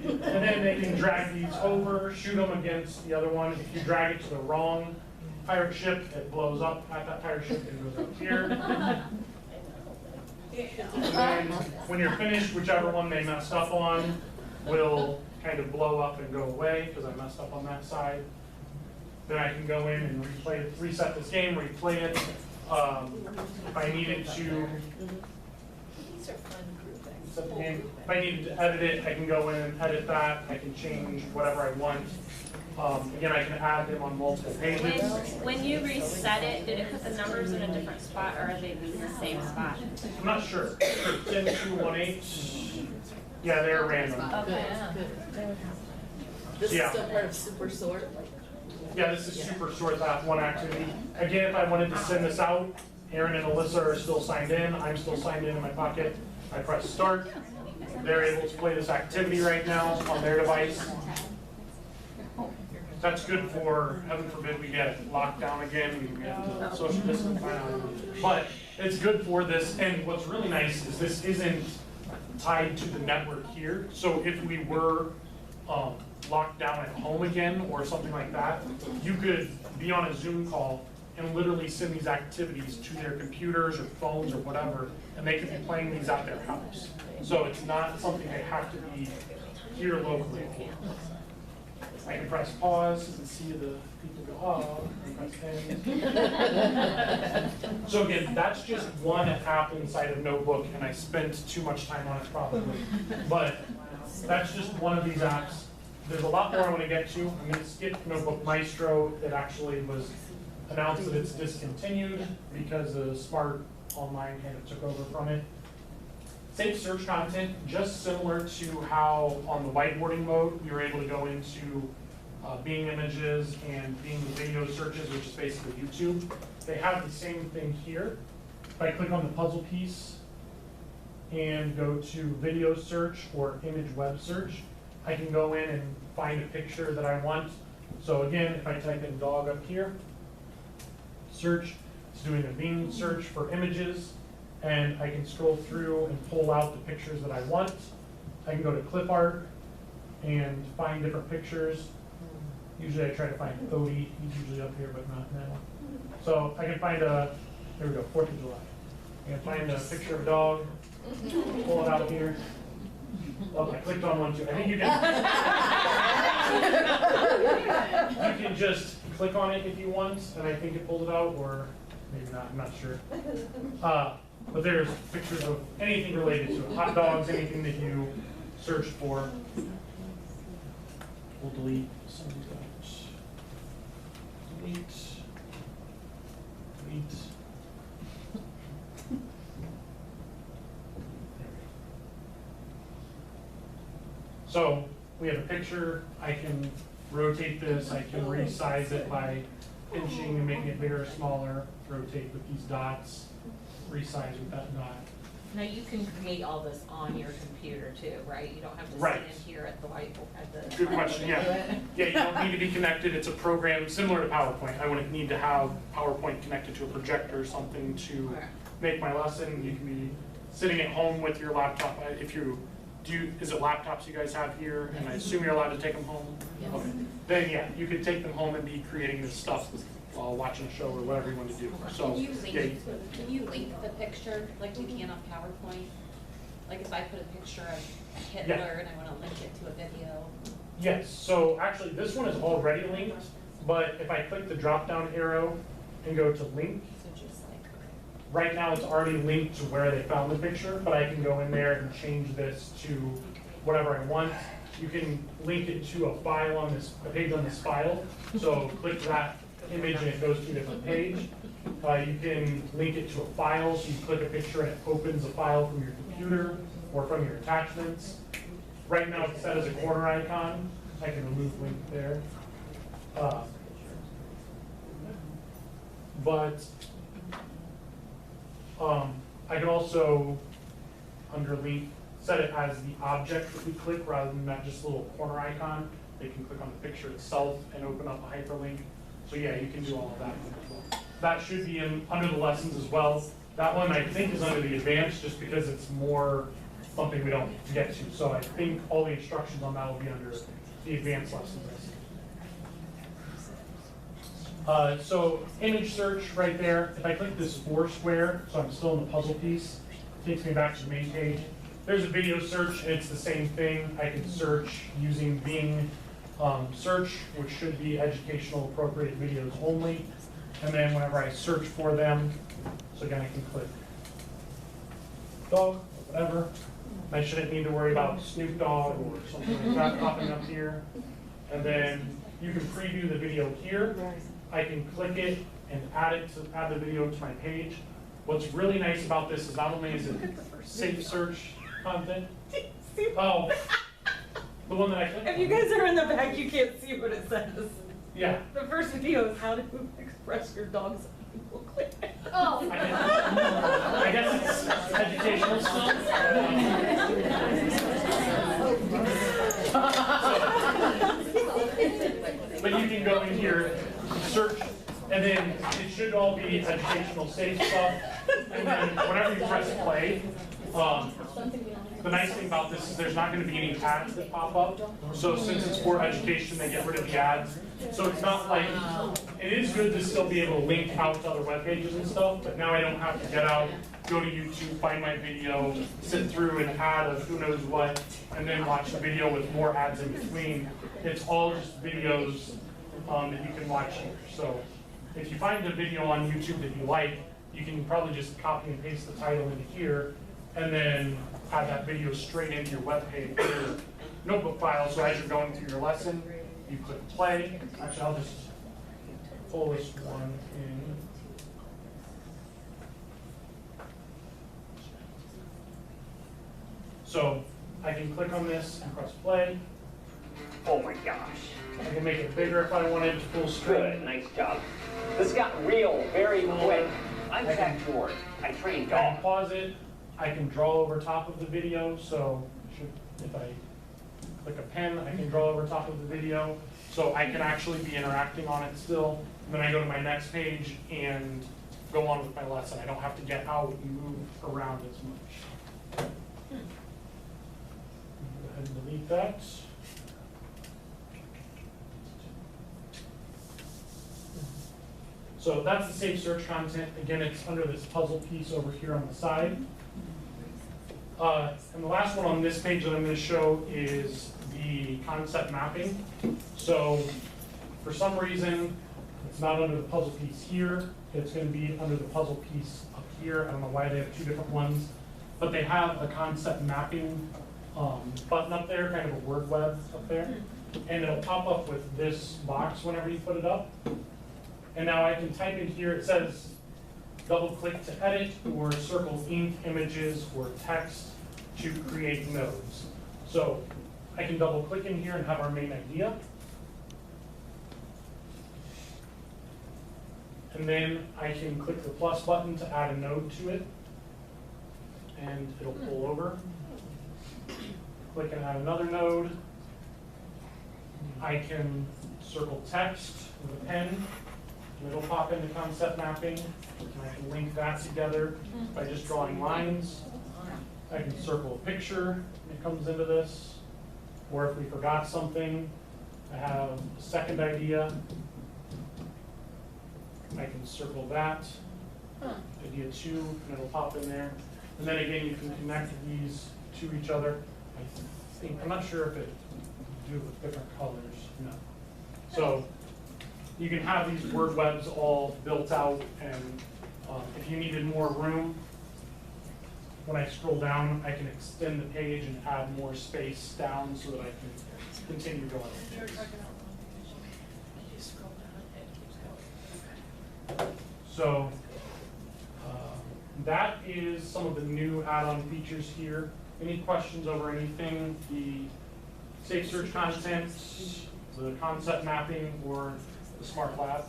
And then they can drag these over, shoot them against the other one. If you drag it to the wrong pirate ship, it blows up at that pirate ship and goes up here. And when you're finished, whichever one they messed up on will kind of blow up and go away because I messed up on that side. Then I can go in and reset this game, replay it. If I needed to reset the game, if I needed to edit it, I can go in and edit that. I can change whatever I want. Again, I can add them on multiple pages. When you reset it, did it put the numbers in a different spot, or are they in the same spot? I'm not sure. 10, 2, 1, 8. Yeah, they're random. Okay. This Yeah. is still part of Super Sort? Yeah, this is super short, that one activity. Again, if I wanted to send this out, Aaron and Alyssa are still signed in. I'm still signed in my pocket. I press start. They're able to play this activity right now on their device. That's good for, heaven forbid, we get locked down again. We have to social distance. But it's good for this. And what's really nice is this isn't tied to the network here. So if we were locked down at home again or something like that, you could be on a Zoom call and literally send these activities to their computers or phones or whatever, and they could be playing these at their house. So it's not something they have to be here locally for. I can press pause and see the people go, oh, and press pause. So again, that's just one app inside of Notebook, and I spent too much time on it probably. But that's just one of these apps. There's a lot more I want to get to. I'm going to skip Notebook Maestro. It actually was announced that it's discontinued because the Smart Online kind of took over from it. Save search content, just similar to how on the whiteboarding mode, we were able to go into Bing images and Bing video searches, which is basically YouTube. They have the same thing here. If I click on the puzzle piece and go to video search or image web search, I can go in and find a picture that I want. So again, if I type in dog up here, search, it's doing a Bing search for images, and I can scroll through and pull out the pictures that I want. I can go to clip art and find different pictures. Usually I try to find Odie, he's usually up here, but not now. So I can find here we go, 4th of July. I can find a picture of a dog, pull it out here. Oh, I clicked on one too. I think you can just click on it if you want, and I think it pulled it out, or maybe not, I'm not sure. But there's pictures of anything related to it. Hot dogs, anything that you search for. We'll delete some of these dogs. Delete. Delete. So we have a picture. I can rotate this. I can resize it by pinching and making it bigger or smaller. Rotate with these dots. Resize with that dot. Now you can create all this on your computer too, right? You don't have to Right. sit in here at the whiteboard, at the. Good question, yeah. Yeah, you don't need to be connected. It's a program similar to PowerPoint. I wouldn't need to have PowerPoint connected to a projector or something to make my lesson. You can be sitting at home with your laptop. If you do, is it laptops you guys have here? And I assume you're allowed to take them home? Yes. Okay. Then yeah, you could take them home and be creating this stuff while watching a show or whatever you want to do. So Can you link, yeah. can you link the picture like you can on PowerPoint? Like if I put a picture of Hitler and I want to link it to a video? Yes, so actually this one is already linked, but if I click the drop down arrow and go to link, So just like, okay. right now it's already linked to where they found the picture, but I can go in there and change this to whatever I want. You can link it to a file on this, a page on this file. So click that image and it goes to a different page. You can link it to a file, so you click a picture and it opens a file from your computer or from your attachments. Right now it's set as a corner icon. I can remove link there. I can also, under link, set it as the object that we click rather than that just little corner icon. They can click on the picture itself and open up a hyperlink. So yeah, you can do all of that. That should be under the lessons as well. That one I think is under the advanced just because it's more something we don't get to. So I think all the instructions on that will be under the advanced lessons. So image search right there. If I click this 4 square, so I'm still in the puzzle piece, it takes me back to the main page. There's a video search, and it's the same thing. I can search using Bing search, which should be educational appropriate videos only. And then whenever I search for them, so again I can click dog or whatever. I shouldn't need to worry about Snoop Dogg or something like that popping up here. And then you can preview the video here. I can click it and add the video to my page. What's really nice about this is not only is it safe search content. Oh, the one that I clicked on. If you guys are in the back, you can't see what it says. Yeah. The first video is how to express your dog's evil clear. Oh. I guess it's educational stuff. But you can go in here, search, and then it should all be educational safe stuff. And then whenever you press play, the nice thing about this is there's not going to be any ads that pop up. So since it's for education, they get rid of the ads. So it's not like, it is good to still be able to link out to other web pages and stuff, but now I don't have to get out, go to YouTube, find my video, sit through an ad of who knows what, and then watch the video with more ads in between. It's all just videos that you can watch here. So if you find a video on YouTube that you like, you can probably just copy and paste the title into here, and then add that video straight into your web page, your notebook file. So as you're going through your lesson, you click play. Actually, I'll just pull this one in. So I can click on this and press play. Oh my gosh. I can make it bigger if I wanted to full screen. Good, nice job. This got real very quick. I'm Zach George. I train I can dogs. pause it. I can draw over top of the video. So if I click a pen, I can draw over top of the video. So I can actually be interacting on it still. And then I go to my next page and go on with my lesson. I don't have to get out and move around as much. Go ahead and delete that. So that's the Safe Search content. Again, it's under this puzzle piece over here on the side. And the last one on this page that I'm going to show is the concept mapping. So for some reason, it's not under the puzzle piece here. It's going to be under the puzzle piece up here. I don't know why they have two different ones, but they have a concept mapping button up there, kind of a word web up there. And it'll pop up with this box whenever you put it up. And now I can type in here, it says double click to edit or circle ink, images, or text to create nodes. So I can double click in here and have our main idea. And then I can click the plus button to add a node to it. And it'll pull over. Click and add another node. I can circle text with a pen. And it'll pop into concept mapping. And I can link that together by just drawing lines. I can circle a picture. It comes into this. Or if we forgot something, I have a second idea. I can circle that, idea 2, and it'll pop in there. And then again, you can connect these to each other. I think, I'm not sure if it do with different colors, no. So you can have these word webs all built out, and if you needed more room, when I scroll down, I can extend the page and add more space down so that I can continue going. So that is some of the new add-on features here. Any questions over anything? The Safe Search content, the concept mapping, or the Smart Lab?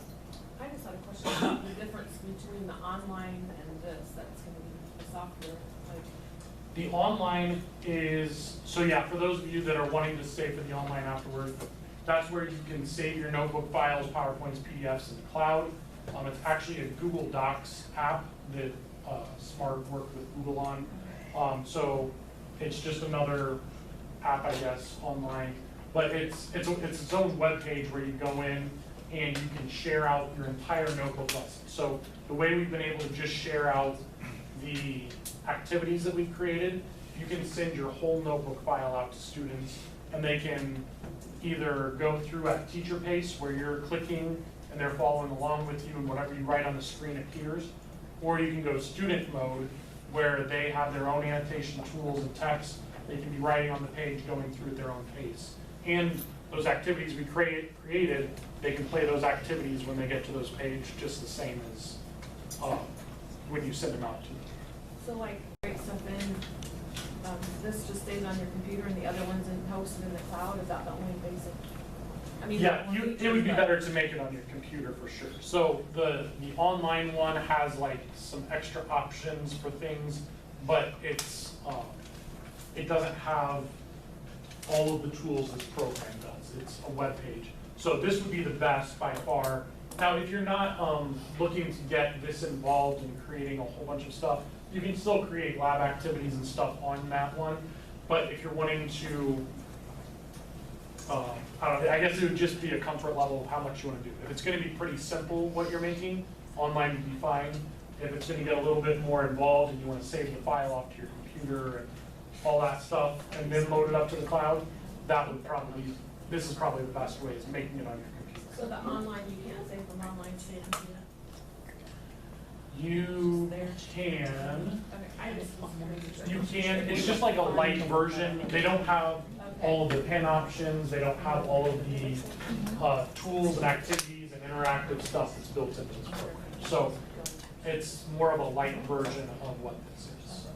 I just had a question about the difference between the online and this, that's gonna be the software, like. The online is, so yeah, for those of you that are wanting to stay for the online afterward, that's where you can save your notebook files, PowerPoints, PDFs in the cloud. It's actually a Google Docs app that Smart worked with Google on. So it's just another app, I guess, online. But it's its own web page where you go in and you can share out your entire notebook lesson. So the way we've been able to just share out the activities that we've created, you can send your whole notebook file out to students, and they can either go through at teacher pace where you're clicking and they're following along with you and whatever you write on the screen appears, or you can go student mode where they have their own annotation tools and text. They can be writing on the page, going through at their own pace. And those activities we created, they can play those activities when they get to those pages just the same as when you send them out to them. So like, write stuff in, this just stays on your computer and the other one's hosted in the cloud, is that the only basic? I mean, yeah, it would be better to make it on your computer for sure. So the online one has like some extra options for things, but it's it doesn't have all of the tools this program does. It's a web page. So this would be the best by far. Now, if you're not looking to get this involved in creating a whole bunch of stuff, you can still create lab activities and stuff on that one. But if you're wanting to, I guess it would just be a comfort level of how much you want to do. If it's going to be pretty simple what you're making, online would be fine. If it's going to get a little bit more involved and you want to save the file off to your computer and all that stuff and then load it up to the cloud, that would probably, this is probably the best way, is making it on your computer. So the online, you can't save from online to your computer? You can. Okay, I just. You can, it's just like a light version. They don't have all of the pen options, they don't have all of the tools and activities and interactive stuff that's built into this program. So it's more of a light version of what this is.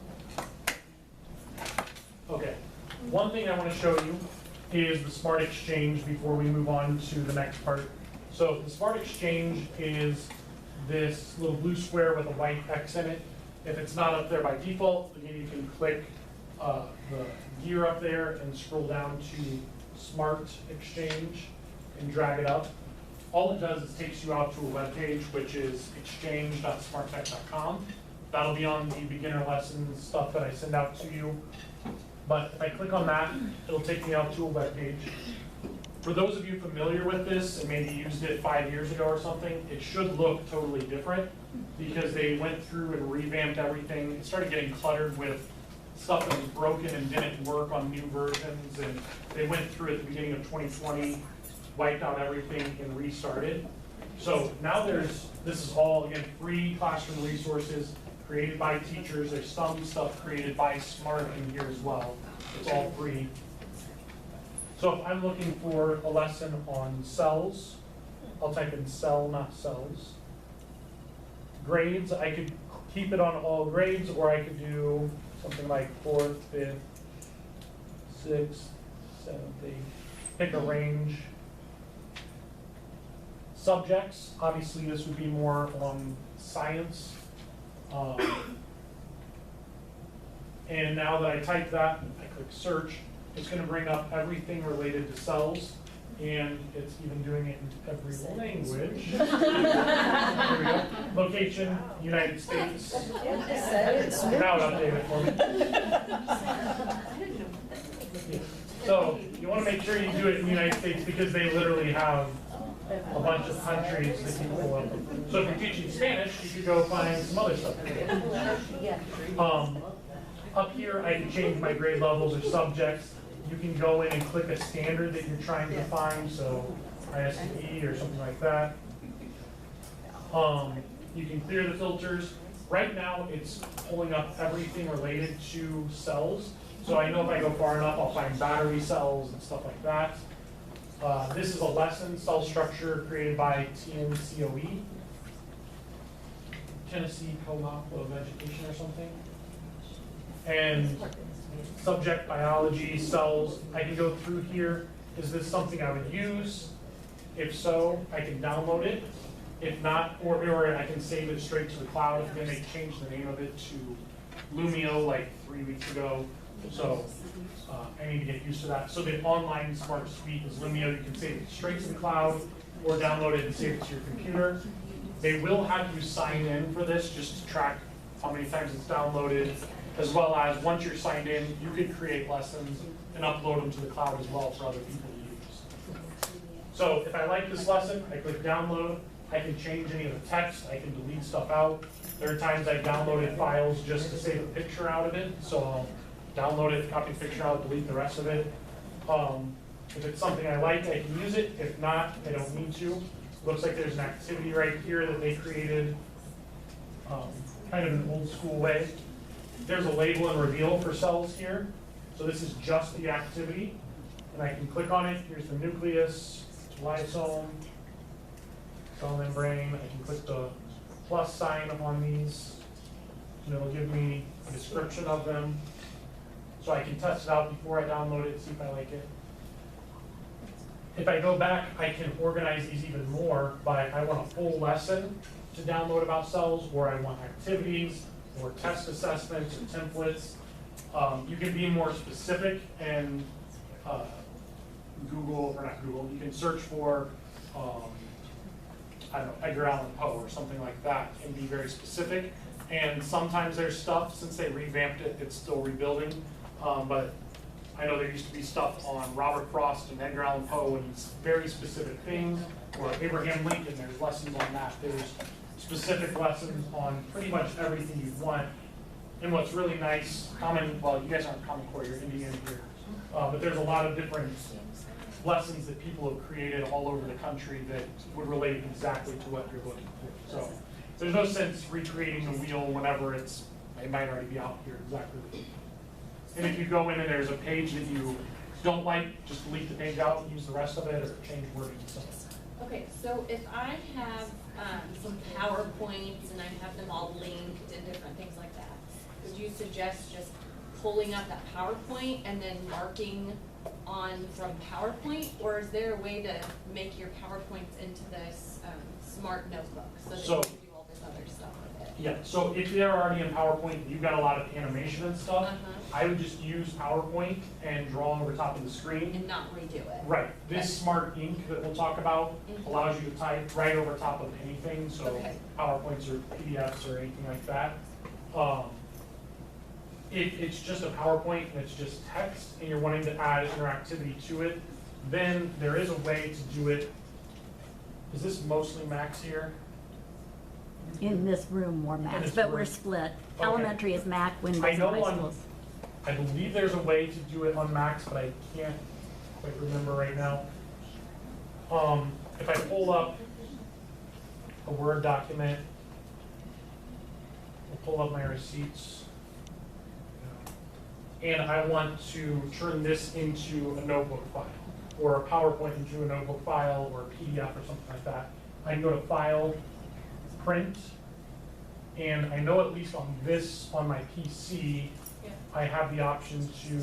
Okay, one thing I want to show you is the Smart Exchange before we move on to the next part. So the Smart Exchange is this little blue square with a white X in it. If it's not up there by default, again, you can click the gear up there and scroll down to Smart Exchange and drag it up. All it does is takes you out to a web page, which is exchange.smarttech.com. That'll be on the beginner lessons stuff that I send out to you. But if I click on that, it'll take me out to a web page. For those of you familiar with this and maybe used it 5 years ago or something, it should look totally different because they went through and revamped everything. It started getting cluttered with stuff that was broken and didn't work on new versions, and they went through at the beginning of 2020, wiped out everything and restarted. So now this is all, again, free classroom resources created by teachers. There's some stuff created by Smart in here as well. It's all free. So if I'm looking for a lesson on cells, I'll type in cell, not cells. Grades, I could keep it on all grades, or I could do something like 4th, 5th, 6th, 7th, 8th. Pick a range. Subjects, obviously this would be more on science. And now that I type that, I click search, it's going to bring up everything related to cells, and it's even doing it in every language. There we go. Location, United States. Now update it for me. Yeah. So you want to make sure you do it in the United States because they literally have a bunch of countries that you pull up. So if you're teaching Spanish, you could go find some other stuff. Up here, I can change my grade levels or subjects. You can go in and click a standard that you're trying to find, so ISTE or something like that. You can clear the filters. Right now, it's pulling up everything related to cells. So I know if I go far enough, I'll find battery cells and stuff like that. This is a lesson, cell structure, created by TNCOE, Tennessee Co-op of Education or something. And subject, biology, cells, I can go through here. Is this something I would use? If so, I can download it. If not, or I can save it straight to the cloud. Then they changed the name of it to Lumio like 3 weeks ago. So I need to get used to that. So the online Smart Suite is Lumio. You can save it straight to the cloud or download it and save it to your computer. They will have you sign in for this just to track how many times it's downloaded, as well as once you're signed in, you can create lessons and upload them to the cloud as well for other people to use. So if I like this lesson, I click download. I can change any of the text. I can delete stuff out. There are times I've downloaded files just to save a picture out of it. So I'll download it, copy the picture out, delete the rest of it. If it's something I like, I can use it. If not, I don't need to. Looks like there's an activity right here that they created kind of an old school way. There's a label and reveal for cells here. So this is just the activity. And I can click on it. Here's the nucleus, lysosome, cell membrane. I can click the plus sign on these, and it'll give me a description of them. So I can test it out before I download it, see if I like it. If I go back, I can organize these even more by I want a full lesson to download about cells, or I want activities, or test assessments, or templates. You can be more specific and Google, or not Google, you can search for, I don't know, Edgar Allan Poe or something like that and be very specific. And sometimes there's stuff, since they revamped it, it's still rebuilding. But I know there used to be stuff on Robert Frost and Edgar Allan Poe and very specific things, or Abraham Lincoln, there's lessons on that. There's specific lessons on pretty much everything you want. And what's really nice, well, you guys aren't Common Core, you're Indian here, but there's a lot of different lessons that people have created all over the country that would relate exactly to what you're looking for. So there's no sense recreating the wheel whenever it might already be out here exactly. And if you go in and there's a page that you don't like, just delete the page out and use the rest of it, or change wording and stuff. Okay, so if I have some PowerPoints and I have them all linked and different things like that, would you suggest just pulling up that PowerPoint and then marking on from PowerPoint? Or is there a way to make your PowerPoints into this smart notebook so that you can do all this other stuff with it? Yeah, so if they're already in PowerPoint, you've got a lot of animation and stuff, I would just use PowerPoint and draw over top of the screen. And not redo it? Right. This smart ink that we'll talk about allows you to type right over top of anything, so PowerPoints or PDFs or anything like that. If it's just a PowerPoint and it's just text and you're wanting to add interactivity to it, then there is a way to do it. Is this mostly Macs here? In this room, more Macs, but we're split. Elementary is Mac, Windows, I know and high schools. I believe there's a way to do it on Macs, but I can't quite remember right now. If I pull up a Word document, I'll pull up my receipts, and I want to turn this into a notebook file, or a PowerPoint into a notebook file, or a PDF or something like that. I can go to File, Print, and I know at least on my PC, I have the option to,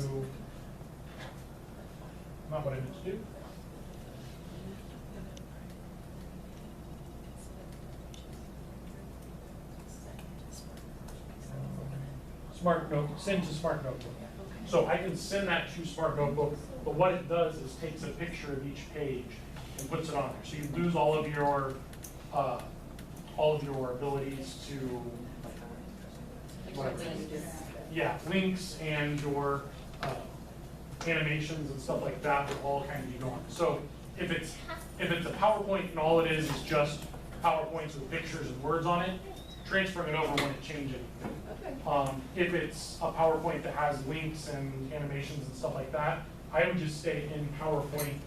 not what I need to do. Send to Smart Notebook. So I can send that to Smart Notebook, but what it does is takes a picture of each page and puts it on there. So you lose all of your abilities to, links and your animations and stuff like that will all kind of be gone. So if it's a PowerPoint and all it is just PowerPoints with pictures and words on it, transferring it over wouldn't change anything. If it's a PowerPoint that has links and animations and stuff like that, I would just stay in PowerPoint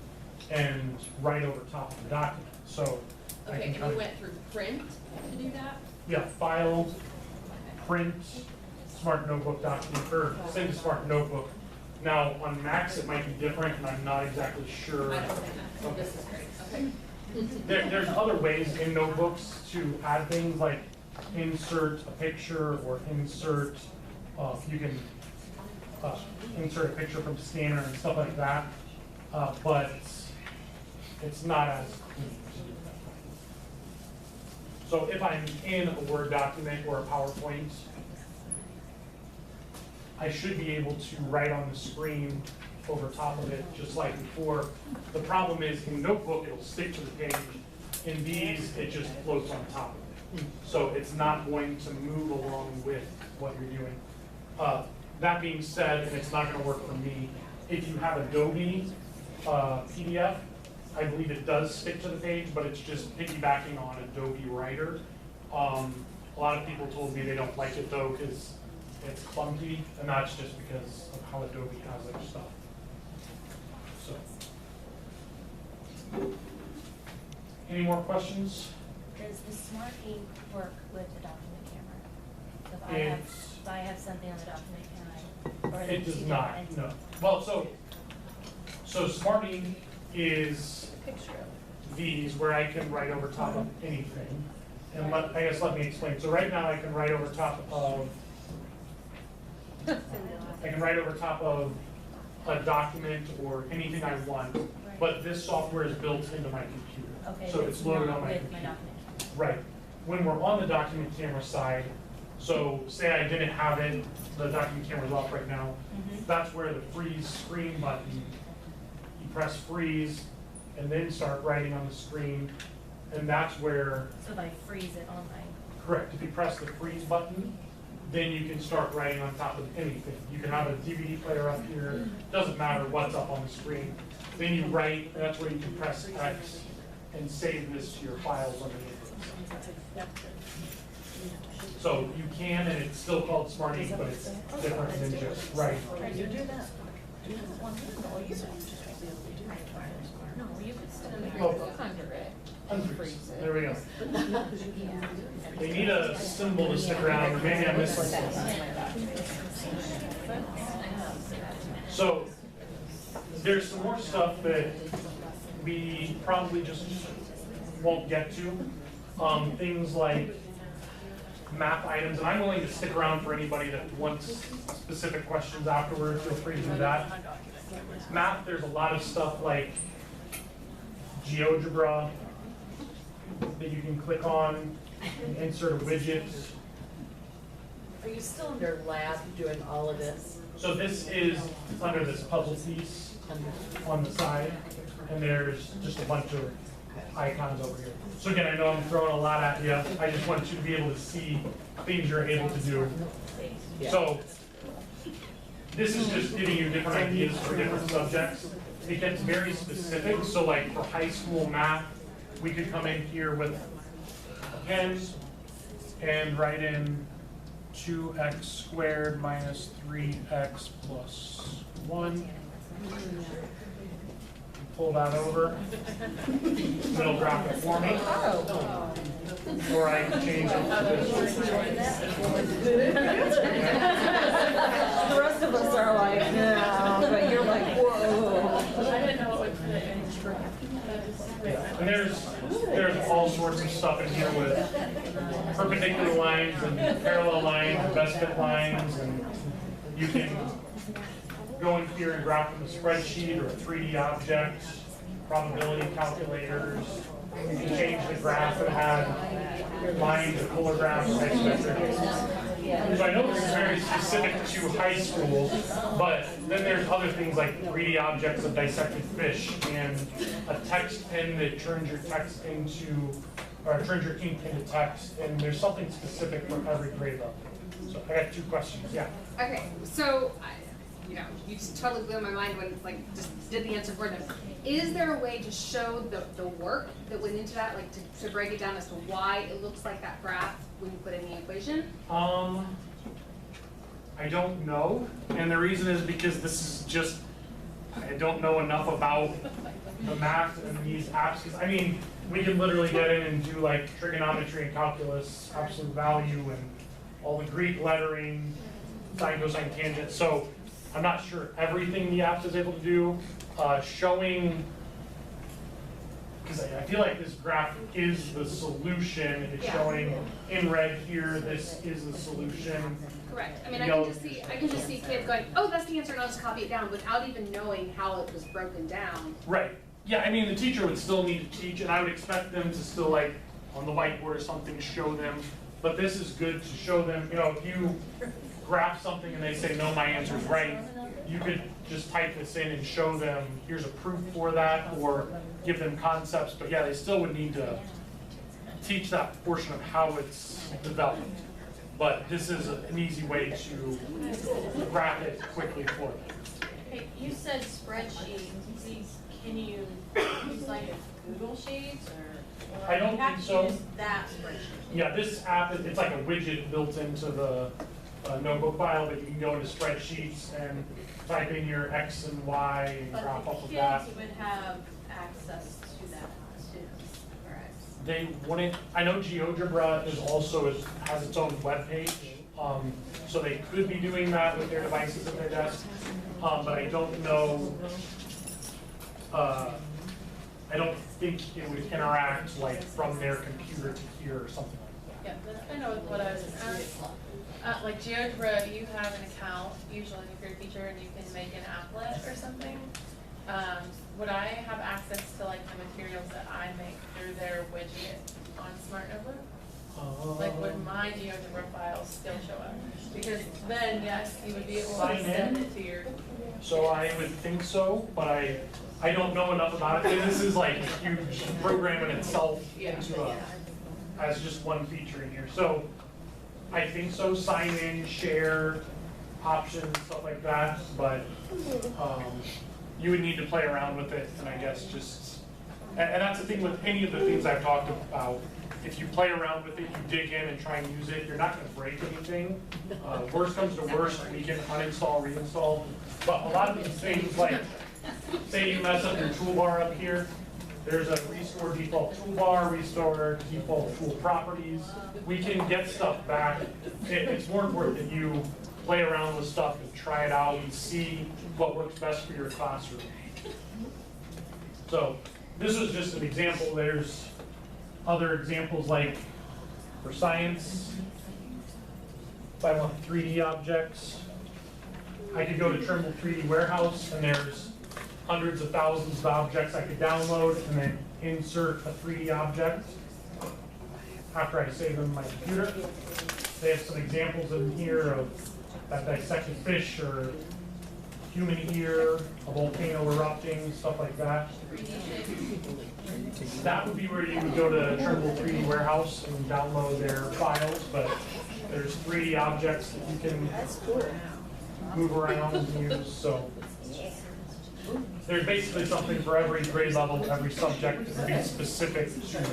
and right over top of the document. So okay, and we went through print to do that? Yeah, File, Print, Smart Notebook document, or send to Smart Notebook. Now, on Macs, it might be different, and I'm not exactly sure. I don't think this is great. Okay. There's other ways in notebooks to add things like insert a picture or insert, you can insert a picture from Scanner and stuff like that, but it's not as clean to do that. So if I'm in a Word document or a PowerPoint, I should be able to write on the screen over top of it, just like before. The problem is in Notebook, it'll stick to the page. In these, it just floats on top of it. So it's not going to move along with what you're doing. That being said, and it's not gonna work for me, if you have Adobe PDF, I believe it does stick to the page, but it's just piggybacking on Adobe Writer. A lot of people told me they don't like it though, because it's clunky, and that's just because of how Adobe has their stuff. So, any more questions? Does the Smart Ink work with the document camera? So if I have something on the document, can I? Or It does not, no. Well, so Smart Ink is these where I can write over top of anything. And let me explain. So right now I can write over top of a document or anything I want, but this software is built into my computer. Okay, So it's loaded on my computer. Right. When we're on the document camera side, so say I didn't have it, the document camera's off right now, that's where the freeze screen button, you press freeze and then start writing on the screen, and that's where. So if I freeze it on my. Correct. If you press the freeze button, then you can start writing on top of anything. You can have a DVD player up here, doesn't matter what's up on the screen. Then you write, and that's where you can press X and save this to your files underneath it. So you can, and it's still called Smart Ink, but it's different than just writing. You do that. No, you could still under it. There we go. They need a symbol to stick around, or maybe I missed something. So there's some more stuff that we probably just won't get to. Things like math items, and I'm willing to stick around for anybody that wants specific questions afterwards. Feel free to do that. Math, there's a lot of stuff like GeoGebra that you can click on and insert a widget. Are you still under lab doing all of this? So this is under this puzzle piece on the side, and there's just a bunch of icons over here. So again, I know I'm throwing a lot at you. I just want you to be able to see things you're able to do. So this is just giving you different ideas for different subjects. It gets very specific. So like for high school math, we could come in here with a pen and write in 2x squared minus 3x plus 1. Pull that over. It'll drop it for me. Or I can change it to this. The rest of us are like, no, but you're like, whoa. I didn't know it would fit in. And there's all sorts of stuff in here with perpendicular lines and parallel lines and best fit lines, and you can go in here and graph from a spreadsheet or a 3D object, probability calculators. You can change the graph and add lines or color graphs, So I know this is very specific to high school, but then there's other things like 3D objects of dissected fish and a text pen that turns your text into, or turns your ink into text, and there's something specific for every grade level. So I got 2 questions, yeah. Okay, so, you know, you just totally blew my mind when it's like, just did the answer for them. Is there a way to show the work that went into that, like to break it down as to why it looks like that graph when you put in the equation? I don't know, and the reason is because this is just, I don't know enough about the math and these apps. 'Cause, I mean, we can literally get in and do like trigonometry and calculus, absolute value, and all the Greek lettering, sine, cosine, tangent. So I'm not sure everything the app is able to do. Showing, because I feel like this graph is the solution. It's showing in red here, this is the solution. Correct. I mean, I can just see kids going, oh, that's the answer, and I'll just copy it down without even knowing how it was broken down. Right. Yeah, I mean, the teacher would still need to teach, and I would expect them to still, like, on the whiteboard or something, show them. But this is good to show them, you know, if you graph something and they say, no, my answer's right, you could just type this in and show them, here's a proof for that, or give them concepts. But yeah, they still would need to teach that portion of how it's developed. But this is an easy way to graph it quickly for them. Hey, you said spreadsheet. Can you use like Google Sheets or I don't you have think to so. use that spreadsheet? Yeah, this app, it's like a widget built into the notebook file, but you can go into spreadsheets and type in your X and Y and graph off of that. But the kids would have access to that too, correct? They wouldn't, I know GeoGebra is also, has its own webpage, so they could be doing that with their devices at their desk, but I don't know, I don't think it would interact like from their computer to here or something like that. Yeah, that's kind of what I was asking. Like GeoGebra, you have an account, usually if you're a teacher, and you can make an applet or something. Would I have access to like the materials that I make through their widget on Smart Notebook? Like would my GeoGebra files still show up? Because then, yes, you would be able to send it to your. So I would think so, but I don't know enough about it. This is like a huge program in itself into as just one feature in here. So I think so, sign in, share, options, stuff like that, but you would need to play around with it, and I guess just, and that's the thing with any of the things I've talked about. If you play around with it, you dig in and try and use it, you're not going to break anything. Worst comes to worst, we can uninstall, reinstall. But a lot of these things, like, say you mess up your toolbar up here, there's a restore default toolbar, restore default tool properties. We can get stuff back. It's more important that you play around with stuff and try it out and see what works best for your classroom. So this was just an example. There's other examples like for science, if I want 3D objects, I could go to Trimble 3D Warehouse, and there's hundreds of thousands of objects I could download and then insert a 3D object after I save them in my computer. They have some examples in here of that dissected fish or human ear, a volcano erupting, stuff like that. That would be where you would go to Trimble 3D Warehouse and download their files, but there's 3D objects that you can move around and use, so. There's basically something for every grade level, every subject to be specific to it.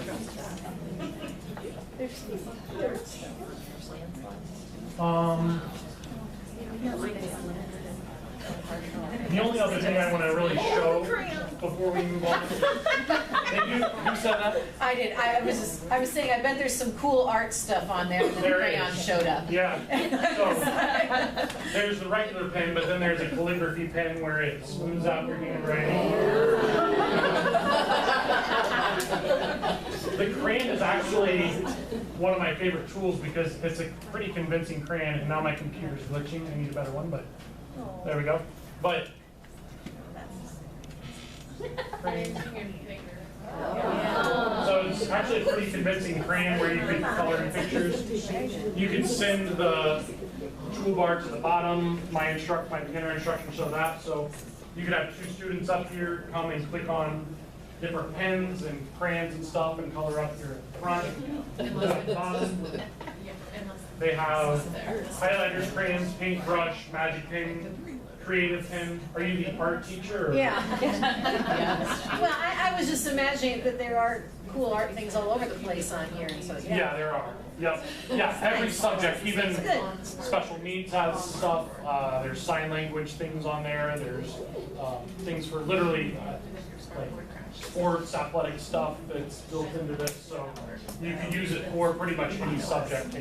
The only other thing I want to really show before we move on. Who said that? I did. I was saying, I bet there's some cool art stuff on there, and then the crayon showed up. Yeah. So there's the regular pen, but then there's a calligraphy pen where it smooths out your handwriting. The crayon is actually one of my favorite tools because it's a pretty convincing crayon, and now my computer's glitching. I need a better one, but there we go. But so it's actually a pretty convincing crayon where you can color in pictures. You can send the toolbar to the bottom. My beginner instructions show that. So you could have 2 students up here come and click on different pens and crayons and stuff and color up here at the front and at the bottom. They have highlighters, crayons, paintbrush, magic pen, creative pen. Are you the art teacher? Or? Yeah. Well, I was just imagining that there are cool art things all over the place on here, and so Yeah, there are. Yep. Yeah, every subject, even special needs has stuff. There's sign language things on there. There's things for literally like sports, athletic stuff that's built into this. So you can use it for pretty much any subject.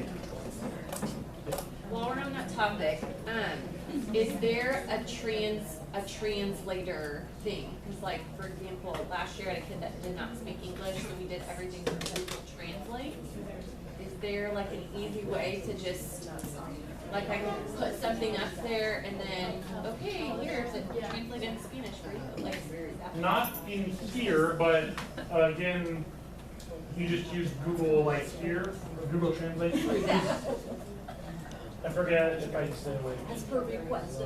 While we're on that topic, is there a translator thing? Because like, for example, last year I had a kid that did not speak English, so we did everything through Google Translate. Is there like an easy way to just, like I can put something up there and then, okay, here's it translated into Spanish for you? Like, not in here, but again, you just use Google like here, Google Translate. I forget if I stay away. As per request.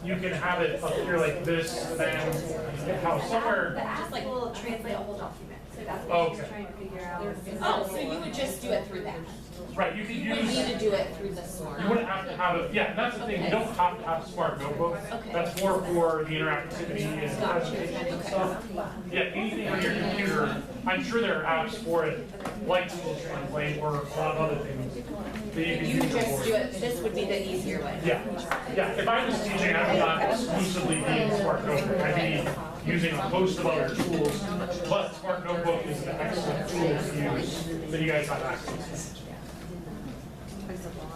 You can have it up here like this, and then how somewhere. Just like we'll translate a whole document. So that's what Okay. she's trying to figure out. Oh, so you would just do it through that? Right, you could You wouldn't use. need to do it through the smart. You wouldn't have to have it. Yeah, that's the thing. You don't have to have a smart notebook. Okay. That's more for the interactivity and presentation and stuff. Yeah, anything on your computer. I'm sure there are apps for it, like Google Translate or a lot of other things that you can You use would it just for. do it, this would be the easier way. Yeah, yeah. If I was teaching, I would not exclusively be in Smart Notebook. I'd be using a host of other tools, but Smart Notebook is an excellent tool to use that you guys have access to.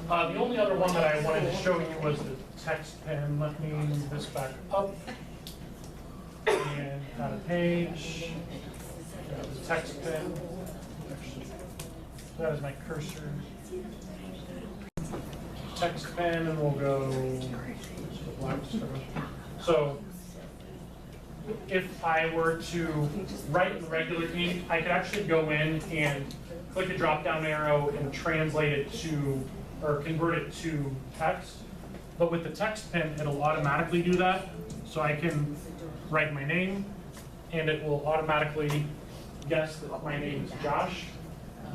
The only other one that I wanted to show you was the text pen. Let me move this back up and add a page. The text pen. That is my cursor. Text pen, and we'll go to the black screen. So if I were to write in regular ink, I could actually go in and click a drop-down arrow and translate it to, or convert it to text. But with the text pen, it'll automatically do that. So I can write my name, and it will automatically guess that my name is Josh.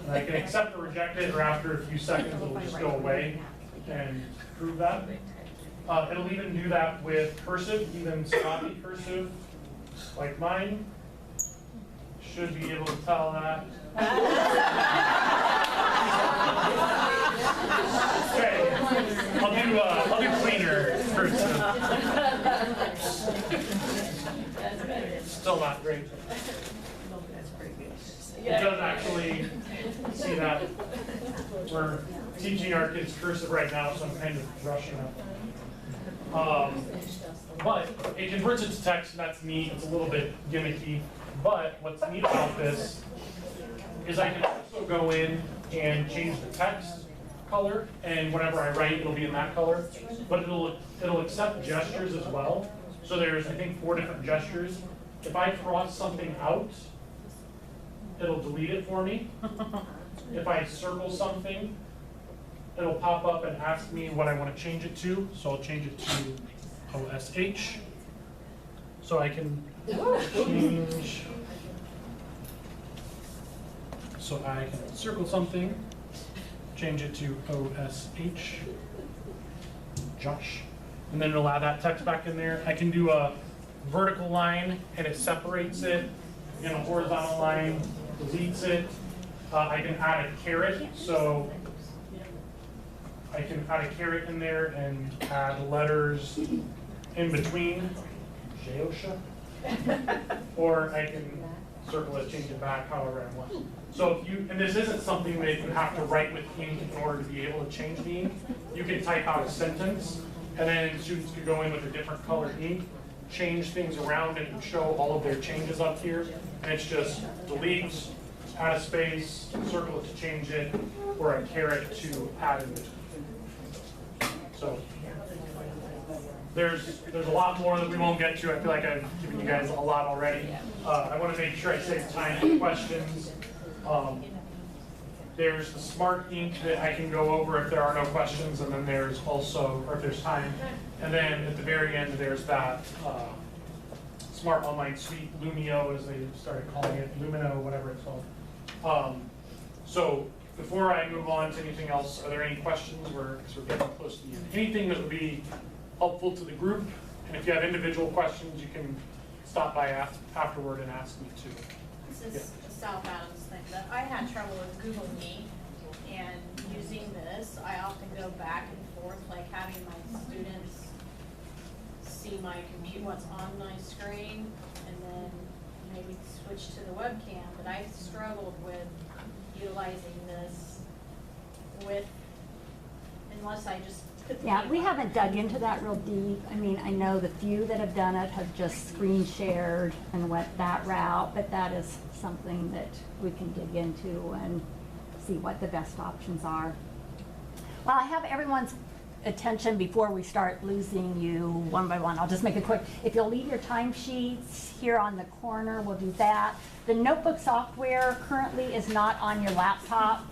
And I can accept or reject it, or after a few seconds, it'll just go away and prove that. It'll even do that with cursive, even sloppy cursive, like mine. Should be able to tell that. Okay, I'll do cleaner cursive. Still not great. It does actually see that. We're teaching our kids cursive right now, so I'm kind of rushing up. But it converts it to text, and that's neat. It's a little bit gimmicky. But what's neat about this is I can also also go in and change the text color, and whenever I write, it'll be in that color. But it'll accept gestures as well. So there's, I think, 4 different gestures. If I cross something out, it'll delete it for me. If I circle something, it'll pop up and ask me what I want to change it to. So I'll change it to OSH. So I can change. So I can circle something, change it to OSH, Josh, and then it'll add that text back in there. I can do a vertical line and it separates it, and a horizontal line deletes it. I can add a caret, so I can add a caret in there and add letters in between, Jayosha, or I can circle it, change it back, however I want. So if you, and this isn't something that you have to write with ink in order to be able to change the ink. You can type out a sentence, and then students could go in with a different color ink, change things around, and show all of their changes up here. And it's just delete, add a space, circle it to change it, or a caret to add in between. So there's a lot more that we won't get to. I feel like I've given you guys a lot already. I want to make sure I save time for questions. There's the smart ink that I can go over if there are no questions, and then there's also, or if there's time, and then at the very end there's that smart online suite, Lumio as they started calling it, Lumino, whatever it's called. So before I move on to anything else, are there any questions? We're getting close to the end. Anything that would be helpful to the group, and if you have individual questions, you can stop by afterward and ask me too. This is a South Adams thing, but I had trouble with Google Meet, and using this, I often go back and forth, like having my students see my computer, what's on my screen, and then maybe switch to the webcam. But I struggled with utilizing this with, unless I just put the Yeah, we haven't dug into that real deep. I mean, I know the few that have done it have just screen shared and went that route, but that is something that we can dig into and see what the best options are. Well, I have everyone's attention before we start losing you one by one. I'll just make it quick. If you'll leave your timesheets here on the corner, we'll do that. The notebook software currently is not on your laptop.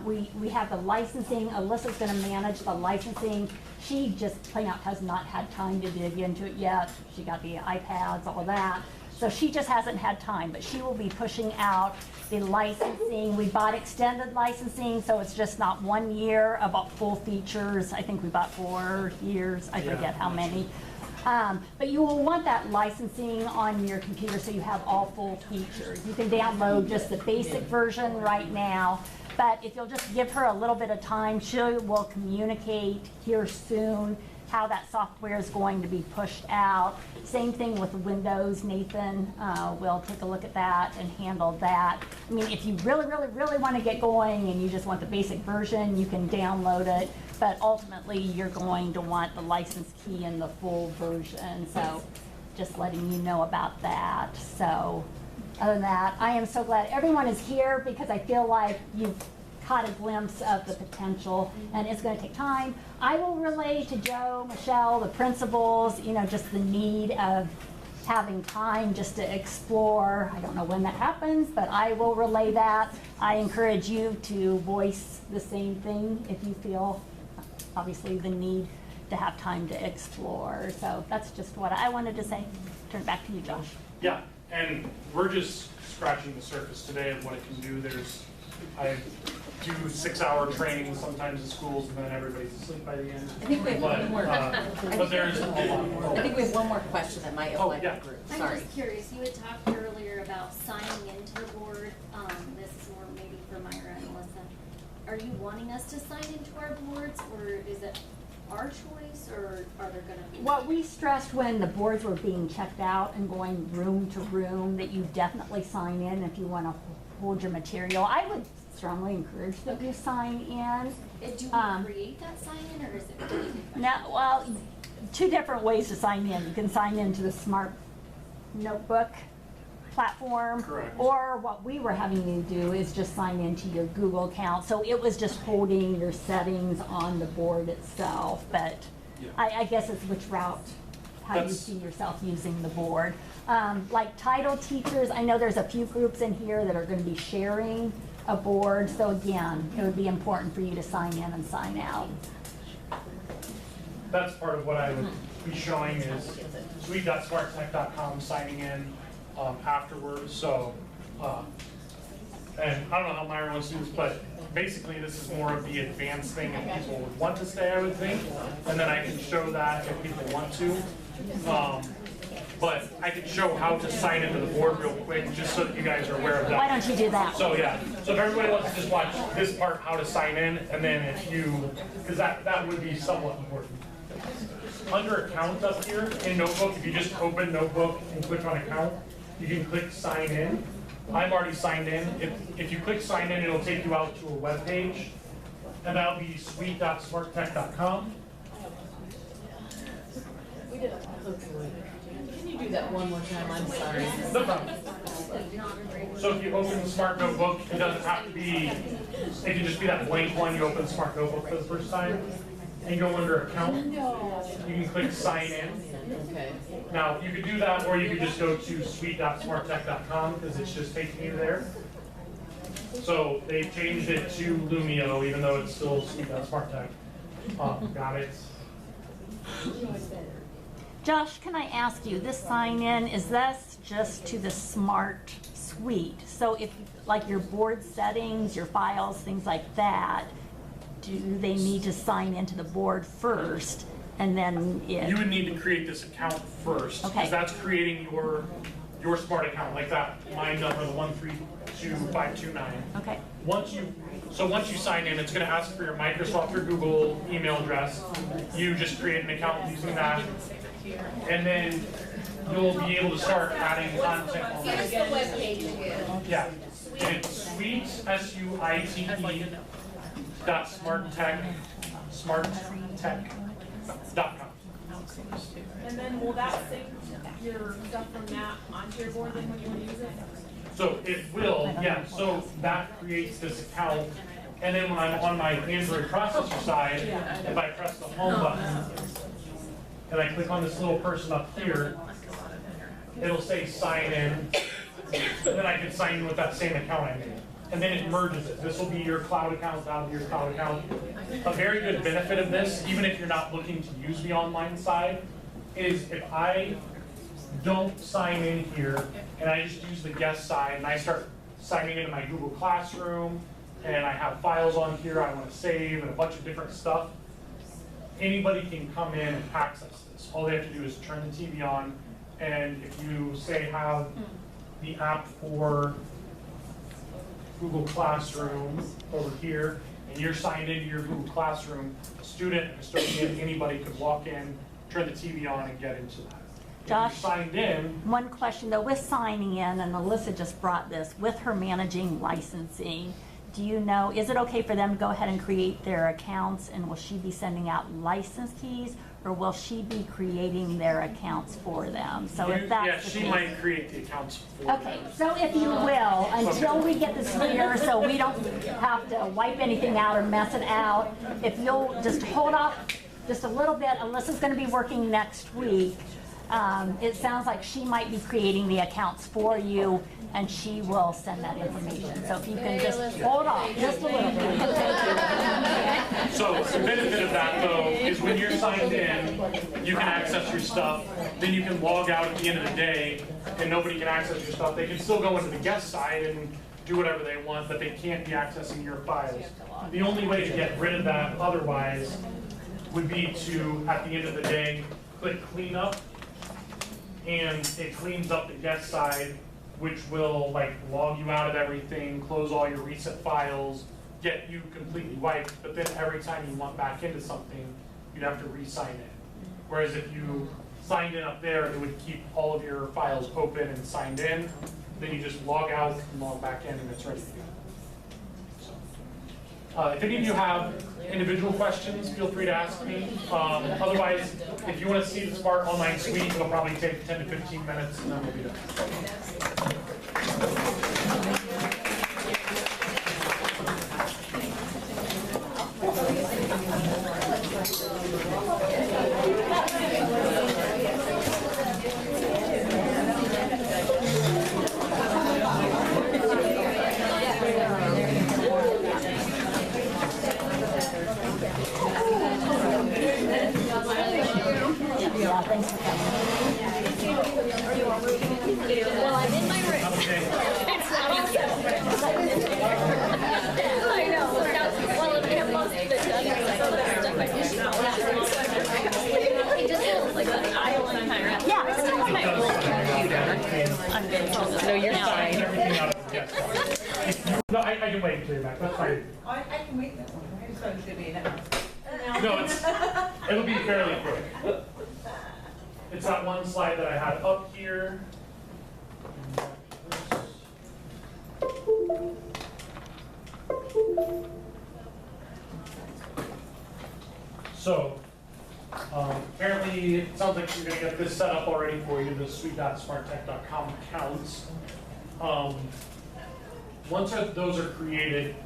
We have the licensing. Alyssa's going to manage the licensing. She just plain out has not had time to dig into it yet. She got the iPads, all that. So she just hasn't had time, but she will be pushing out the licensing. We bought extended licensing, so it's just not 1 year of full features. I think we bought 4 years. I forget how many. But you will want that licensing on your computer so you have all full features. You can download just the basic version right now. But if you'll just give her a little bit of time, she will communicate here soon how that software is going to be pushed out. Same thing with Windows. Nathan will take a look at that and handle that. I mean, if you really, really, really want to get going and you just want the basic version, you can download it. But ultimately, you're going to want the license key in the full version. So just letting you know about that. So other than that, I am so glad everyone is here because I feel like you've caught a glimpse of the potential, and it's going to take time. I will relay to Joe, Michelle, the principals, you know, just the need of having time just to explore. I don't know when that happens, but I will relay that. I encourage you to voice the same thing if you feel, obviously, the need to have time to explore. So that's just what I wanted to say. Turn it back to you, Josh. Yeah, and we're just scratching the surface today of what it can do. I do 6-hour training sometimes in schools, and then everybody's asleep by the end. I think we have one more. But there's a lot more. I think we have one more question that might apply to the group. I'm Sorry. just curious, you had talked earlier about signing into the board. This is more maybe for Myra and Melissa. Are you wanting us to sign into our boards, or is it our choice, or are there going to be? What we stressed when the boards were being checked out and going room to room, that you definitely sign in if you want to hold your material. I would strongly encourage that you sign in. Do we create that sign in, or is it? No, well, 2 different ways to sign in. You can sign into the smart notebook platform. Correct. Or what we were having you do is just sign into your Google account. So it was just holding your settings on the board itself. But Yeah. I guess it's which route, how you That's- see yourself using the board. Like title teachers, I know there's a few groups in here that are going to be sharing a board. So again, it would be important for you to sign in and sign out. That's part of what I would be showing is suite.smarttech.com signing in afterwards. So, and I don't know how Myra wants to do this, but basically this is more of the advanced thing if people would want to stay, I would think. And then I can show that if people want to. But I can show how to sign into the board real quick, just so that you guys are aware of that. Why don't you do that? So yeah, so if everybody wants to just watch this part, how to sign in, and then if you, because that would be somewhat important. Under account up here in Notebook, if you just open Notebook and click on account, you can click sign in. I'm already signed in. If you click sign in, it'll take you out to a web page, and that'll be suite.smarttech.com. Can you do that one more time? I'm sorry. No problem. So if you open the Smart Notebook, it doesn't have to be, it can just be that blank one you open the Smart Notebook for the first time. And go under account, you can click sign in. Okay. Now, you could do that, or you could just go to suite.smarttech.com because it's just taking you there. So they changed it to Lumio, even though it's still suite.smarttech. Got it. Josh, can I ask you, this sign in, is this just to the Smart Suite? So if, like your board settings, your files, things like that, do they need to sign into the board first and then You would need to create this account first. Okay. Because that's creating your smart account, like that line number, the 132529. Okay. Once you sign in, it's going to ask for your Microsoft or Google email address. You just create an account using that, and then you'll be able to start adding content on Here's that. the webpage again. Yeah, it's suite, SUITE, smarttech.com. And then will that sync your stuff from that onto your board then when you want to use it? So it will, yeah, so that creates this account, and then when I'm on my Android processor side, if I press the home button, and I click on this little person up here, it'll say sign in, and then I can sign in with that same account I made. And then it merges it. This will be your cloud account, that'll be your cloud account. A very good benefit of this, even if you're not looking to use the online side, is if I don't sign in here and I just use the guest side and I start signing into my Google Classroom and I have files on here I want to save and a bunch of different stuff, anybody can come in and access this. All they have to do is turn the TV on, and if you say have the app for Google Classroom over here, and you're signed into your Google Classroom, a student, a custodian, anybody could walk in, turn the TV on, and get into that. Josh, If you're signed in, one question though, with signing in, and Alyssa just brought this, with her managing licensing, do you know, is it okay for them to go ahead and create their accounts, and will she be sending out license keys, or will she be creating their accounts for them? So if that's yeah, the she case- might create the accounts for them. Okay, so if you will, until we get this clear, so we don't have to wipe anything out or mess it out, if you'll just hold off just a little bit, Alyssa's gonna be working next week. It sounds like she might be creating the accounts for you, and she will send that information. So if you can just hold off just a little bit. So the benefit of that though is when you're signed in, you can access your stuff, then you can log out at the end of the day and nobody can access your stuff. They can still go into the guest side and do whatever they want, but they can't be accessing your files. The only way to get rid of that otherwise would be to, at the end of the day, click clean up, and it cleans up the guest side, which will like log you out of everything, close all your recent files, get you completely wiped, but then every time you want back into something, you'd have to re-sign in. Whereas if you signed in up there, it would keep all of your files open and signed in, then you just log out and log back in and it's ready to go. If any of you have individual questions, feel free to ask me. Otherwise, if you want to see the Smart Online Suite, it'll probably take 10 to 15 minutes and then we'll be done. Well, I'm in my room. It's not on set. I know. Well, I have most of it done. So that's stuff I just it just feels like an island kind of. Yeah, it's not my old computer. I'm good. No, you're fine. No, I can wait until you're back. That's fine. I can wait that one. I just thought it was gonna be an hour. No, it'll be fairly quick. It's that one slide that I had up here. So, apparently, it sounds like you're gonna get this set up already for you, the suite.smarttech.com accounts. Once those are created,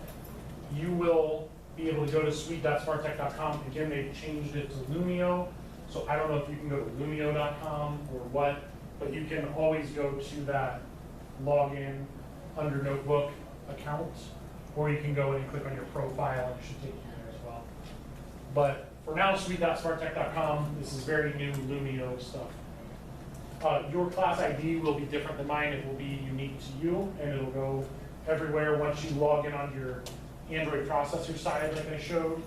you will be able to go to suite.smarttech.com. Again, they've changed it to Lumio. So I don't know if you can go to lumio.com or what, but you can always go to that login under notebook account, or you can go in and click on your profile and it should take you there as well. But for now, suite.smarttech.com, this is very new Lumio stuff. Your class ID will be different than mine. It will be unique to you, and it'll go everywhere once you log in on your Android processor side like I showed,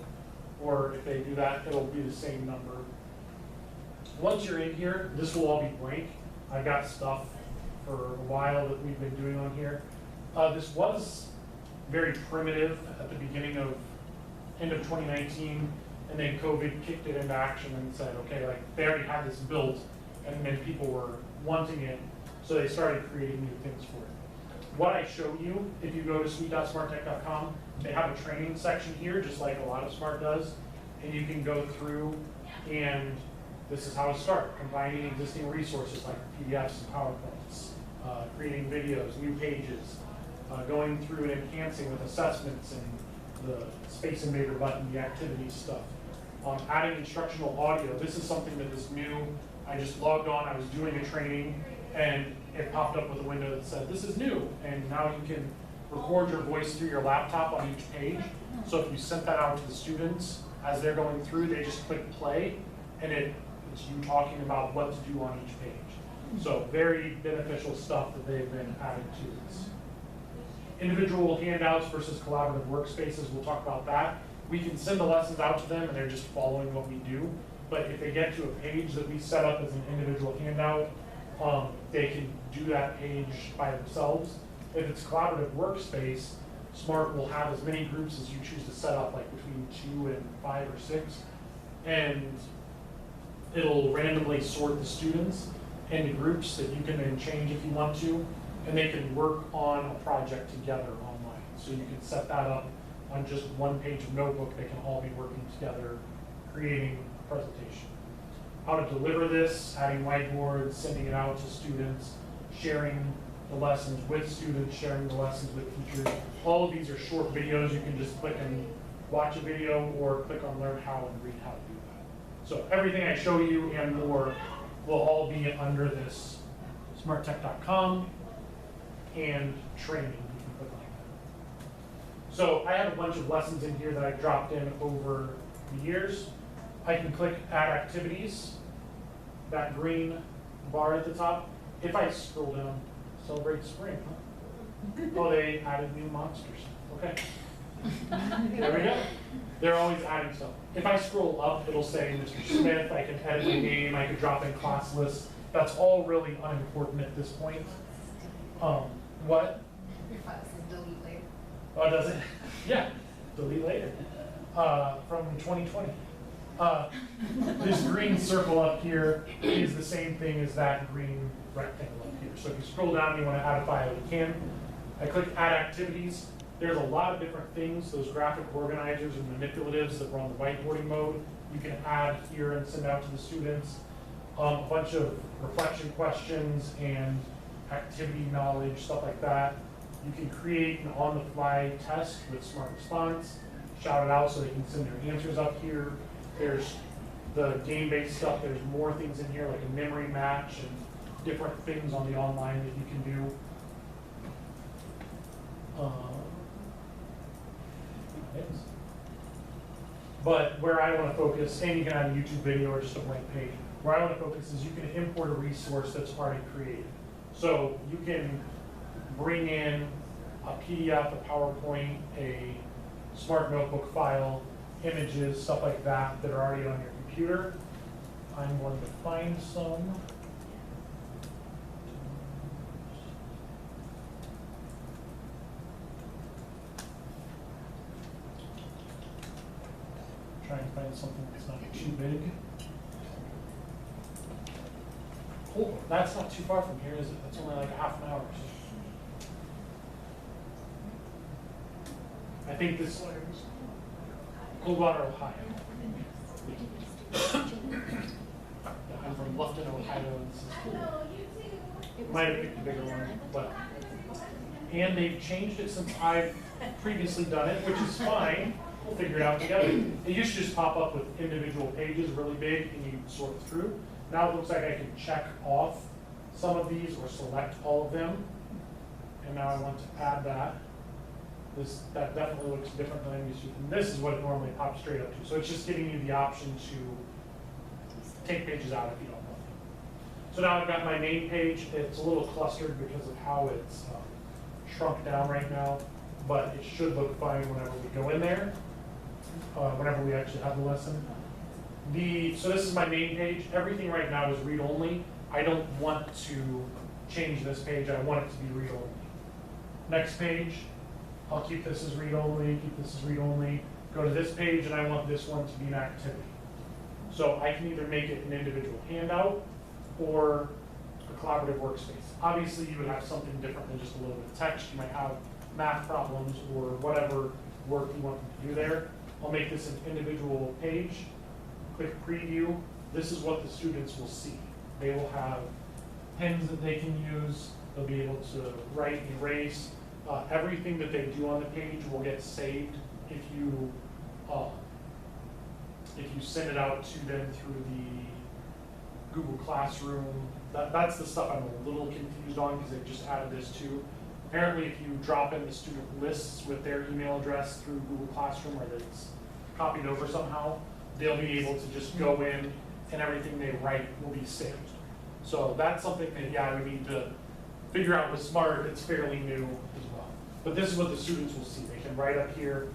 or if they do that, it'll be the same number. Once you're in here, this will all be blank. I've got stuff for a while that we've been doing on here. This was very primitive at the beginning of, end of 2019, and then COVID kicked it into action and said, okay, like they already had this built, and then people were wanting it, so they started creating new things for it. What I show you, if you go to suite.smarttech.com, they have a training section here, just like a lot of Smart does, and you can go through, and this is how to start, combining existing resources like PDFs and PowerPoints, creating videos, new pages, going through and enhancing with assessments and the Space Invader button, the activity stuff. Adding instructional audio. This is something that is new. I just logged on, I was doing a training, and it popped up with a window that said, this is new. And now you can record your voice through your laptop on each page. So if you sent that out to the students, as they're going through, they just click play, and it's you talking about what to do on each page. So very beneficial stuff that they've been adding to this. Individual handouts versus collaborative workspaces, we'll talk about that. We can send the lessons out to them and they're just following what we do. But if they get to a page that we set up as an individual handout, they can do that page by themselves. If it's collaborative workspace, Smart will have as many groups as you choose to set up, like between 2 and 5 or 6. And it'll randomly sort the students into groups that you can then change if you want to, and they can work on a project together online. So you can set that up on just one page of notebook. They can all be working together, creating a presentation. How to deliver this, adding whiteboards, sending it out to students, sharing the lessons with students, sharing the lessons with teachers. All of these are short videos. You can just click and watch a video or click on learn how and read how to do that. So everything I show you and more will all be under this smarttech.com and training. You can click on that. So I have a bunch of lessons in here that I dropped in over the years. I can click add activities, that green bar at the top. If I scroll down, celebrate spring. Oh, they added new monsters. Okay. There we go. They're always adding stuff. If I scroll up, it'll say Mr. Smith. I can edit the name. I could drop in class lists. That's all really unimportant at this point. What? Your class is delete later. Oh, does it? Yeah, delete later. From 2020. This green circle up here is the same thing as that green rectangle up here. So if you scroll down and you want to add a file, you can. I click add activities. There's a lot of different things, those graphic organizers and manipulatives that were on the whiteboarding mode, you can add here and send out to the students. A bunch of reflection questions and activity knowledge, stuff like that. You can create an on-the-fly test with Smart Response, shout it out so they can send their answers up here. There's the game-based stuff. There's more things in here like a memory match and different things on the online that you can do. But where I want to focus, and you can add a YouTube video or just a blank page, where I want to focus is you can import a resource that's already created. So you can bring in a PDF, a PowerPoint, a Smart Notebook file, images, stuff like that that are already on your computer. I'm going to find some. Try and find something that's not too big. Oh, that's not too far from here, is it? That's only like a half an hour. I think this Coldwater, Ohio. I'm from Bluffton, Ohio. Might have picked a bigger one, but and they've changed it since I've previously done it, which is fine. We'll figure it out together. It used to just pop up with individual pages really big and you sort it through. Now it looks like I can check off some of these or select all of them. And now I want to add that. That definitely looks different than I'm used to. And this is what it normally pops straight up to. So it's just giving you the option to take pages out if you don't want them. So now I've got my main page. It's a little clustered because of how it's shrunk down right now, but it should look fine whenever we go in there. Whenever we actually have the lesson. So this is my main page. Everything right now is read-only. I don't want to change this page. I want it to be read-only. Next page, I'll keep this as read-only, keep this as read-only. Go to this page and I want this one to be an activity. So I can either make it an individual handout or a collaborative workspace. Obviously you would have something different than just a little bit of text. You might have math problems or whatever work you want them to do there. I'll make this an individual page, click preview. This is what the students will see. They will have pens that they can use. They'll be able to write, erase. Everything that they do on the page will get saved if you send it out to them through the Google Classroom. That's the stuff I'm a little confused on because they've just added this too. Apparently, if you drop in the student lists with their email address through Google Classroom or that's copied over somehow, they'll be able to just go in and everything they write will be saved. So that's something that, yeah, we need to figure out with Smart. It's fairly new as well. But this is what the students will see. They can write up here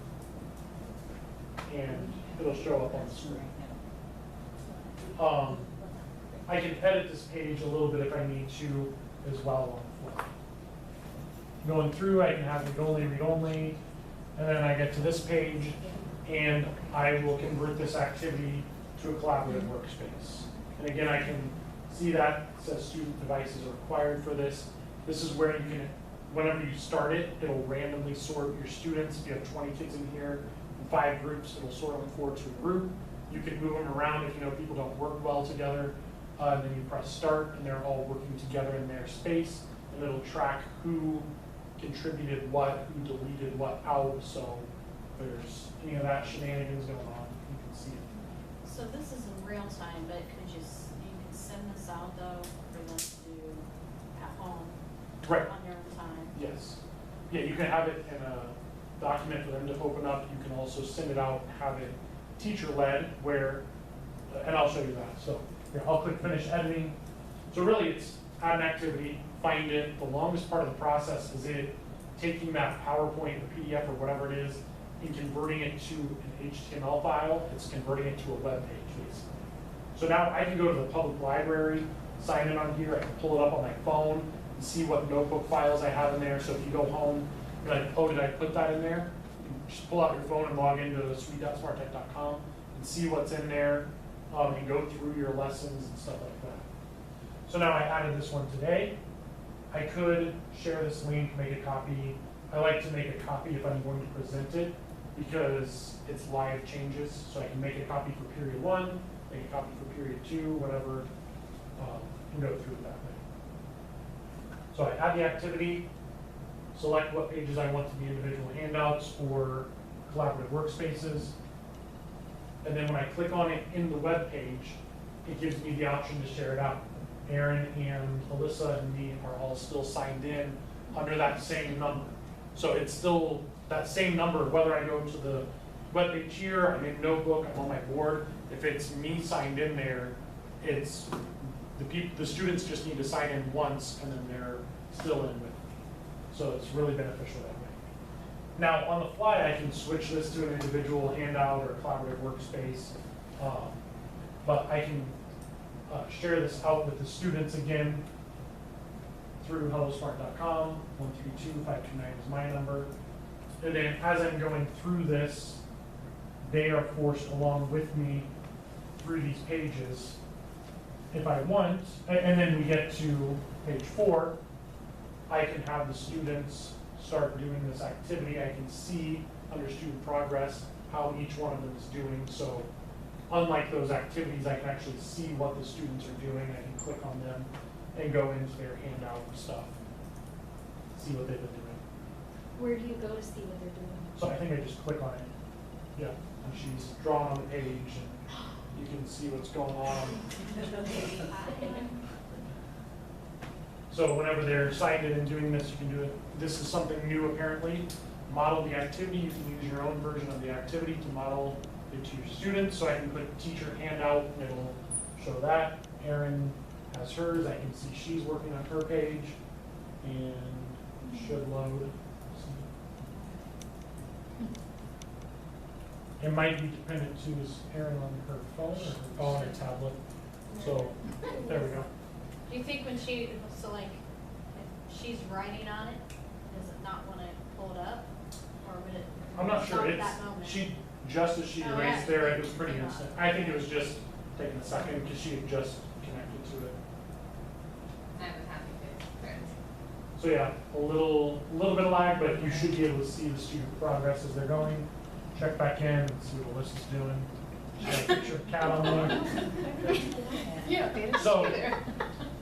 and it'll show up on the screen. I can edit this page a little bit if I need to as well on the fly. Going through, I can have read only, and then I get to this page, and I will convert this activity to a collaborative workspace. And again, I can see that it says student devices are required for this. This is where you can, whenever you start it, it'll randomly sort your students. If you have 20 kids in here, in 5 groups, it'll sort them forward to a group. You can move them around if you know people don't work well together. And then you press start, and they're all working together in their space, and it'll track who contributed what, who deleted what out, so if there's any of that shenanigans going on, you can see it. So this is in real time, but you can send this out though for them to do at home Right. on your own time? Yes. Yeah, you can have it in a document for them to open up. You can also send it out and have it teacher-led where, and I'll show you that. So here, I'll click finish editing. So really it's add an activity, find it. The longest part of the process is it taking that PowerPoint or PDF or whatever it is and converting it to an HTML file. It's converting it to a web page, basically. So now I can go to the public library, sign in on here, I can pull it up on my phone and see what notebook files I have in there. So if you go home, you're like, oh, did I put that in there? You can just pull out your phone and log into suite.smarttech.com and see what's in there and go through your lessons and stuff like that. So now I added this one today. I could share this link, make a copy. I like to make a copy if I'm going to present it because it's live changes. So I can make a copy for period 1, make a copy for period 2, whatever, and go through it that way. So I add the activity, select what pages I want to be individual handouts or collaborative workspaces. And then when I click on it in the web page, it gives me the option to share it out. Aaron and Alyssa and me are all still signed in under that same number. So it's still that same number, whether I go to the web page here, I'm in Notebook, I'm on my board. If it's me signed in there, it's the students just need to sign in once and then they're still in with me. So it's really beneficial that way. Now on the fly, I can switch this to an individual handout or collaborative workspace, but I can share this out with the students again through hellosmart.com. 132-529 is my number. And then as I'm going through this, they are forced along with me through these pages if I want. And then we get to page 4. I can have the students start doing this activity. I can see under student progress how each one of them is doing. So unlike those activities, I can actually see what the students are doing. I can click on them and go into their handout and stuff, see what they've been doing. Where do you go to see what they're doing? So I think I just click on it. Yeah, and she's drawn on the page and you can see what's going on. So whenever they're signed in and doing this, you can do it. This is something new apparently. Model the activity. You can use your own version of the activity to model it to your students. So I can click teacher handout and it'll show that. Erin has hers. I can see she's working on her page and it should load. It might be dependent to is Erin on her phone or her phone or tablet. So there we go. Do you think when so like, if she's writing on it, does it not want to pull it up? Or would it? I'm not sure. At It's, that moment? just as she Oh, erased yeah. there, it was pretty instant. I think it was just taking a second because she had just connected to it. I was happy to. So yeah, a little bit of lag, but you should be able to see the student progress as they're going. Check back in and see what Alyssa's doing. She's got a picture of a cat on there. Yeah. So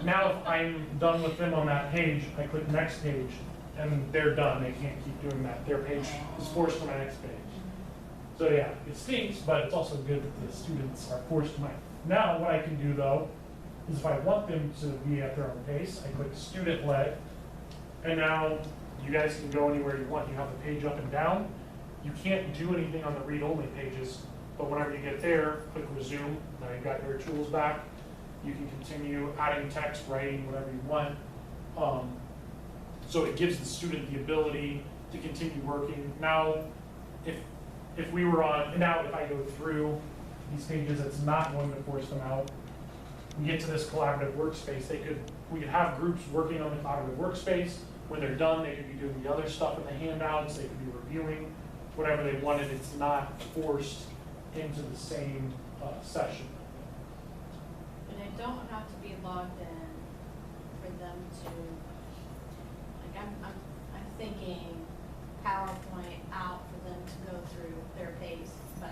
now if I'm done with them on that page, I click next page and they're done. They can't keep doing that. Their page is forced to my next page. So yeah, it stinks, but it's also good that the students are forced to mine. Now what I can do though, is if I want them to be at their own pace, I click student led, and now you guys can go anywhere you want. You have the page up and down. You can't do anything on the read-only pages, but whenever you get there, click resume. Now you've got your tools back. You can continue adding text, writing, whatever you want. So it gives the student the ability to continue working. Now, if we were on, now if I go through these pages, it's not going to force them out. We get to this collaborative workspace, we could have groups working on the collaborative workspace. When they're done, they could be doing the other stuff in the handouts, they could be reviewing whatever they wanted. It's not forced into the same session. And they don't have to be logged in for them to, like I'm thinking PowerPoint out for them to go through their pace, but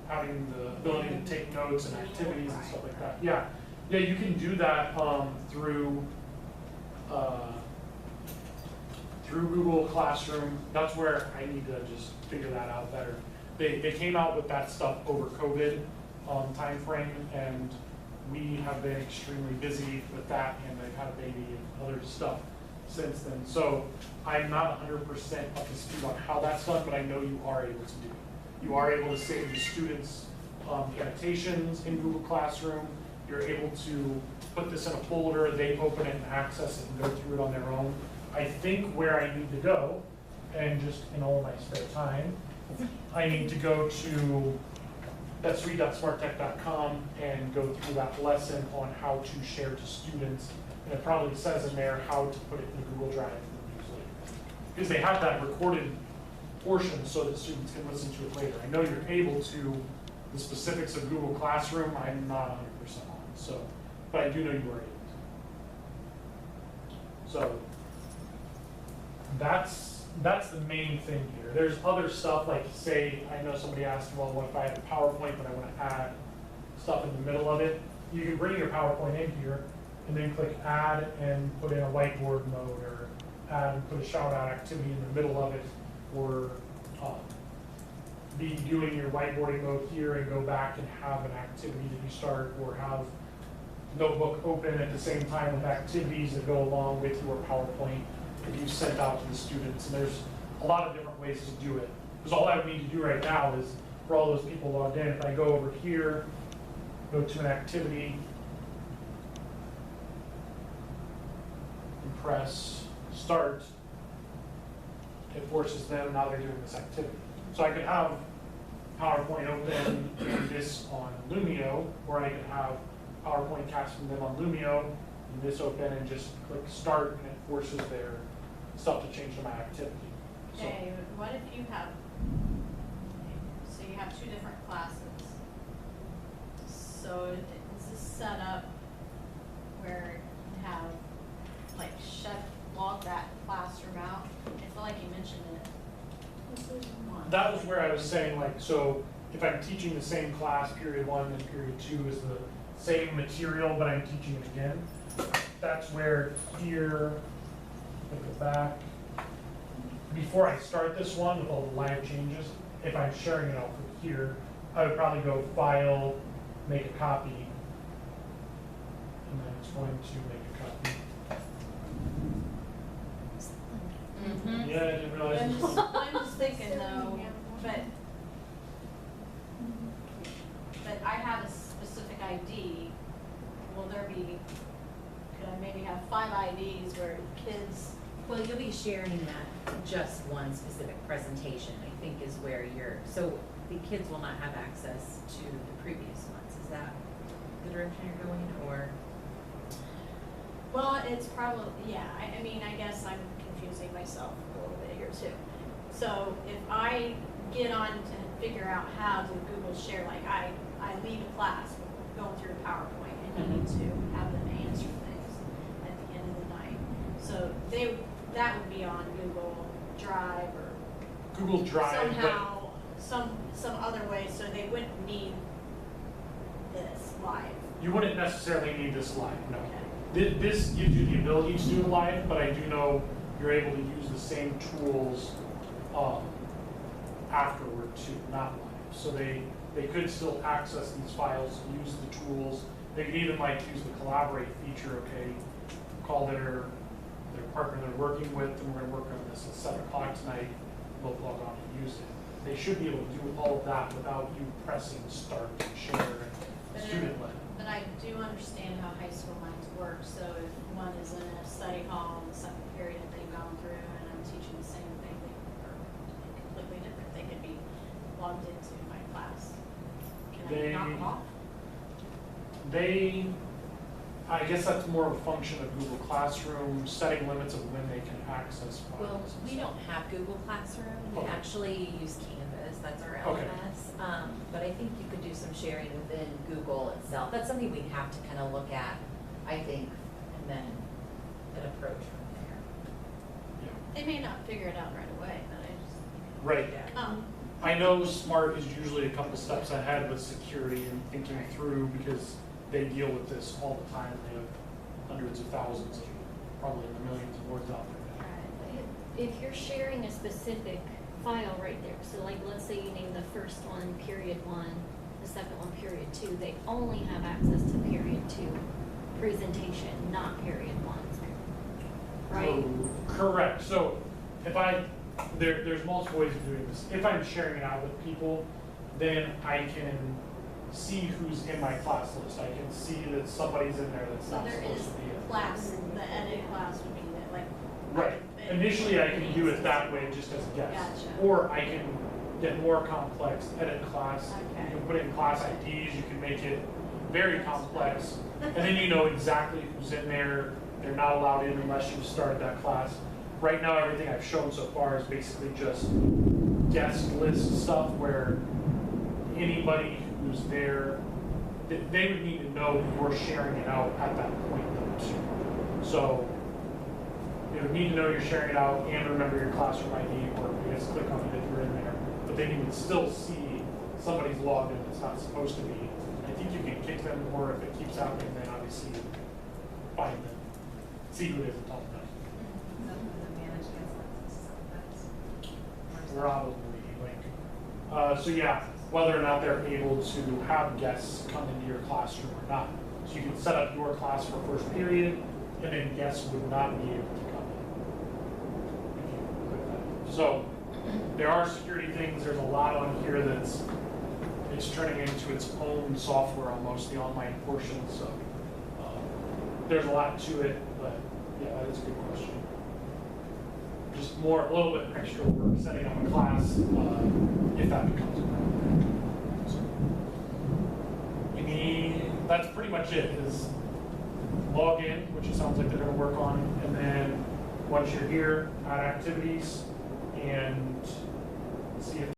Having the ability to take notes and activities and stuff like that. Yeah, you can do that through Google Classroom. That's where I need to just figure that out better. They came out with that stuff over COVID time frame, and we have been extremely busy with that, and they've had a baby and other stuff since then. So I'm not 100% up to speed on how that's done, but I know you are able to do it. You are able to save the students' annotations in Google Classroom. You're able to put this in a folder, they open it and access it and go through it on their own. I think where I need to go, and just in all my spare time, I need to go to that's read.smarttech.com and go through that lesson on how to share to students. And it probably says in there how to put it in the Google Drive usually. Because they have that recorded portion so that students can listen to it later. I know you're able to, the specifics of Google Classroom, I'm not 100% on, so, but I do know you are able to. So that's the main thing here. There's other stuff like, say, I know somebody asked, well, what if I have a PowerPoint but I want to add stuff in the middle of it? You can bring your PowerPoint in here and then click add and put in a whiteboard mode, or add and put a shout out activity in the middle of it, or be doing your whiteboarding mode here and go back and have an activity that you start, or have notebook open at the same time with activities that go along with your PowerPoint that you've sent out to the students. And there's a lot of different ways to do it. Because all I would need to do right now is, for all those people logged in, if I go over here, go to an activity, and press start, it forces them, now they're doing this activity. So I could have PowerPoint open and this on Lumio, or I could have PowerPoint casting them on Lumio, and this open, and just click start, and it forces their stuff to change to my activity. So, Okay, what if you have, so you have two different classes. So is this set up where you have, like, log that classroom out? I feel like you mentioned it. that was where I was saying, like, so if I'm teaching the same class, period 1 and period 2 is the same material, but I'm teaching it again, that's where here, I go back. Before I start this one with all the live changes, if I'm sharing it out from here, I would probably go File, make a copy, and then it's going to make a copy. Yeah, I didn't realize. I'm just thinking though, but I have a specific ID. Will there be, could I maybe have 5 IDs where kids? Well, you'll be sharing that just one specific presentation, I think is where so the kids will not have access to the previous ones. Is that the direction you're going, or? Well, it's probably, yeah, I mean, I guess I'm confusing myself a little bit here too. So if I get on to figure out how to Google share, like I lead a class going through PowerPoint, and you need to have them answer things at the end of the night. So that would be on Google Drive or Google Drive, somehow, some other way, so they wouldn't need this live. You wouldn't necessarily need this live, no. Okay. This gives you the ability to do it live, but I do know you're able to use the same tools afterward too, not live. So they could still access these files, use the tools. They could even use the collaborate feature, okay, call their partner they're working with, and we're going to work on this at 7 o'clock tonight, both log on and use it. They should be able to do all of that without you pressing start and share and student led. But I do understand how high school minds work, so if one is in a study hall in the second period that they've gone through and I'm teaching the same thing, they are completely different. They could be logged into my class. Can I knock them off? I guess that's more of a function of Google Classroom, setting limits of when they can access files. Well, we don't have Google Classroom. We Okay. actually use Canvas. That's our Okay. LMS. But I think you could do some sharing within Google itself. That's something we'd have to kind of look at, I think, and then an approach from there. They may not figure it out right away, but I just. Right. I know Smart is usually a couple steps ahead with security and thinking through, because they deal with this all the time. They have hundreds of thousands, probably in the millions of words out there. If you're sharing a specific file right there, so like let's say you name the first one period 1, the second one period 2, they only have access to period 2 presentation, not period 1, right? Correct. So if there's multiple ways of doing this. If I'm sharing it out with people, then I can see who's in my class list. I can see that somebody's in there that's not supposed to be in. Class, the edit class would be that, like. Right. Initially, I can do it that way, just as a guess. Gotcha. Or I can get more complex, edit class. Okay. You can put in class IDs. You can make it very complex, and then you know exactly who's in there. They're not allowed in unless you've started that class. Right now, everything I've shown so far is basically just guest list stuff where anybody who's there, they would need to know that you're sharing it out at that point though too. So they would need to know you're sharing it out and remember your classroom ID, or you just click on it if you're in there. But then you would still see somebody's logged in that's not supposed to be. I think you can kick them, or if it keeps happening, then obviously find them, see who it is and talk to them. Probably, so yeah, whether or not they're able to have guests come into your classroom or not. So you can set up your class for first period, and then guests would not be able to come in. If you click that. So there are security things. There's a lot on here it's turning into its own software almost, the online portion. So there's a lot to it, but yeah, that is a good question. Just a little bit extra work setting up a class if that becomes a problem. So, that's pretty much it, is log in, which it sounds like they're going to work on, and then once you're here, add activities and see if